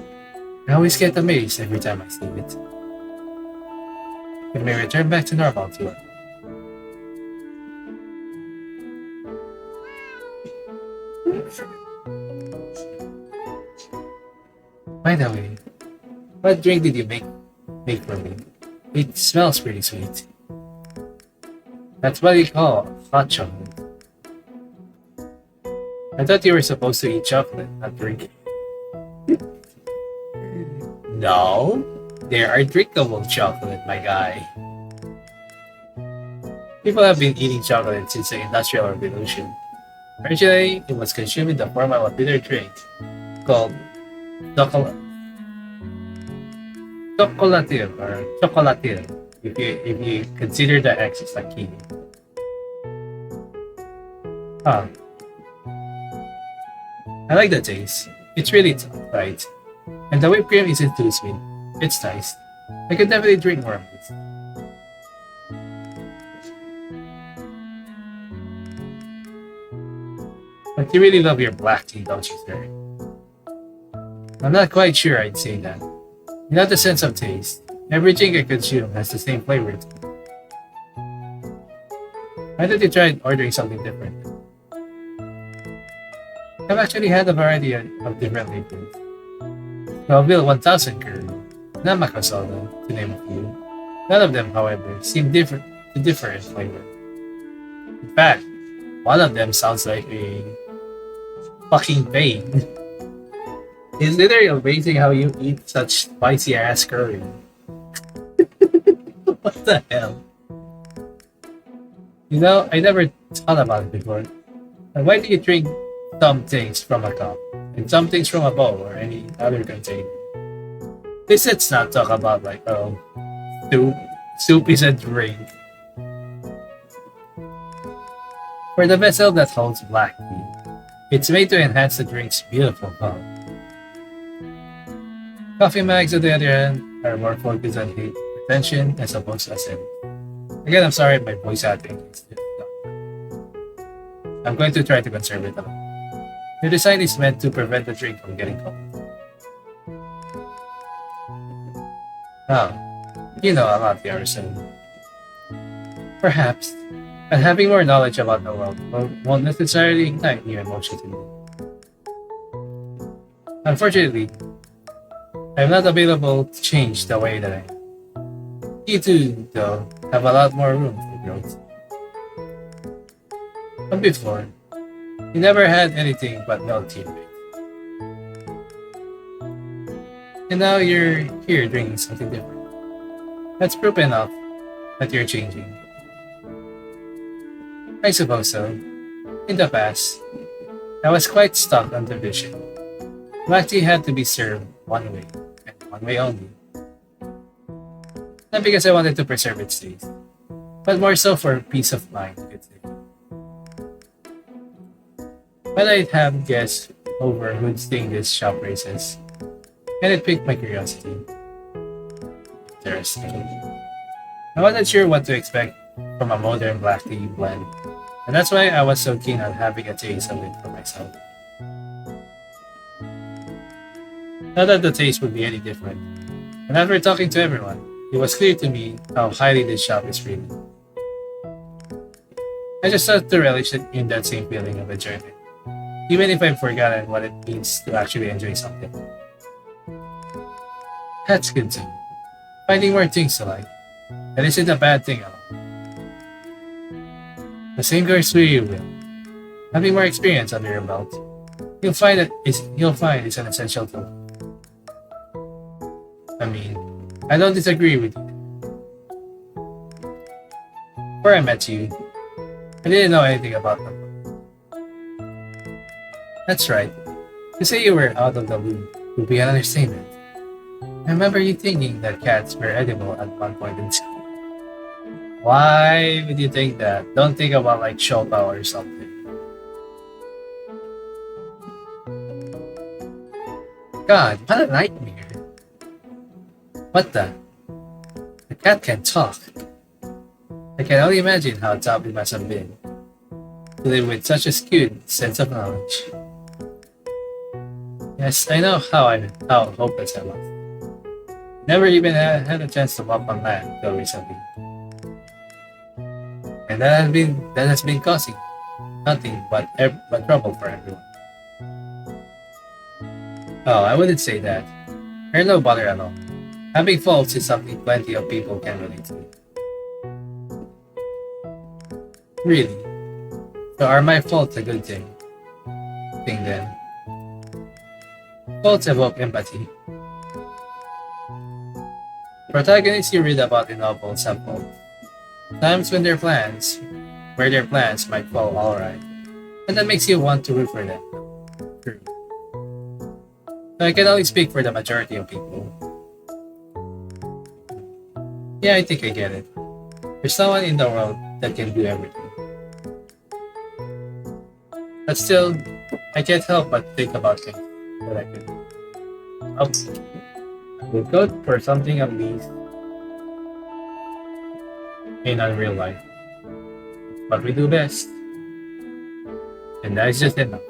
I always get amazed every time I see it. It may return back to normal too. By the way, what drink did you make for me? It smells pretty sweet. That's what you call hot chocolate. I thought you were supposed to eat chocolate, not drink it. No, they are drinkable chocolate, my guy. People have been eating chocolate since the Industrial Revolution. Originally, it was consumed in the form of a bitter drink called chocolate, chocolatil or chocolatil, if you consider the X as a key. Ah, I like the taste. It's really tough, right? And the whipped cream isn't too sweet. It's nice. I could definitely drink more of this. But you really love your black tea, don't you, sir? I'm not quite sure I'd say that. Not the sense of taste. Every drink I consume has the same flavor. Why don't you try ordering something different? I've actually had a variety of different liquids. Bill 1000 curry, Namako soda, to name a few. None of them, however, seem to differ in flavor. In fact, one of them sounds like a fucking pain. It's literally amazing how you eat such spicy ass curry. What the hell? You know, I never thought about it before. And why do you drink some things from a cup and some things from a bowl or any other container? Let's not talk about like soup. Soup is a drink. For the vessel that holds black tea, it's made to enhance the drink's beautiful color. Coffee mags, on the other hand, are more focused on heat retention as opposed to acidity. Again, I'm sorry if my voice acting is I'm going to try to conserve it a lot. The design is meant to prevent the drink from getting cold. Now, you know a lot, Garrison. Perhaps, but having more knowledge about the world won't necessarily ignite new emotions in you. Unfortunately, I'm not available to change the way that I am. You two, though, have a lot more room for growth. But before, you never had anything but milk tea, right? And now you're here drinking something different. That's proof enough that you're changing. I suppose so. In the past, I was quite stuck on the vision. Black tea had to be served one way, and one way only. Not because I wanted to preserve its taste, but more so for peace of mind, you could say. But I'd have guests over who'd sing these shop races, and it piqued my curiosity. Interesting. I wasn't sure what to expect from a modern black tea blend, and that's why I was so keen on having a taste of it for myself. Not that the taste would be any different, and after talking to everyone, it was clear to me how highly this shop is rated. I just had to relish it in that same feeling of enjoyment, even if I've forgotten what it means to actually enjoy something. That's good too. Finding more things to like. That isn't a bad thing at all. The same goes for you, Will. Having more experience under your belt, you'll find it's an essential tool. I mean, I don't disagree with you. Before I met you, I didn't know anything about them. That's right. To say you were out of the loop would be an understatement. I remember you thinking that cats were edible at one point in school. Why would you think that? Don't think about like Shopa or something. God, what a nightmare. What the? The cat can talk. I can only imagine how tough it must have been to live with such a skewed sense of knowledge. Yes, I know how hopeless I was. Never even had a chance to walk on land until recently. And that has been causing nothing but trouble for everyone. Oh, I wouldn't say that. They're no bother at all. Having faults is something plenty of people can relate to. Really? So are my faults a good thing? Then? Quotes evoke empathy. Protagonists you read about in novels have both. Times where their plans might fall alright, and that makes you want to root for them. True. I can only speak for the majority of people. Yeah, I think I get it. There's no one in the world that can do everything. But still, I can't help but think about things that I could. We'll go for something at least in unreal life. What we do best. And that's just enough.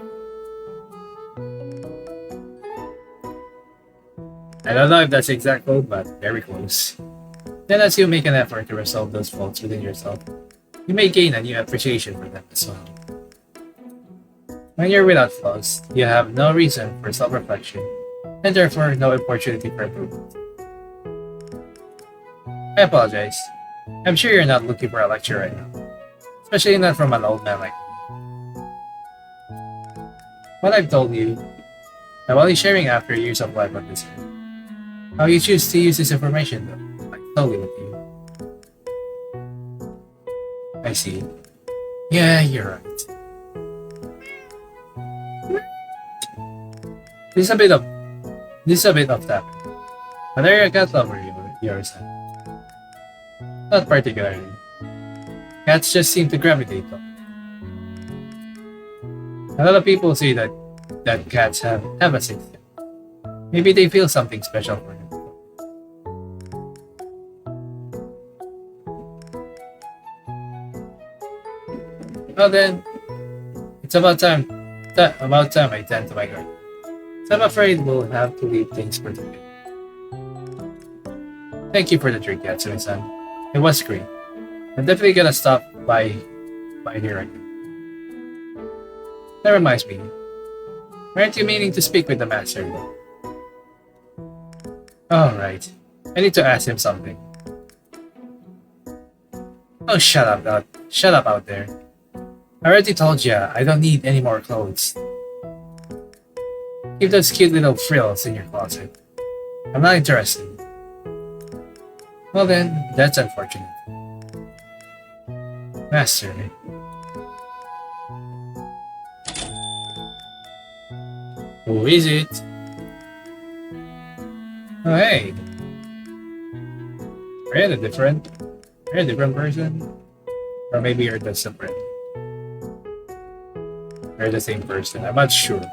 I don't know if that's exact quote, but very close. Then as you make an effort to resolve those faults within yourself, you may gain a new appreciation for them as well. When you're without flaws, you have no reason for self-reflection, and therefore no opportunity for improvement. I apologize. I'm sure you're not looking for a lecture right now, especially not from an old man like me. What I've told you, I'm only sharing after years of life on this earth. How you choose to use this information, though, like totally with you. I see. Yeah, you're right. This is a bit of that. But are you a cat lover yourself? Not particularly. Cats just seem to gravitate to. A lot of people say that cats have a sixth sense. Maybe they feel something special for them. Well then, it's about time I tend to my garden. So I'm afraid we'll have to leave things for today. Thank you for the drink, Yatsume-san. It was great. I'm definitely gonna stop by here again. That reminds me. Aren't you meaning to speak with the master though? Alright. I need to ask him something. Oh, shut up out there. I already told ya, I don't need any more clothes. Keep those cute little frills in your closet. I'm not interested. Well then, that's unfortunate. Master. Who is it? Oh hey. Are you a different person? Or maybe you're the separate. You're the same person, I'm not sure.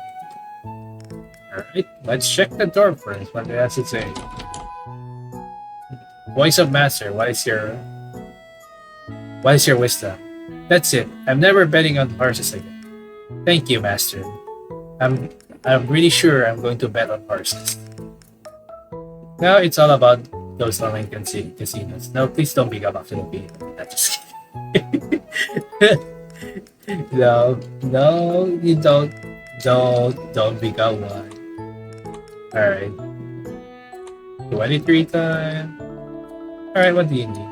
Alright, let's check the door first, what it has to say. Voice of Master, what is your wisdom? That's it. I'm never betting on horses again. Thank you, Master. I'm really sure I'm going to bet on horses. Now it's all about those online casinos. No, please don't become a Filipino. I'm just kidding. No, you don't become one. Alright. 23 time. Alright, what do you need?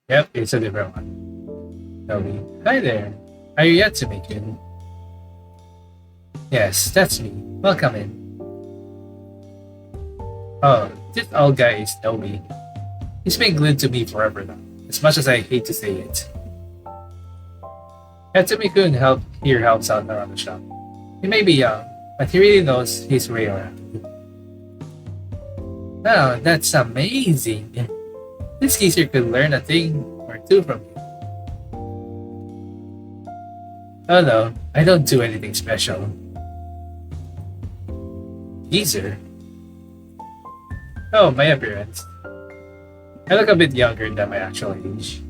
Yep, it's a different one. Toby. Hi there. Are you Yatsume-kun? Yes, that's me. Welcome in. Oh, this old guy is Toby. He's been glued to me forever now, as much as I hate to say it. Yatsume-kun helps out around the shop. He may be young, but he really knows his way around. Oh, that's amazing! This geezer could learn a thing or two from you. Oh no, I don't do anything special. Geezer? Oh, my appearance. I look a bit younger than my actual age.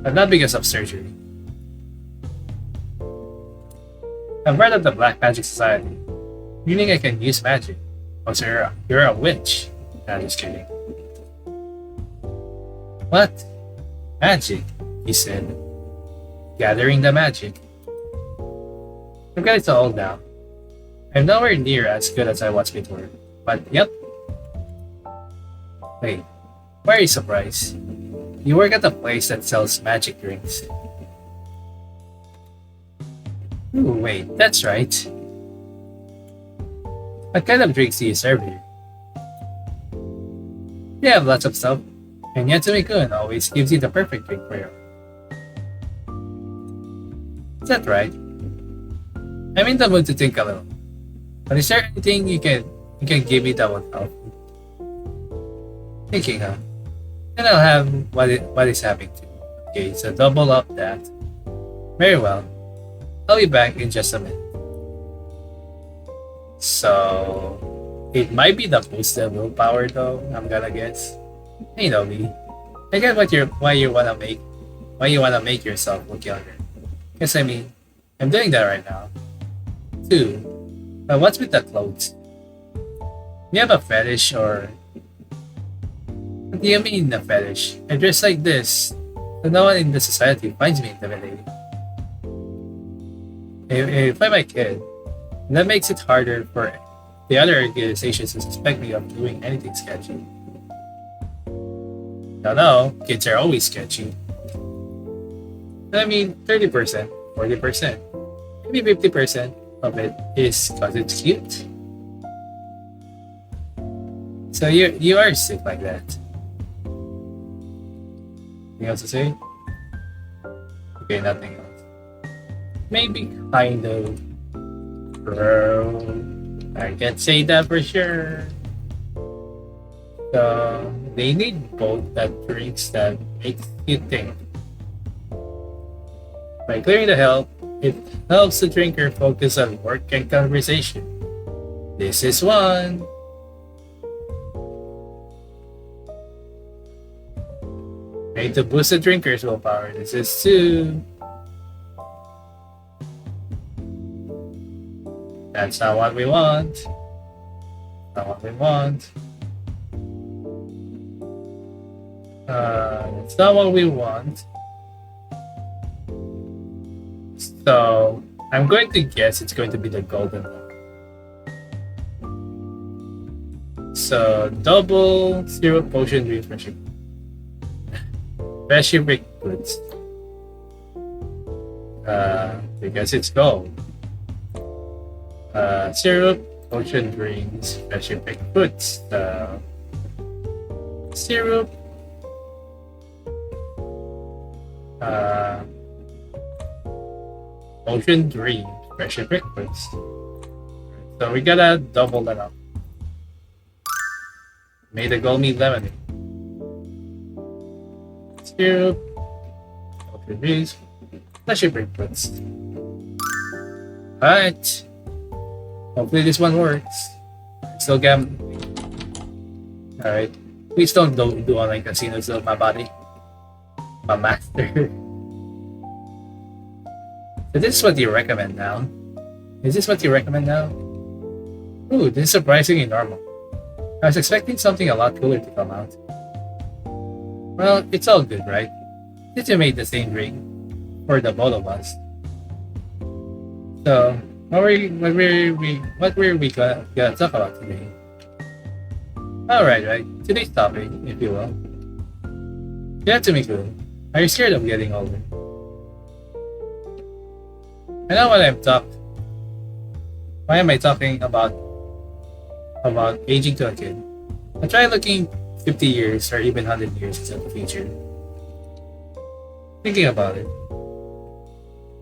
But not because of surgery. I'm part of the Black Magic Society, meaning I can use magic. Oh, so you're a witch. I'm just kidding. What? Magic? He said. Gathering the magic. I'm getting so old now. I'm nowhere near as good as I was before. But yep. Wait, why are you surprised? You work at a place that sells magic drinks. Ooh, wait, that's right. What kind of drinks do you serve here? We have lots of stuff, and Yatsume-kun always gives you the perfect drink for you. Is that right? I'm in the mood to think a little. But is there anything you can give me that would help? Thinking, huh? Then I'll have what is happening to. Okay, so double up that. Very well. I'll be back in just a minute. So it might be the boosted willpower though, I'm gonna guess. Hey know me. I get why you wanna make yourself look younger. Guess I mean, I'm doing that right now. Too. But what's with the clothes? You have a fetish or what do you mean a fetish? I dress like this, so no one in the society finds me intimidating. If I'm a kid, that makes it harder for the other organizations to suspect me of doing anything sketchy. No, kids are always sketchy. I mean, 30%, 40%, maybe 50% of it is because it's cute. So you are sick like that. Anything else to say? Okay, nothing else. Maybe kind of. Bro, I can't say that for sure. So they need both that drinks that makes you think. By clearing the help, it helps the drinker focus on work and conversation. This is one. Made to boost the drinker's willpower. This is two. That's not what we want. Not what we want. It's not what we want. So I'm going to guess it's going to be the golden one. So double zero potion refreshing. Specific goods. Because it's gold. Syrup, potion drinks, specific goods. Syrup. Potion drink, specific goods. So we gotta double that up. Made a gold meat lemonade. Syrup, potion drinks, specific goods. Alright. Hopefully this one works. Still gambling. Alright. Please don't do online casinos though, my body. My master. So this is what you recommend now. Is this what you recommend now? Ooh, this is surprisingly normal. I was expecting something a lot cooler to come out. Well, it's all good, right? Since you made the same drink for the both of us. So, what were we gonna talk about today? Alright, right. Today's topic, if you will. Yatsume-kun, are you scared of getting older? I know what I'm talking. Why am I talking about aging to a kid? I try looking 50 years or even 100 years into the future. Thinking about it.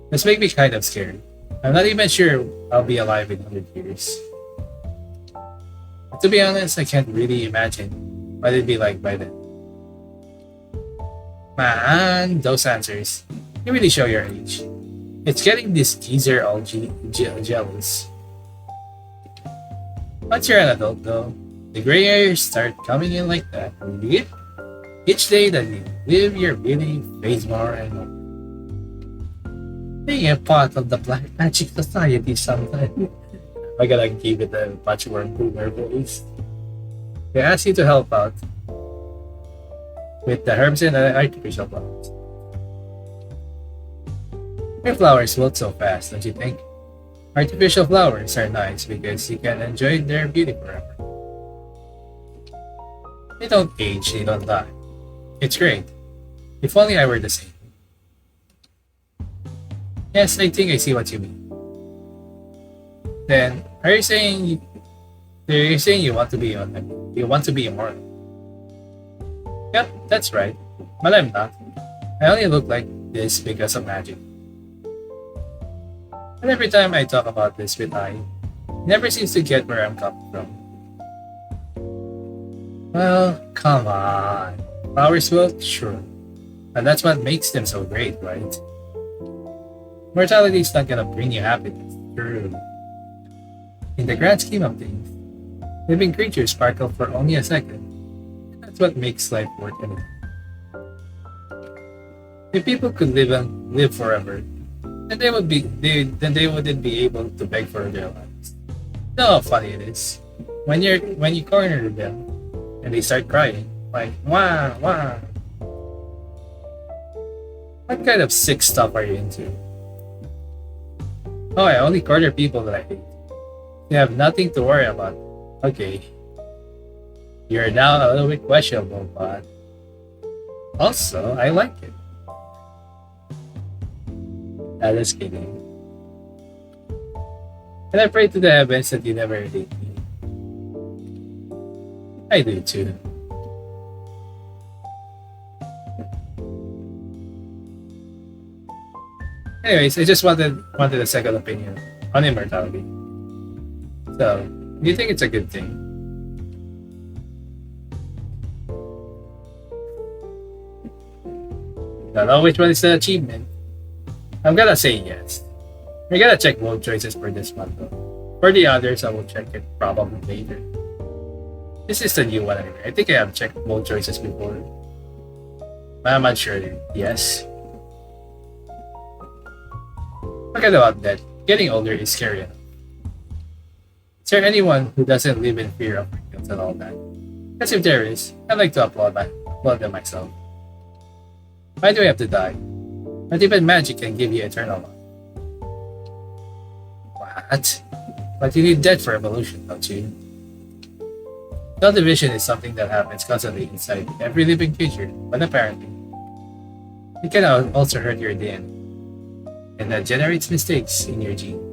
This makes me kind of scared. I'm not even sure I'll be alive in 100 years. But to be honest, I can't really imagine what it'd be like by then. Man, those answers. You really show your age. It's getting this teaser all jealous. Once you're an adult though, the gray hairs start coming in like that. Each day that you live, your beauty fades more and more. Being a part of the Black Magic Society sometime. I gotta give it a much more boomer voice. They ask you to help out with the herbs and artificial flowers. Your flowers wilt so fast, don't you think? Artificial flowers are nice because you can enjoy their beauty forever. They don't age, they don't die. It's great. If only I were the same. Yes, I think I see what you mean. Then are you saying you want to be on you want to be immortal? Yep, that's right. But I'm not. I only look like this because of magic. And every time I talk about this with I, he never seems to get where I'm coming from. Well, come on. Powers will? Sure. And that's what makes them so great, right? Mortality is not gonna bring you happiness. True. In the grand scheme of things, living creatures sparkle for only a second. That's what makes life worth anything. If people could live forever, then they wouldn't be able to beg for their lives. You know how funny it is. When you corner them and they start crying, like wah wah. What kind of sick stuff are you into? Oh, I only corner people that I hate. You have nothing to worry about. Okay. You're now a little bit questionable, but also I like it. That is kidding. And I pray to the heavens that you never hate me. I do too. Anyways, I just wanted a second opinion on immortality. So, do you think it's a good thing? Don't know which one is the achievement. I'm gonna say yes. We're gonna check both choices for this one though. For the others, I will check it probably later. This is the new one anyway. I think I have checked both choices before. But I'm not sure. Yes. Forget about that. Getting older is scary enough. Is there anyone who doesn't live in fear of guilt and all that? Because if there is, I'd like to applaud them myself. Why do we have to die? Not even magic can give you eternal life. What? But you need death for evolution, don't you? Cell division is something that happens constantly inside every living creature, but apparently, it can also hurt your DNA, and that generates mistakes in your genes.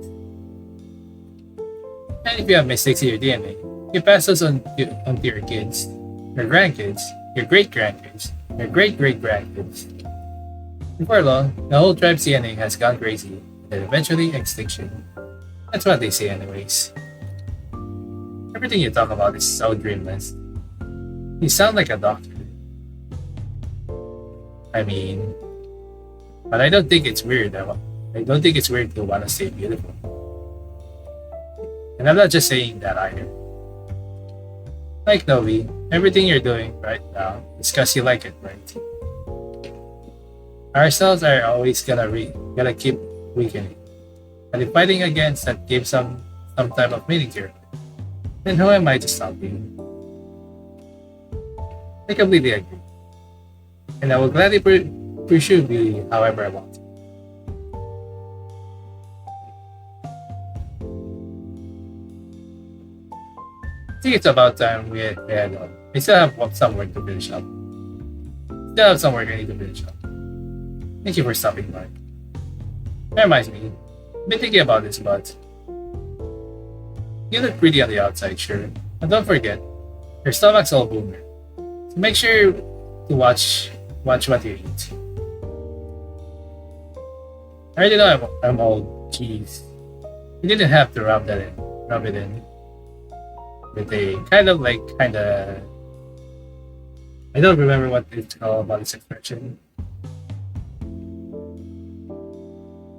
And if you have mistakes in your DNA, you pass those onto your kids, your grandkids, your great-grandkids, your great-great-grandkids. Before long, the whole tribe's DNA has gone crazy, and eventually extinction. That's what they say anyways. Everything you talk about is so dreamless. You sound like a doctor. I mean, but I don't think it's weird. I don't think it's weird to want to stay beautiful. And I'm not just saying that either. Like Novi, everything you're doing right now is because you like it, right? Our cells are always gonna keep weakening. And if fighting against that gives some type of meaning to it, then who am I to stop you? I completely agree. And I will gladly pursue beauty however I want. I think it's about time we head on. I still have some work to finish up. Still have some work I need to finish up. Thank you for stopping by. That reminds me, I've been thinking about this, but you look pretty on the outside, sure. And don't forget, your stomach's all boomer. So make sure to watch what you eat. I already know I'm old. Jeez. You didn't have to rub it in. With a kinda I don't remember what it's called about this expression.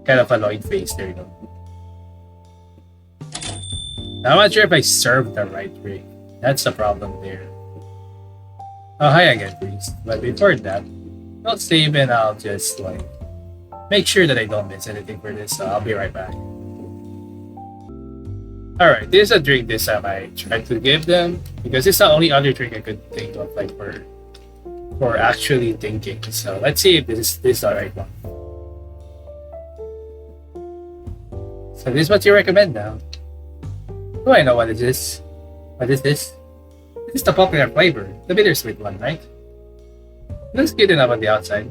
Kind of annoyed face, there you go. I'm not sure if I served the right drink. That's the problem there. Oh, hi again, priest. But before that, don't save and I'll just make sure that I don't miss anything for this, so I'll be right back. Alright, this is a drink this time I tried to give them because it's the only other drink I could think of for actually thinking. So let's see if this is the right one. So this is what you recommend now. Do I know what it is? What is this? This is the popular flavor, the bittersweet one, right? It looks good enough on the outside,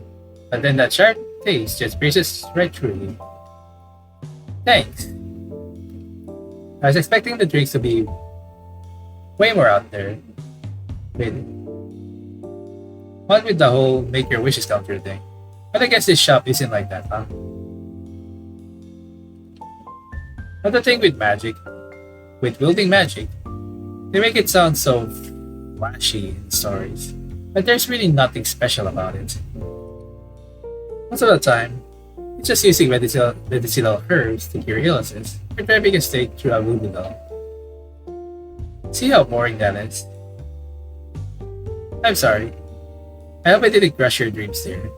but then that sharp taste just pierces right through you. Thanks. I was expecting the drinks to be way more out there. Wait, what with the whole make your wishes counter thing? But I guess this shop isn't like that, huh? But the thing with magic, with wielding magic, they make it sound so flashy in stories, but there's really nothing special about it. Most of the time, it's just using medicinal herbs to cure illnesses, or driving a stake through a voodoo doll. See how boring that is? I'm sorry. I hope I didn't crush your dreams there.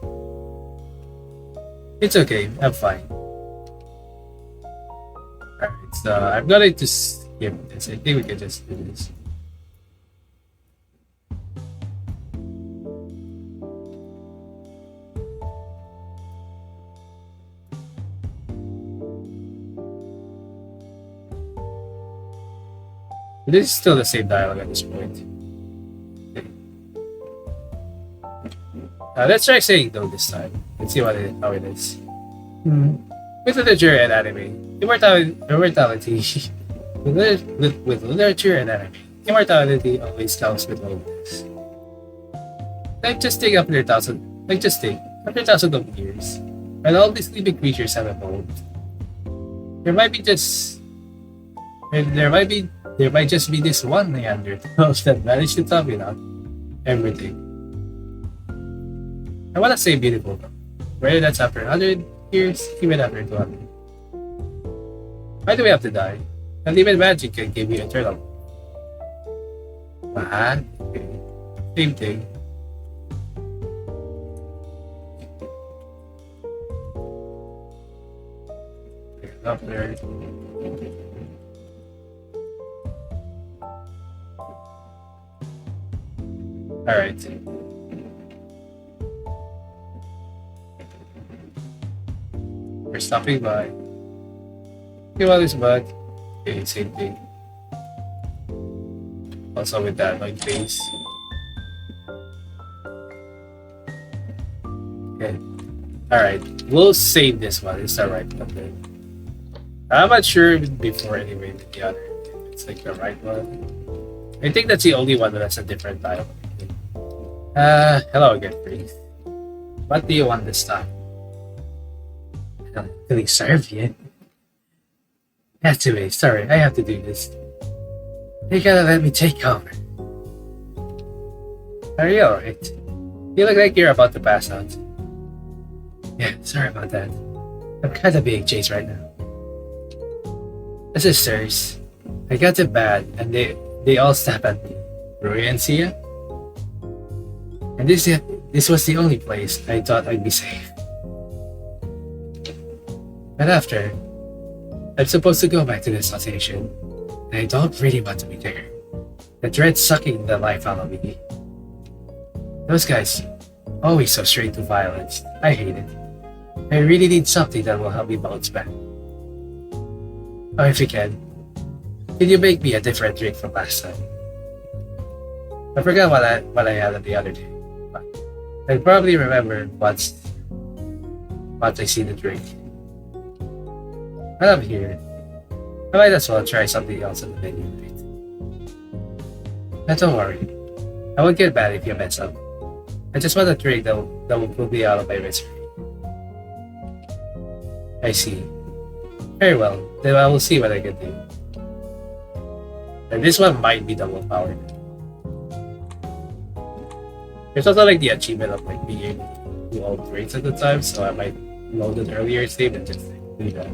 It's okay, I'm fine. Alright, so I'm going to skip this. I think we can just do this. This is still the same dialogue at this point. Okay. Let's try saying though this time. Let's see how it is. With literature and anime, immortality. with literature and anime, immortality always comes with loneliness. Just think after thousands of years, and all these living creatures have evolved. There might be just there might just be this one Neanderthal that managed to top it out everything. I wanna say beautiful, whether that's after 100 years, even after 200. Why do we have to die? Not even magic can give you eternal. What? Okay. Same thing. Up there. Alright. We're stopping by. Okay, well, this bug. Okay, same thing. Also with that, like face. Okay. Alright, we'll save this one. It's the right one then. I'm not sure before anyway than the other. It's like the right one. I think that's the only one that has a different dialogue. Hello again, please. What do you want this time? I don't really serve yet. Yatsume, sorry, I have to do this. You gotta let me take over. Are you alright? You look like you're about to pass out. Yeah, sorry about that. I'm kinda being chased right now. The sisters, I got it bad and they all snap at me. Rui and Sia? And this was the only place I thought I'd be safe. But after, I'm supposed to go back to the association, and I don't really want to be there. The dread sucking the life out of me. Those guys, always so straight to violence. I hate it. I really need something that will help me bounce back. Oh, if you can you make me a different drink from last time? I forgot what I had the other day. I probably remember what I see the drink. But I'm here. I might as well try something else on the menu. But don't worry. I won't get mad if you mess up. I just want a drink that will pull me out of my misery. I see. Very well, then I will see what I can do. And this one might be double powered. There's also like the achievement of like being able to do all grades at the time, so I might load an earlier save and just do that.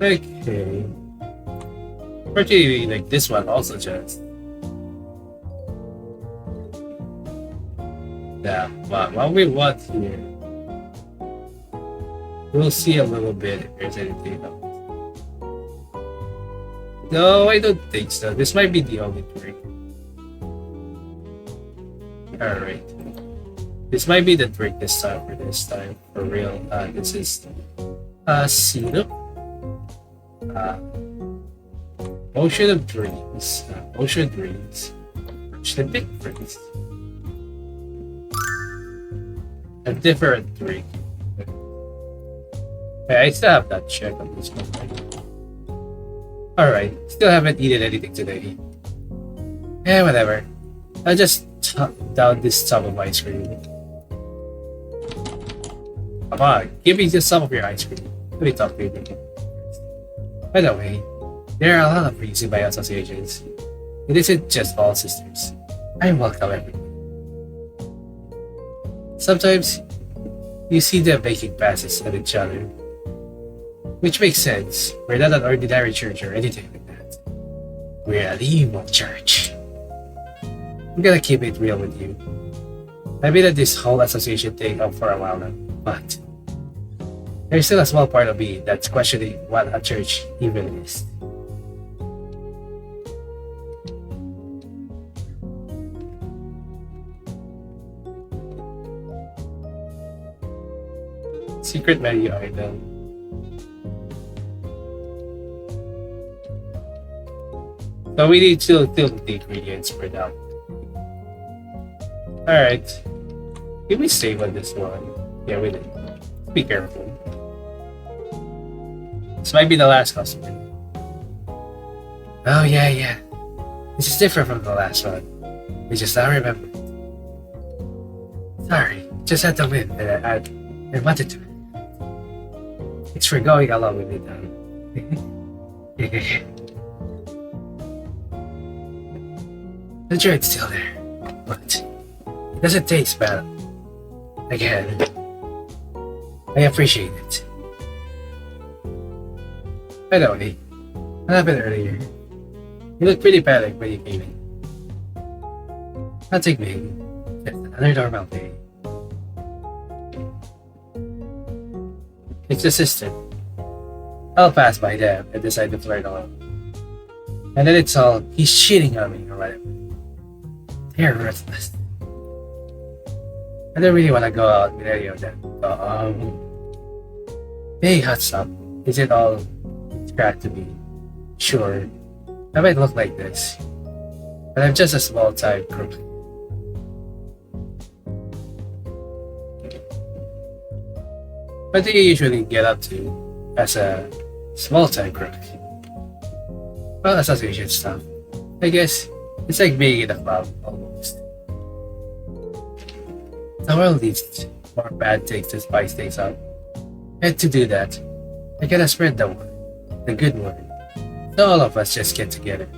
Okay. Unfortunately, like this one also just. Yeah, but what we want here. We'll see a little bit if there's anything else. No, I don't think so. This might be the only trick. Alright. This might be the trick this time for real. This is Syrup. Ocean of Dreams. Ocean Dreams. The difference. A different drink. I still have that check on this one. Alright, still haven't eaten anything today. Eh, whatever. I'll just down this tub of ice cream. Come on, give me just some of your ice cream. Let me talk to you. By the way, there are a lot of reasons by associations. It isn't just all sisters. I welcome everyone. Sometimes, you see them making passes at each other. Which makes sense. We're not an ordinary church or anything like that. We're an evil church. I'm gonna keep it real with you. I've been at this whole association thing up for a while now, but there's still a small part of me that's questioning what a church even is. Secret menu item. So we need to fill the ingredients for now. Alright. Can we save on this one? Yeah, we did. Be careful. This might be the last customer. Oh yeah. This is different from the last one. We just now remembered. Sorry, just had to win and I wanted to. Thanks for going along with it now. The joint's still there, but it doesn't taste bad. Again, I appreciate it. By the way, what happened earlier? You looked pretty panicked when you came in. Nothing big, just another normal day. It's the system. I'll pass by them and decide to flirt alone. And then it's all, he's cheating on me or whatever. They're ruthless. I don't really want to go out with any of them. Hey, what's up? Is it all cracked to me? Sure, I might look like this, but I'm just a small-time crook. What do you usually get up to as a small-time crook? Well, association stuff. I guess it's like being in a club, almost. The world needs more bad things to spice things up. And to do that, I gotta spread the word, the good word. So all of us just get together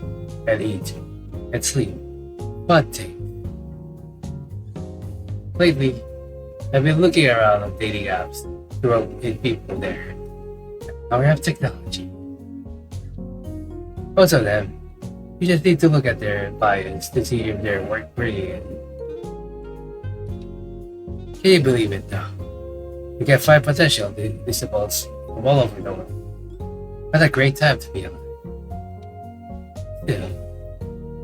and eat and sleep. Fun thing. Lately, I've been looking around on dating apps to rope in people there. Now we have technology. Most of them, you just need to look at their bios to see if they're worth bringing in. Can you believe it though? You can find potential disciples from all over the world. What a great time to be alive. Still,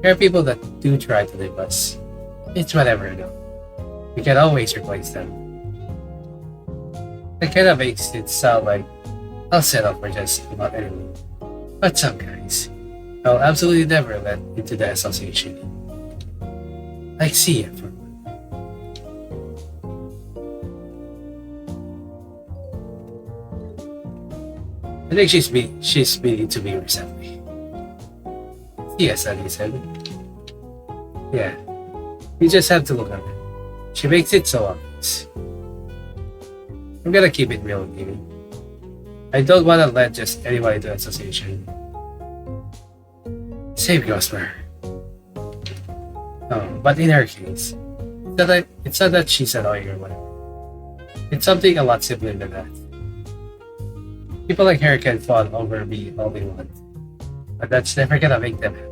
there are people that do try to leave us. It's whatever though. We can always replace them. That kind of makes it sound like I'll settle for just about anyone. But some guys, I'll absolutely never let into the association. Like Sia for one. I think she's been to me recently. Yes, he said. Yeah, you just have to look at her. She makes it so obvious. I'm gonna keep it real with you. I don't want to let just anyone into the association. Same goes for her. But in her case, it's not that she's annoying or whatever. It's something a lot simpler than that. People like her can fawn over me all they want, but that's never gonna make them happy.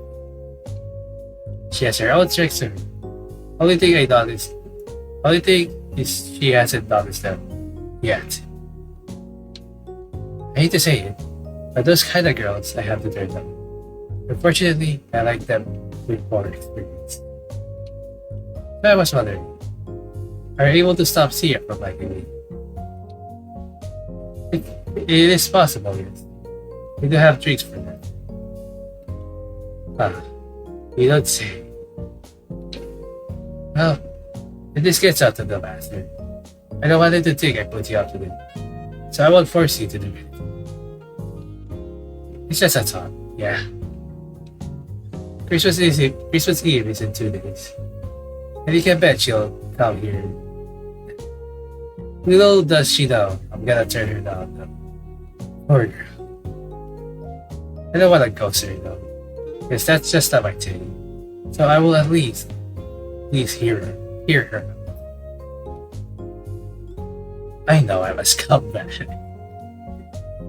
She has her own tricks to her. Only thing is she hasn't noticed them yet. I hate to say it, but those kind of girls I have to turn down. Unfortunately, I like them with more experience. So I was wondering, are you able to stop Sia from liking me? It is possible, yes. We do have tricks for that. You don't say. Well, if this gets out to the master, I don't want it to think I put you up to it. So I won't force you to do it. It's just a thought, Yeah. Christmas Eve is in 2 days. And you can bet she'll come here. Little does she know, I'm gonna turn her down. Poor girl. I don't wanna ghost her though. Because that's just not my thing. So I will at least hear her. Hear her. I know I'm a scumbag.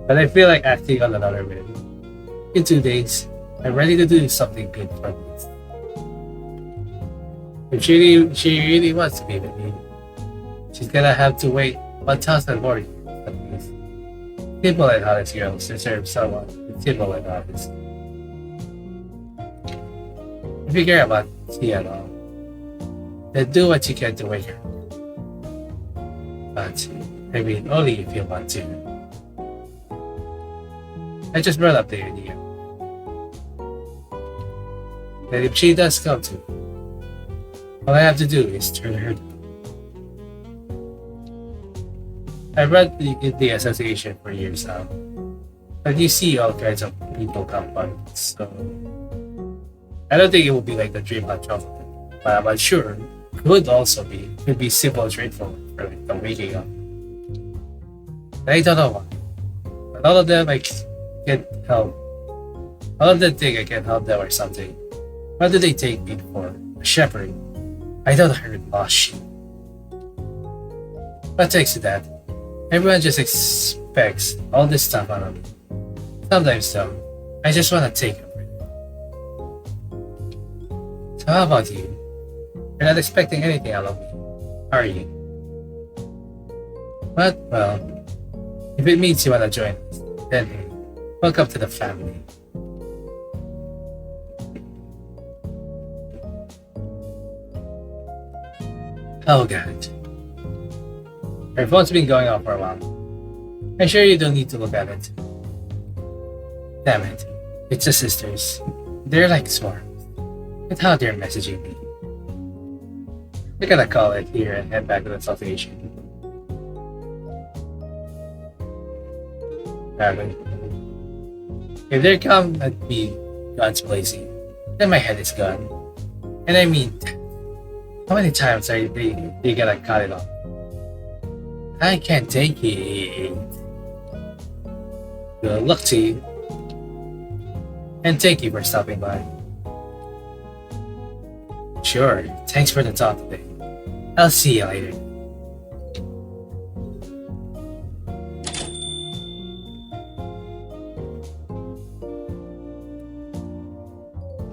But I feel like acting on another way. In 2 days, I'm ready to do something good for me. If she really wants to be with me, she's gonna have to wait 1,000 more years at least. Simple and honest girls deserve someone with simple and honest. If you care about tea at all, then do what you can to wake her. But, I mean, only if you want to. I just brought up the idea. And if she does come to, all I have to do is turn her down. I've read the association for years now, but you see all kinds of people come by, so I don't think it will be like the dream hot chocolate, but I'm sure could be simple and straightforward for like the waking up. I don't know why, but all of them I can't help. All of them think I can help them or something. What do they take me for? A shepherd? I don't hurt lost sheep. But thanks to that, everyone just expects all this stuff out of me. Sometimes though, I just want to take a break. So how about you? You're not expecting anything out of me, are you? But, well, if it means you want to join us, then hey, welcome to the family. Oh god. Your phone's been going off for a while. I'm sure you don't need to look at it. Damn it. It's the sisters. They're like swarms. Look how they're messaging me. We're gonna call it here and head back to the association. If they come at me guns blazing, then my head is gone. And I mean, how many times are they gonna cut it off? I can't take it. Good luck to you. And thank you for stopping by. Sure, thanks for the talk today. I'll see you later.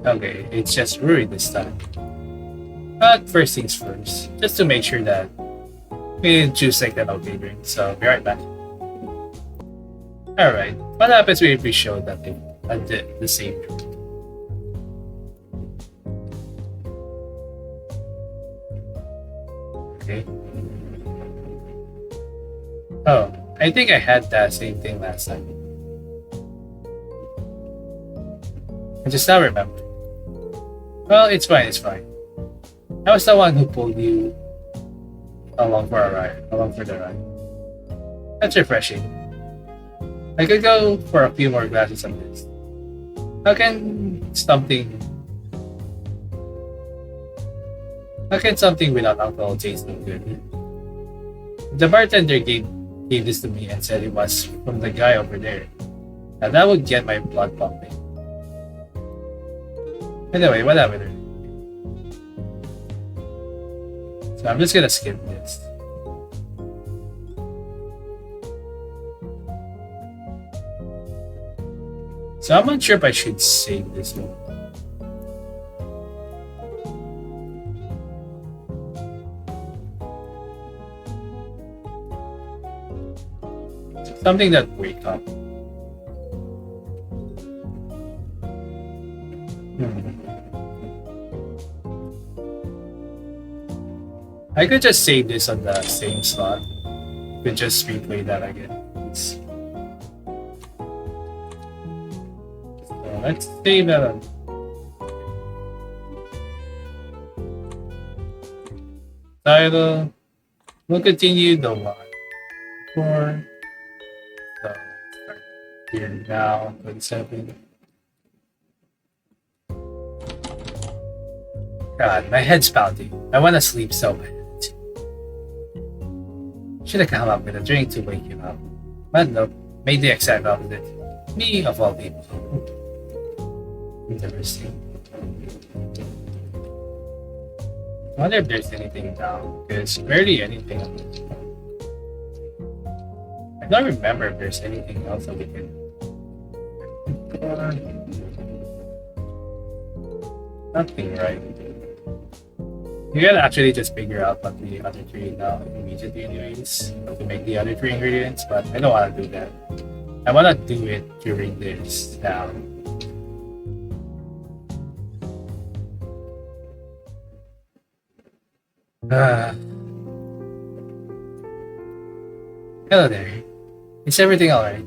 Okay, it's just Ruri this time. But first things first, just to make sure that we didn't choose like that okay drink, so be right back. Alright, what happens if we show that they did the same drink? Okay. Oh, I think I had that same thing last time. I just now remember. Well, it's fine, it's fine. I was the one who pulled you along for the ride. That's refreshing. I could go for a few more glasses of this. How can something without alcohol taste so good? The bartender gave this to me and said it was from the guy over there. And that would get my blood pumping. Anyway, whatever. So I'm just gonna skip this. So I'm not sure if I should save this one. Something that wake up. I could just save this on the same slot. Could just replay that again. So let's save that on. Title. We'll continue the one. So start here now. 27. God, my head's pounding. I want to sleep so bad. Should have come up with a drink to wake him up. But nope, made the exact opposite. Me of all people. Interesting. I wonder if there's anything down, because barely anything. I don't remember if there's anything else that we can. Nothing, right? You gotta actually just figure out what the other three now immediately anyways to make the other three ingredients, but I don't wanna do that. I wanna do it during this now. Hello there. Is everything alright?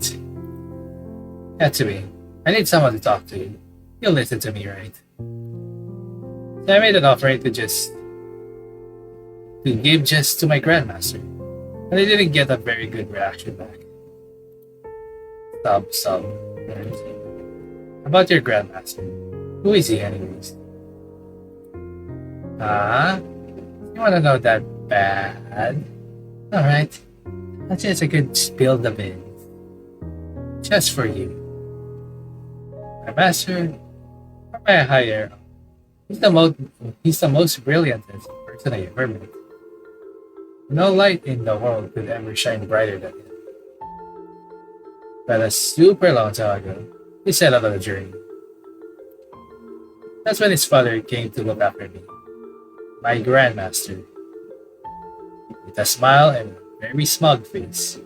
Yatsume, I need someone to talk to. You'll listen to me, right? So I made an offering to give just to my grandmaster, and I didn't get a very good reaction back. Sub. About your grandmaster. Who is he anyways? You wanna know that bad? Alright. That's just a good spill the beans. Just for you. My master, or my higher, he's the most brilliant person I ever met. No light in the world could ever shine brighter than him. But a super long time ago, he set out on a journey. That's when his father came to look after me. My grandmaster. With a smile and a very smug face.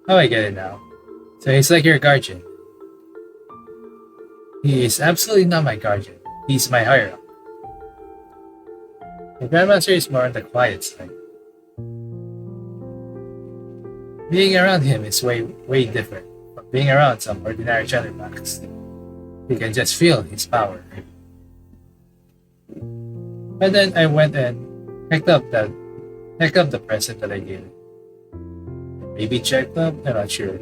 Oh, I get it now. So he's like your guardian. He is absolutely not my guardian. He's my higher up. The grandmaster is more on the quiet side. Being around him is way different from being around some ordinary chatterbox. You can just feel his power. But then I went and picked up the present that I gave him. Maybe checked up, I'm not sure.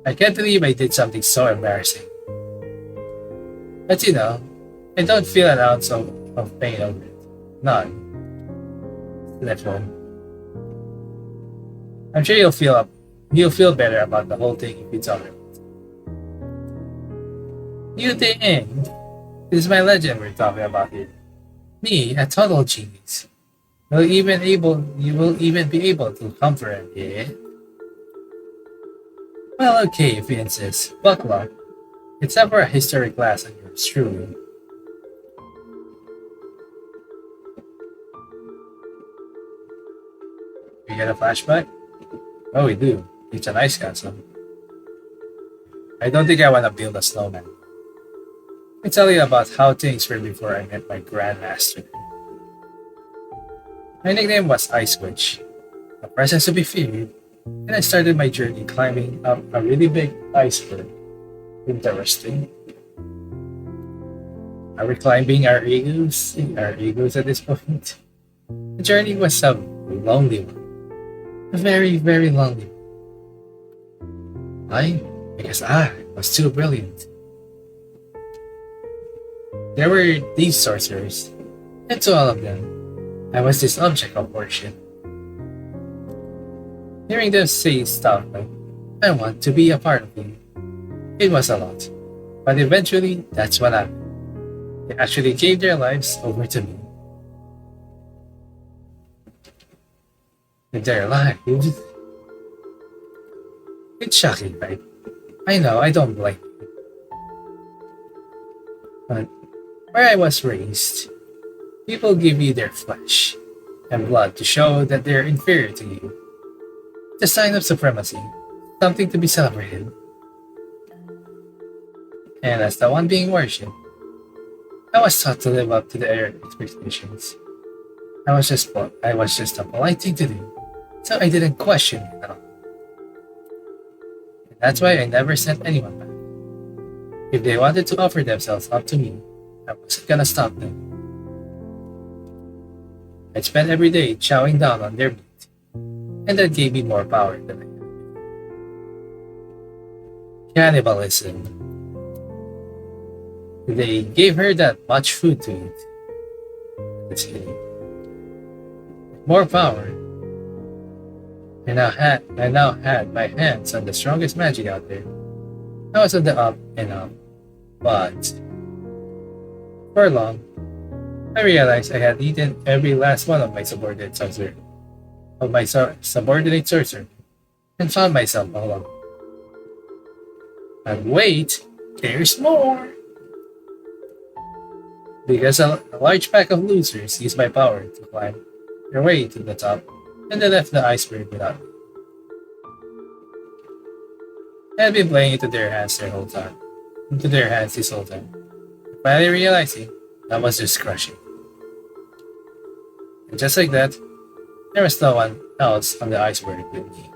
I can't believe I did something so embarrassing. But you know, I don't feel an ounce of pain over it. None. Left home. I'm sure you'll feel better about the whole thing if you tell him. You think this is my legend we're talking about here. Me, a total genius. You will even be able to comfort him, yeah? Well, okay, if you insist. Buckle up. It's time for a history class on yours truly. We get a flashback? Oh, we do. It's a nice castle. I don't think I want to build a snowman. Let me tell you about how things were before I met my grandmaster. My nickname was Ice Witch, a presence to be feared, and I started my journey climbing up a really big iceberg. Interesting. Are we climbing our egos? Our egos at this point? The journey was a lonely one. A very, very lonely one. Why? Because I was too brilliant. There were these sorcerers, and to all of them, I was this object of worship. Hearing them say stuff like, I want to be a part of you, it was a lot. But eventually, that's what happened. They actually gave their lives over to me. Their lives? It's shocking, right? I know, I don't blame you. But where I was raised, people give you their flesh and blood to show that they're inferior to you. It's a sign of supremacy, something to be celebrated. And as the one being worshipped, I was taught to live up to their expectations. I was just a polite thing to do, so I didn't question it at all. And that's why I never sent anyone back. If they wanted to offer themselves up to me, I wasn't gonna stop them. I'd spend every day chowing down on their meat, and that gave me more power than I had. Cannibalism. They gave her that much food to eat. Just kidding. More power. I now had my hands on the strongest magic out there. I was on the up and up, but for long, I realized I had eaten every last one of my subordinate sorcerer, and found myself all alone. And wait, there's more! Because a large pack of losers used my power to climb their way to the top, and they left the iceberg without me. I had been playing into their hands this whole time. Finally realizing I was just crushing. And just like that, there was no one else on the iceberg with me.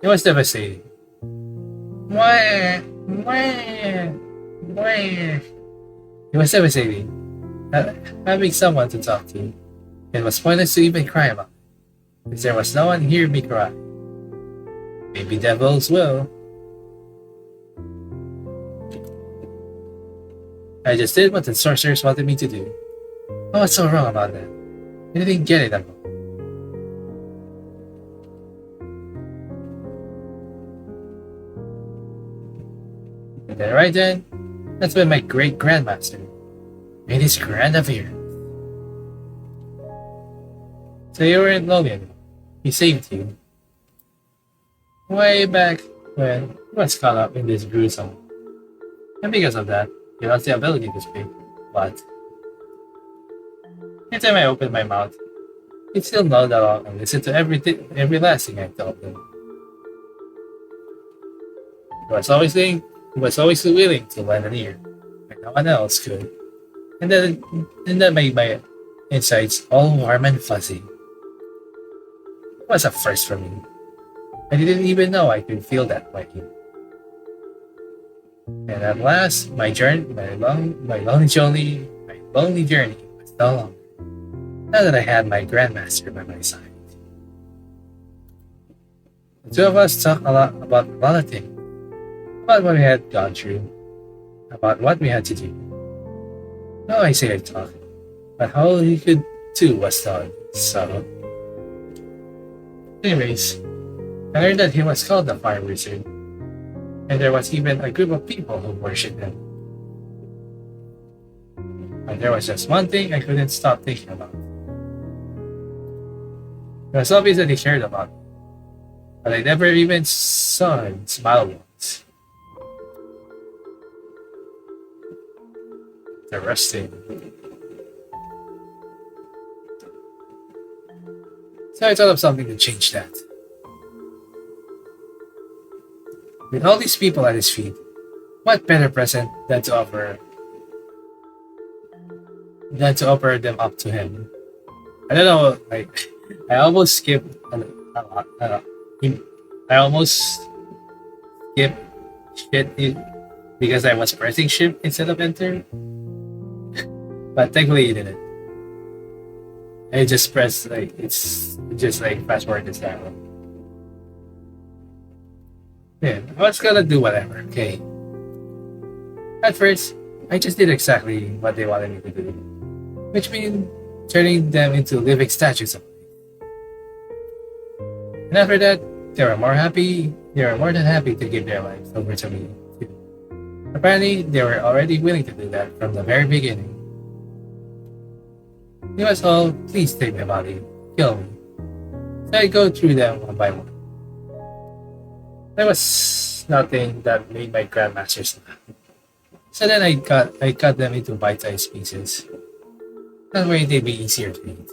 It was devastating. Wah, wah, wah. It was devastating. Having someone to talk to. It was pointless to even cry about it, because there was no one here me cry. Maybe devils will. I just did what the sorcerers wanted me to do. Oh, what's so wrong about that? I didn't get it at all. And then right then, that's when my great grandmaster made his grand appearance. So you weren't lonely anymore. He saved you. Way back when he was caught up in this gruesome. And because of that, he lost the ability to speak. But anytime I opened my mouth, he'd still nod along and listen to every last thing I told him. He was always willing to lend an ear when no one else could. And that made my insides all warm and fuzzy. It was a first for me. I didn't even know I could feel that way. And at last, my lonely journey was no longer. Now that I had my grandmaster by my side. The two of us talked about a lot of things. About what we had gone through. About what we had to do. No, I say I talked. But all he could do was done. So anyways, I learned that he was called the Fire Wizard, and there was even a group of people who worshipped him. But there was just one thing I couldn't stop thinking about. It was obvious that he cared about me, but I never even saw him smile once. Interesting. So I thought of something to change that. With all these people at his feet, what better present than to offer them up to him? I don't know, like I almost skipped I almost skipped shit because I was pressing shift instead of enter. But technically it didn't. I just pressed it's just like fast forward this time. Yeah, I was gonna do whatever, okay? At first, I just did exactly what they wanted me to do, which means turning them into living statues of me. And after that, they were more than happy to give their lives over to me, too. Apparently, they were already willing to do that from the very beginning. It was all, please take my body, kill me. So I go through them one by one. There was nothing that made my grandmasters laugh. So then I cut them into bite-sized pieces. That way they'd be easier to eat.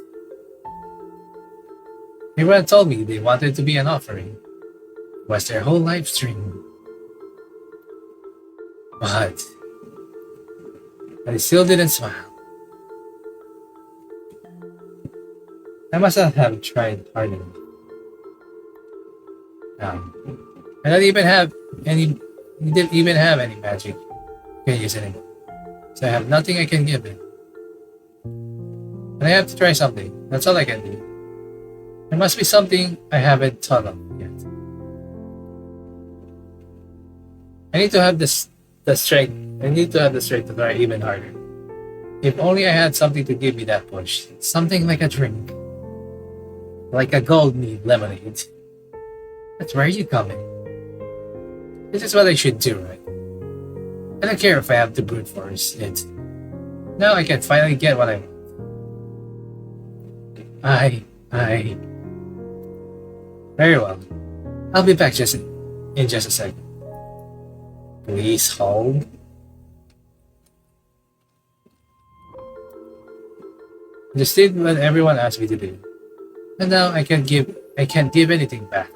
Everyone told me they wanted to be an offering. It was their whole life stream. But I still didn't smile. I must not have tried hard enough. I don't even have any. We didn't even have any magic. Can't use anymore. So I have nothing I can give him. And I have to try something. That's all I can do. There must be something I haven't thought of yet. I need to have the strength. I need to have the strength to try even harder. If only I had something to give me that push. Something like a drink. Like a gold mead lemonade. That's where you come in. This is what I should do, right? I don't care if I have to brute force it. Now I can finally get what I want. I. Very well. I'll be back in just a second. Please hold. I just did what everyone asked me to do. And now I can't give anything back.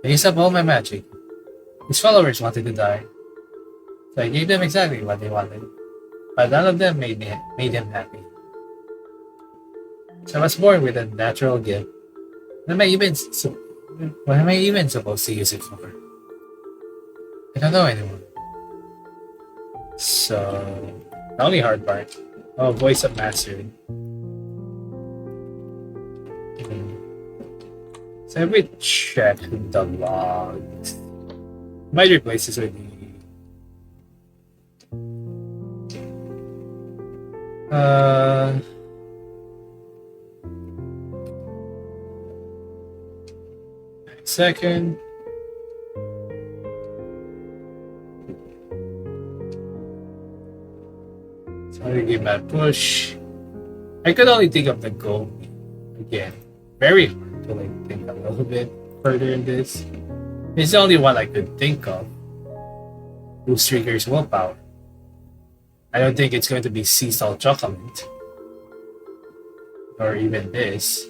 I used up all my magic. His followers wanted to die. So I gave them exactly what they wanted. But none of them made him happy. So I was born with a natural gift. What am I even supposed to use it for? I don't know anymore. So the only hard part. Oh, voice of mastery. So every check the logs. Might replace this with the second. So I'm gonna give that a push. I could only think of the goal again. Very hard to think a little bit further in this. It's the only one I could think of. Whose triggers willpower. I don't think it's going to be sea salt chocolate. Or even this.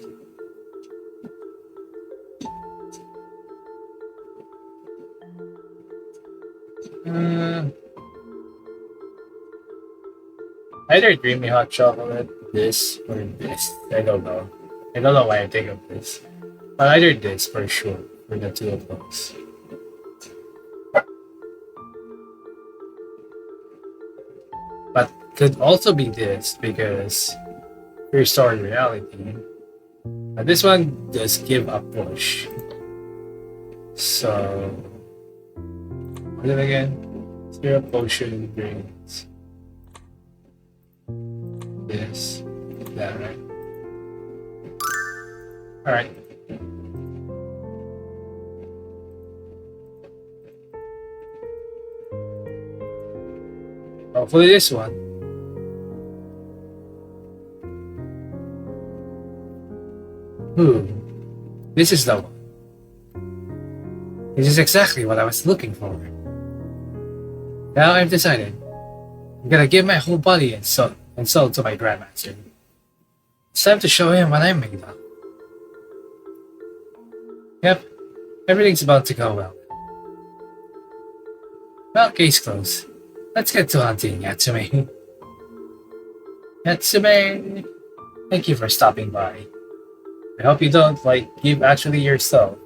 Either dreamy hot chocolate, this, or this. I don't know. I don't know why I think of this. But either this for sure, for the two of those. But could also be this because restore reality. But this one does give a push. So what is it again? Zero potion brings this. That right? Alright. Hopefully this one. This is the one. This is exactly what I was looking for. Now I've decided. I'm gonna give my whole body and soul to my grandmaster. It's time to show him what I'm made of. Yep, everything's about to go well. Well, case closed. Let's get to hunting, Yatsume. Yatsume! Thank you for stopping by. I hope you don't, give actually yourself.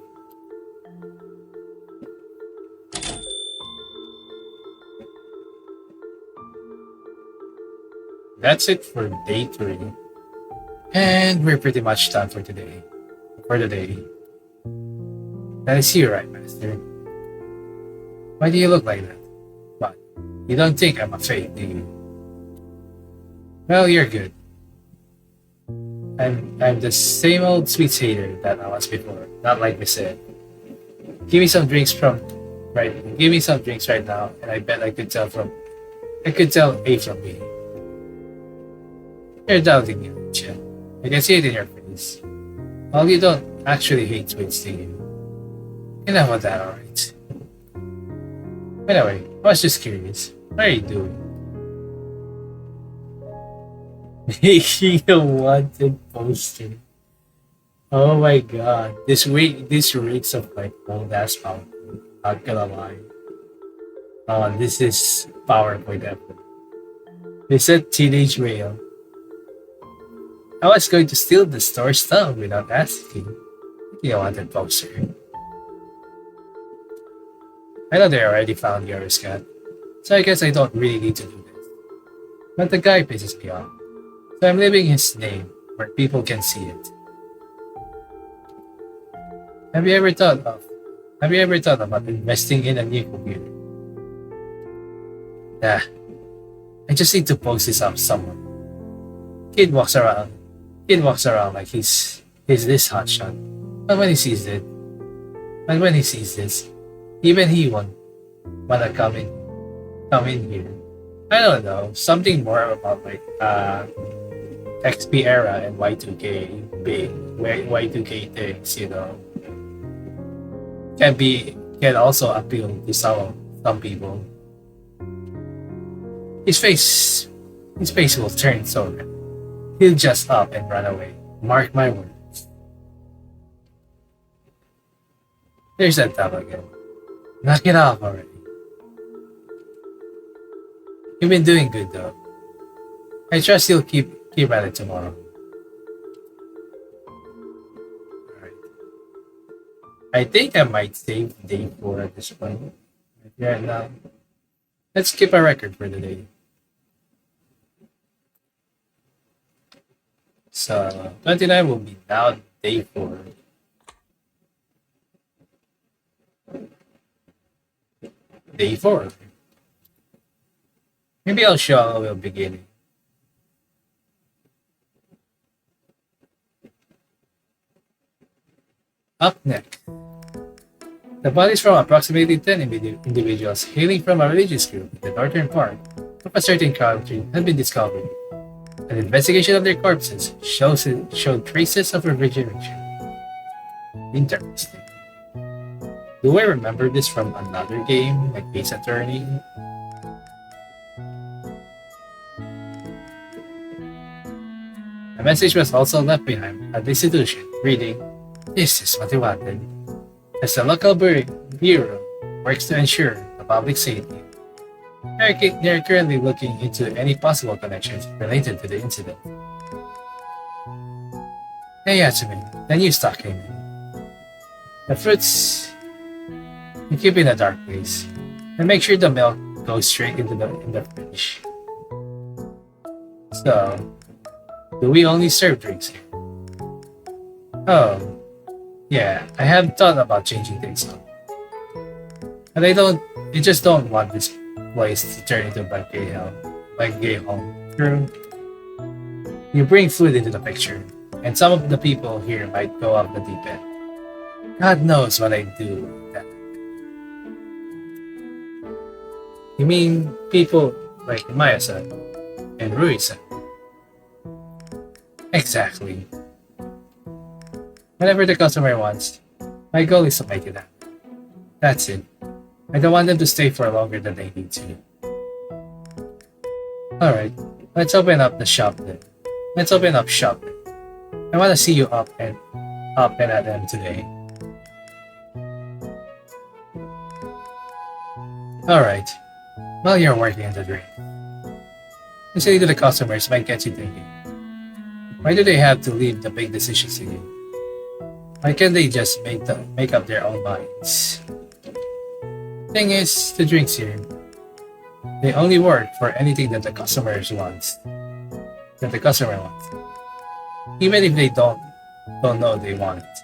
That's it for day 3. And we're pretty much done for today. For the day. That is you, right, Master? Why do you look like that? What? You don't think I'm a fake, do you? Well, you're good. I'm the same old sweets hater that I was before. Not like we said. Give me some drinks right now, and I bet I could tell A from B. You're doubting me, aren't you? I can see it in your face. Well, you don't actually hate sweets, do you? Enough of that, alright? Anyway, I was just curious. What are you doing? Making a wanted poster. Oh my god. This reeks of old ass PowerPoint. Not gonna lie. Oh, this is PowerPoint effort. They said teenage male. I was going to steal the store stuff without asking. You wanted poster. I know they already found yours, cat. So I guess I don't really need to do this. But the guy pisses me off. So I'm leaving his name where people can see it. Have you ever thought of Have you ever thought about investing in a new computer? Nah, I just need to post this up somewhere. Kid walks around. Kid walks around like he's this hotshot. But when he sees it, but when he sees this, even he won't wanna come in here. I don't know, something more about like XP era and Y2K big Y2K things, can also appeal to some people. His face his face will turn so red. He'll just up and run away. Mark my words. There's that tab again. Knock it off already. You've been doing good though. I trust you'll keep at it tomorrow. Alright. I think I might save day 4 at this point. Right now. Let's keep a record for the day. So 29 will be now day 4. Day 4. Maybe I'll show a little beginning. Up next. The bodies from approximately 10 individuals hailing from a religious group in the northern part of a certain country had been discovered. An investigation of their corpses showed traces of regeneration. Interesting. Do I remember this from another game, like Ace Attorney? A message was also left behind at the institution, reading, "This is what we wanted." As the local bureau works to ensure the public safety, they are currently looking into any possible connections related to the incident. Hey Yatsume, the new stock came in. The fruits you keep in a dark place, and make sure the milk goes straight into the fridge. So, do we only serve drinks here? Oh, yeah, I have thought about changing things up. But I just don't want this place to turn into like gay home. True. You bring food into the picture, and some of the people here might go off the deep end. God knows what I'd do with that. You mean people like Maya-san and Rui-san? Exactly. Whatever the customer wants, my goal is to make it happen. That's it. I don't want them to stay for longer than they need to. Alright, let's open up the shop then. Let's open up shop then. I want to see you up and at them today. Alright, while you're working on the drink, listening to the customers might get you thinking. Why do they have to leave the big decisions to you? Why can't they just make up their own minds? Thing is, the drinks here, they only work for anything that the customer wants. Even if they don't know they want it.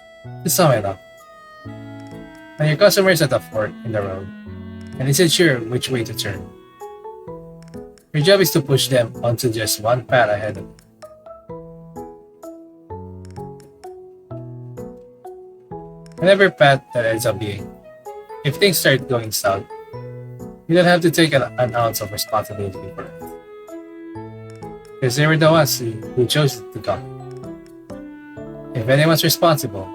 To sum it up, when your customer is at a fork in the road and isn't sure which way to turn, your job is to push them onto just one path ahead of them. Whatever path that ends up being, if things start going south, you don't have to take an ounce of responsibility for it. Because they were the ones who chose to come. If anyone's responsible,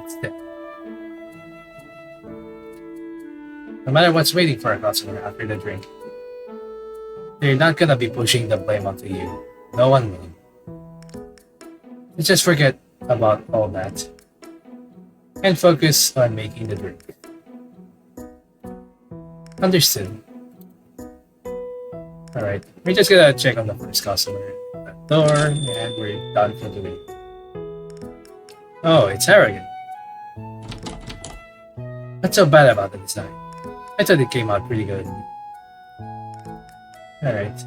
it's them. No matter what's waiting for a customer after the drink, they're not gonna be pushing the blame onto you. No one will. Let's just forget about all that and focus on making the drink. Understood. Alright, we're just gonna check on the first customer at the door, and we're done for today. Oh, it's her again. What's so bad about the design? I thought it came out pretty good. Alright.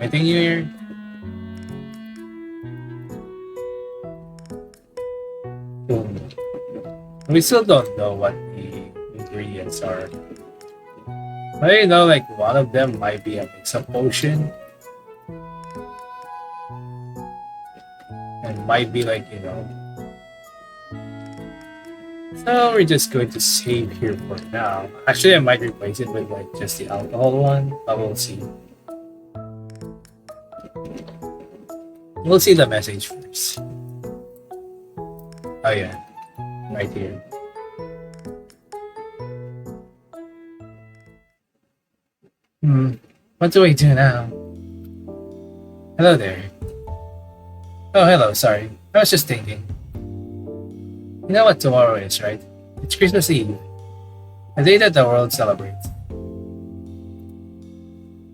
Anything new here? Boom. We still don't know what the ingredients are. But you know, like one of them might be a mix of potion, and might be like, you know. So we're just going to save here for now. Actually, I might replace it with like just the alcohol one, but we'll see. We'll see the message first. Oh yeah, right here. What do I do now? Hello there. Oh, hello, sorry. I was just thinking. You know what tomorrow is, right? It's Christmas Eve, a day that the world celebrates.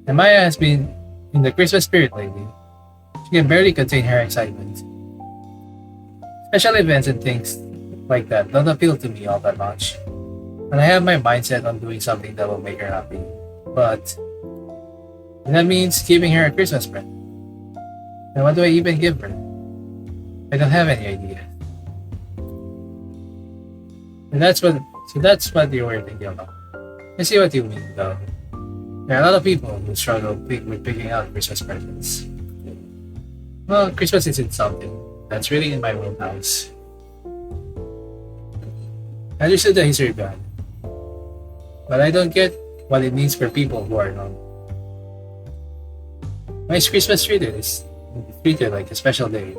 And Maya has been in the Christmas spirit lately. She can barely contain her excitement. Special events and things like that don't appeal to me all that much. And I have my mindset on doing something that will make her happy. But that means giving her a Christmas present. And what do I even give her? I don't have any idea. And that's what you were thinking about. I see what you mean though. There are a lot of people who struggle with picking out Christmas presents. Well, Christmas isn't something that's really in my wheelhouse. I understood the history behind it, but I don't get what it means for people who are not. Why is Christmas treated like a special day?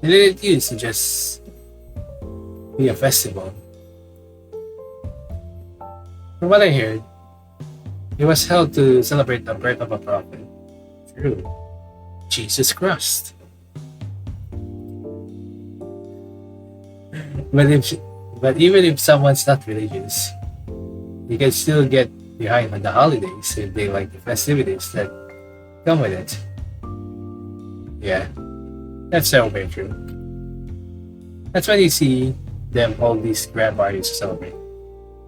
It used to just be a festival. From what I heard, it was held to celebrate the birth of a prophet. True. Jesus Christ. But even if someone's not religious, you can still get behind on the holidays if they like the festivities that come with it. Yeah, that's so very true. That's when you see them hold these grand parties to celebrate.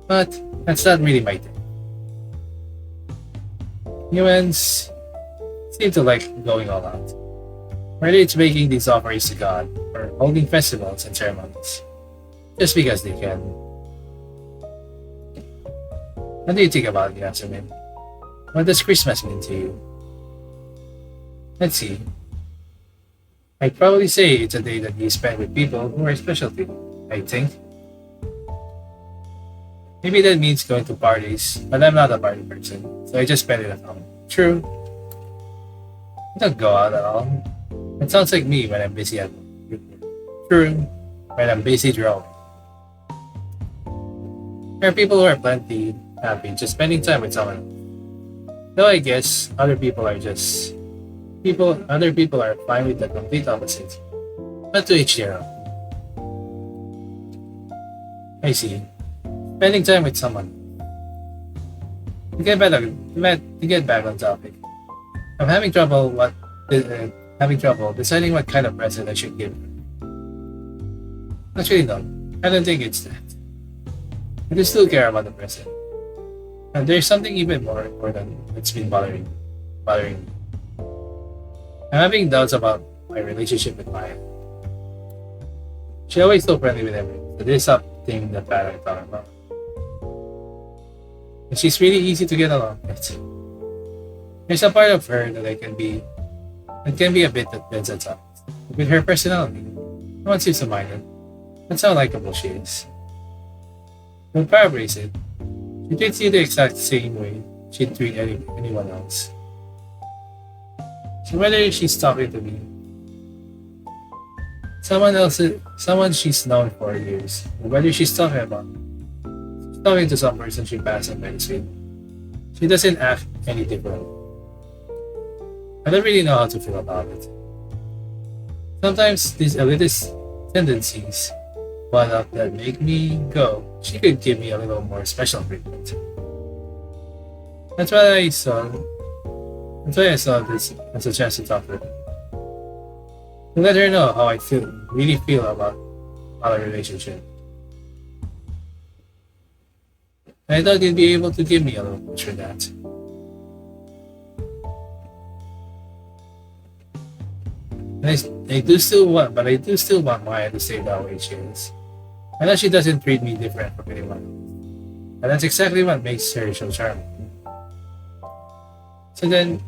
But that's not really my thing. Humans seem to like going all out. Whether it's making these offerings to God or holding festivals and ceremonies. Just because they can. What do you think about it, Yatsume? What does Christmas mean to you? Let's see. I'd probably say it's a day that you spend with people who are special to you, I think. Maybe that means going to parties, but I'm not a party person, so I just spend it at home. True. I don't go out at all. It sounds like me when I'm busy at work. True. When I'm busy drawing. There are people who are plenty happy just spending time with someone else. Though I guess other people are fine with the complete opposite. But to each their own. I see. Spending time with someone. To get back on topic. I'm having trouble deciding what kind of present I should give. Actually no. I don't think it's that. I do still care about the present. And there's something even more important that's been bothering me. I'm having doubts about my relationship with Maya. She's always so friendly with everyone, so there's something that I thought about. And she's really easy to get along with. There's a part of her that can be a bit intense at times. With her personality, no one seems to mind it. That's how likable she is. To paraphrase it, she treats you the exact same way she'd treat anyone else. So whether she's talking to me, someone she's known for years, or whether she's talking to some person she passed on by the street, she doesn't act any different. I don't really know how to feel about it. Sometimes these elitist tendencies one up that make me go, she could give me a little more special treatment. That's why I saw this as a chance to talk to her. To let her know how I really feel about our relationship. And I thought you'd be able to give me a little push for that. I do still want Maya to stay that way she is. I know she doesn't treat me different from anyone, and that's exactly what makes her so charming. So then,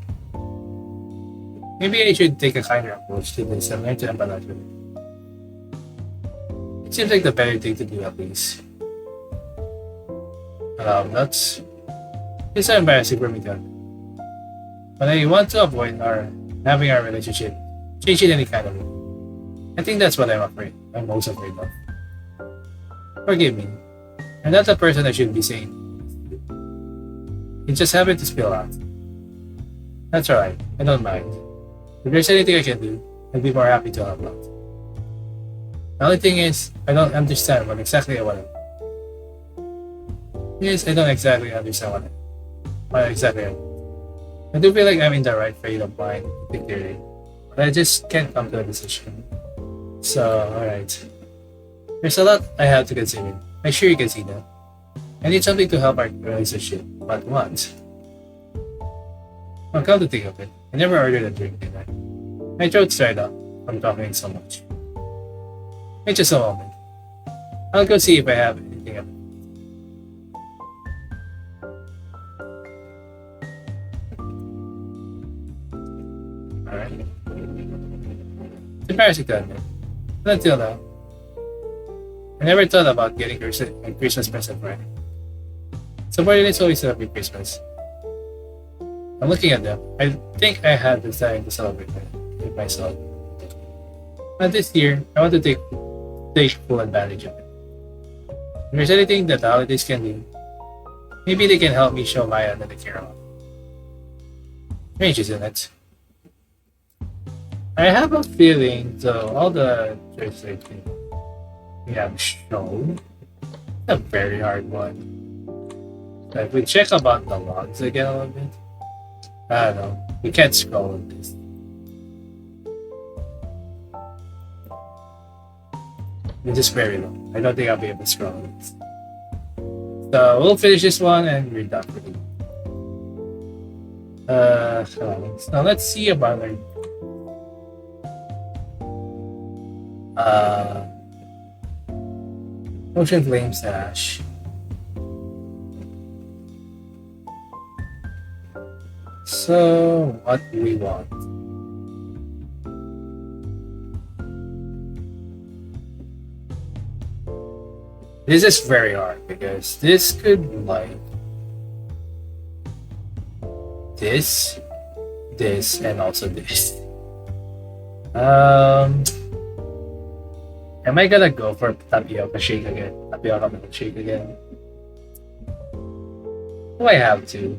maybe I should take a kinder approach to this and learn to empathize with it. It seems like the better thing to do at least. That's it's so embarrassing for me to admit. But I want to avoid having our relationship change in any kind of way. I think that's what I'm most afraid of. Forgive me. I'm not the person I should be saying. It just happened to spill out. That's alright. I don't mind. If there's anything I can do, I'd be more happy to help out. The only thing is, I don't understand what exactly I want. Yes, I don't exactly understand what exactly I want. I do feel like I'm in the right frame of mind to think clearly, but I just can't come to a decision. So, alright. There's a lot I have to consider. I'm sure you can see that. I need something to help our relationship, but what? Well, come to think of it, I never ordered a drink, did I? My throat's dried up from talking so much. Wait just a moment. I'll go see if I have anything else. Alright. It's embarrassing to admit. But until now, I never thought about getting her a Christmas present for her. Somebody that's always celebrate Christmas. I'm looking at them. I think I had the time to celebrate with myself. But this year, I want to take full advantage of it. If there's anything that the holidays can do, maybe they can help me show Maya that I care about. Strange, isn't it? I have a feeling, though, all the tricks we have shown, it's a very hard one. So if we check about the logs again a little bit, I don't know, we can't scroll on this. It's just very low. I don't think I'll be able to scroll on this. So we'll finish this one and we're done with it. So let's see about our Ocean Flame Sash. So what do we want? This is very hard because this could like this, and also this. Am I gonna go for tapioca shake again? Tapioca milkshake again? Do I have to?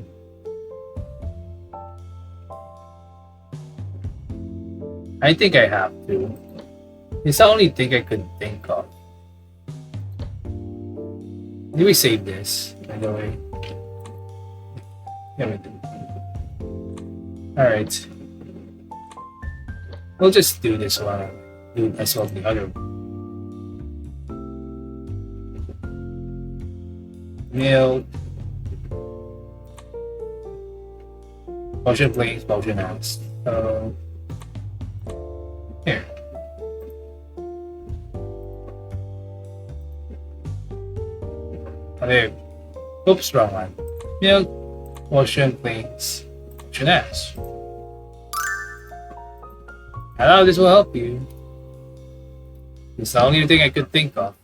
I think I have to. It's the only thing I could think of. Did we save this, by the way? Yeah, we did. Alright. We'll just do this one. Do as well as the other one. Milk. Potion plays, potion ass. So here. Okay. Oops, wrong one. Milk, potion plays, potion ass. Hello, this will help you. It's the only thing I could think of.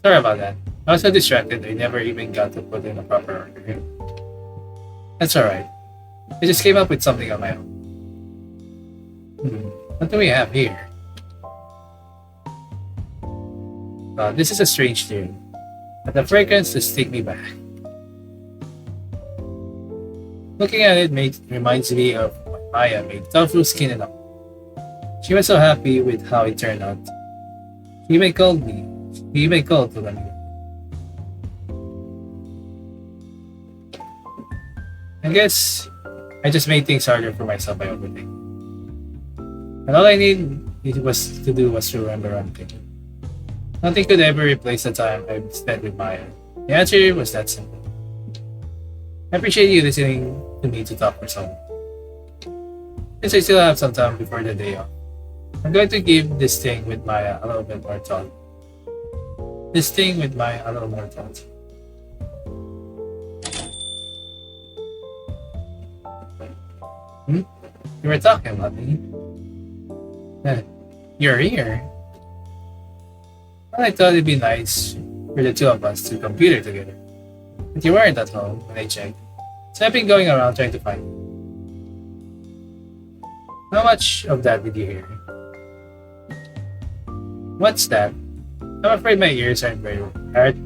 Sorry about that. I was so distracted I never even got to put in a proper order here. That's alright. I just came up with something on my own. What do we have here? This is a strange tune, but the fragrance just take me back. Looking at it reminds me of when Maya made tofu skin and all. She was so happy with how it turned out. She even called to let me know. I guess I just made things harder for myself by overthinking. And all I needed was to remember one thing. Nothing could ever replace the time I spent with Maya. The answer was that simple. I appreciate you listening to me to talk for so long. Since I still have some time before the day off, I'm going to give this thing with my a little bit more thought. This thing with my a little more thought. Hmm? You were talking about me. Eh, You're here. Well, I thought it'd be nice for the two of us to computer together. But you weren't at home when I checked. So I've been going around trying to find you. How much of that did you hear? What's that? I'm afraid my ears aren't very hard.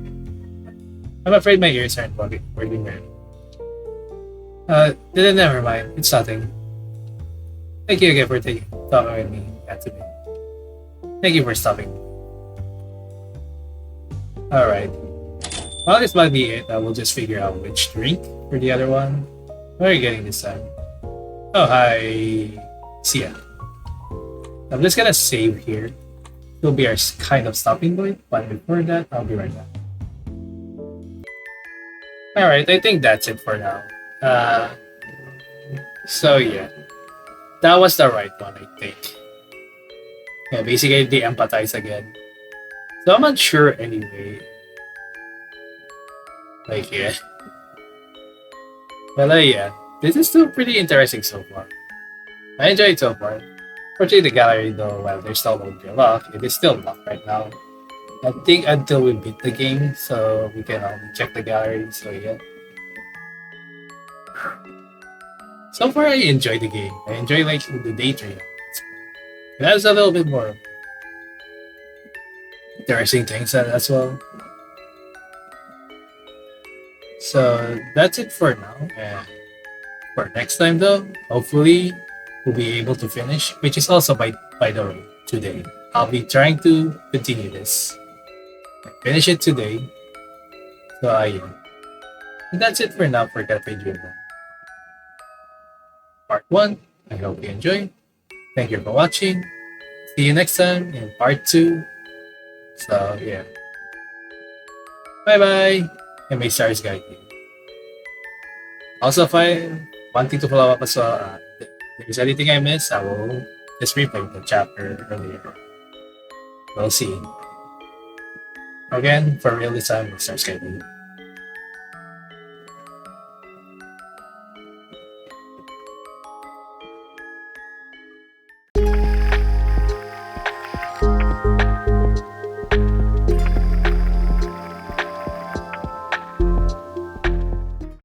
I'm afraid my ears aren't working very. Then never mind. It's nothing. Thank you again for talking with me, Yatsume. Thank you for stopping. Alright. Well, this might be it. I will just figure out which drink for the other one. What are you getting this time? Oh, hi. See ya. I'm just gonna save here. It'll be our kind of stopping point, but before that, I'll be right back. Alright, I think that's it for now. So yeah. That was the right one, I think. Yeah, basically they empathize again. So I'm not sure anyway. Like yeah. Well yeah. This is still pretty interesting so far. I enjoy it so far. Fortunately the gallery though, well there's still no your luck. It is still locked right now. I think until we beat the game, so we can check the gallery, so yeah. So far I enjoy the game. I enjoy like the daydream. It has a little bit more interesting things as well. So that's it for now. And for next time though, hopefully we'll be able to finish, which is also by the way, today. I'll be trying to continue this. Finish it today. So yeah. And that's it for now for Carpe Diem Part 1. I hope you enjoy. Thank you for watching. See you next time in Part 2. So yeah. Bye bye. And may stars guide you. Also, if I wanting to follow up as well, if there's anything I missed, I will just replay the chapter earlier. We'll see. Again, for real this time, may stars guide you.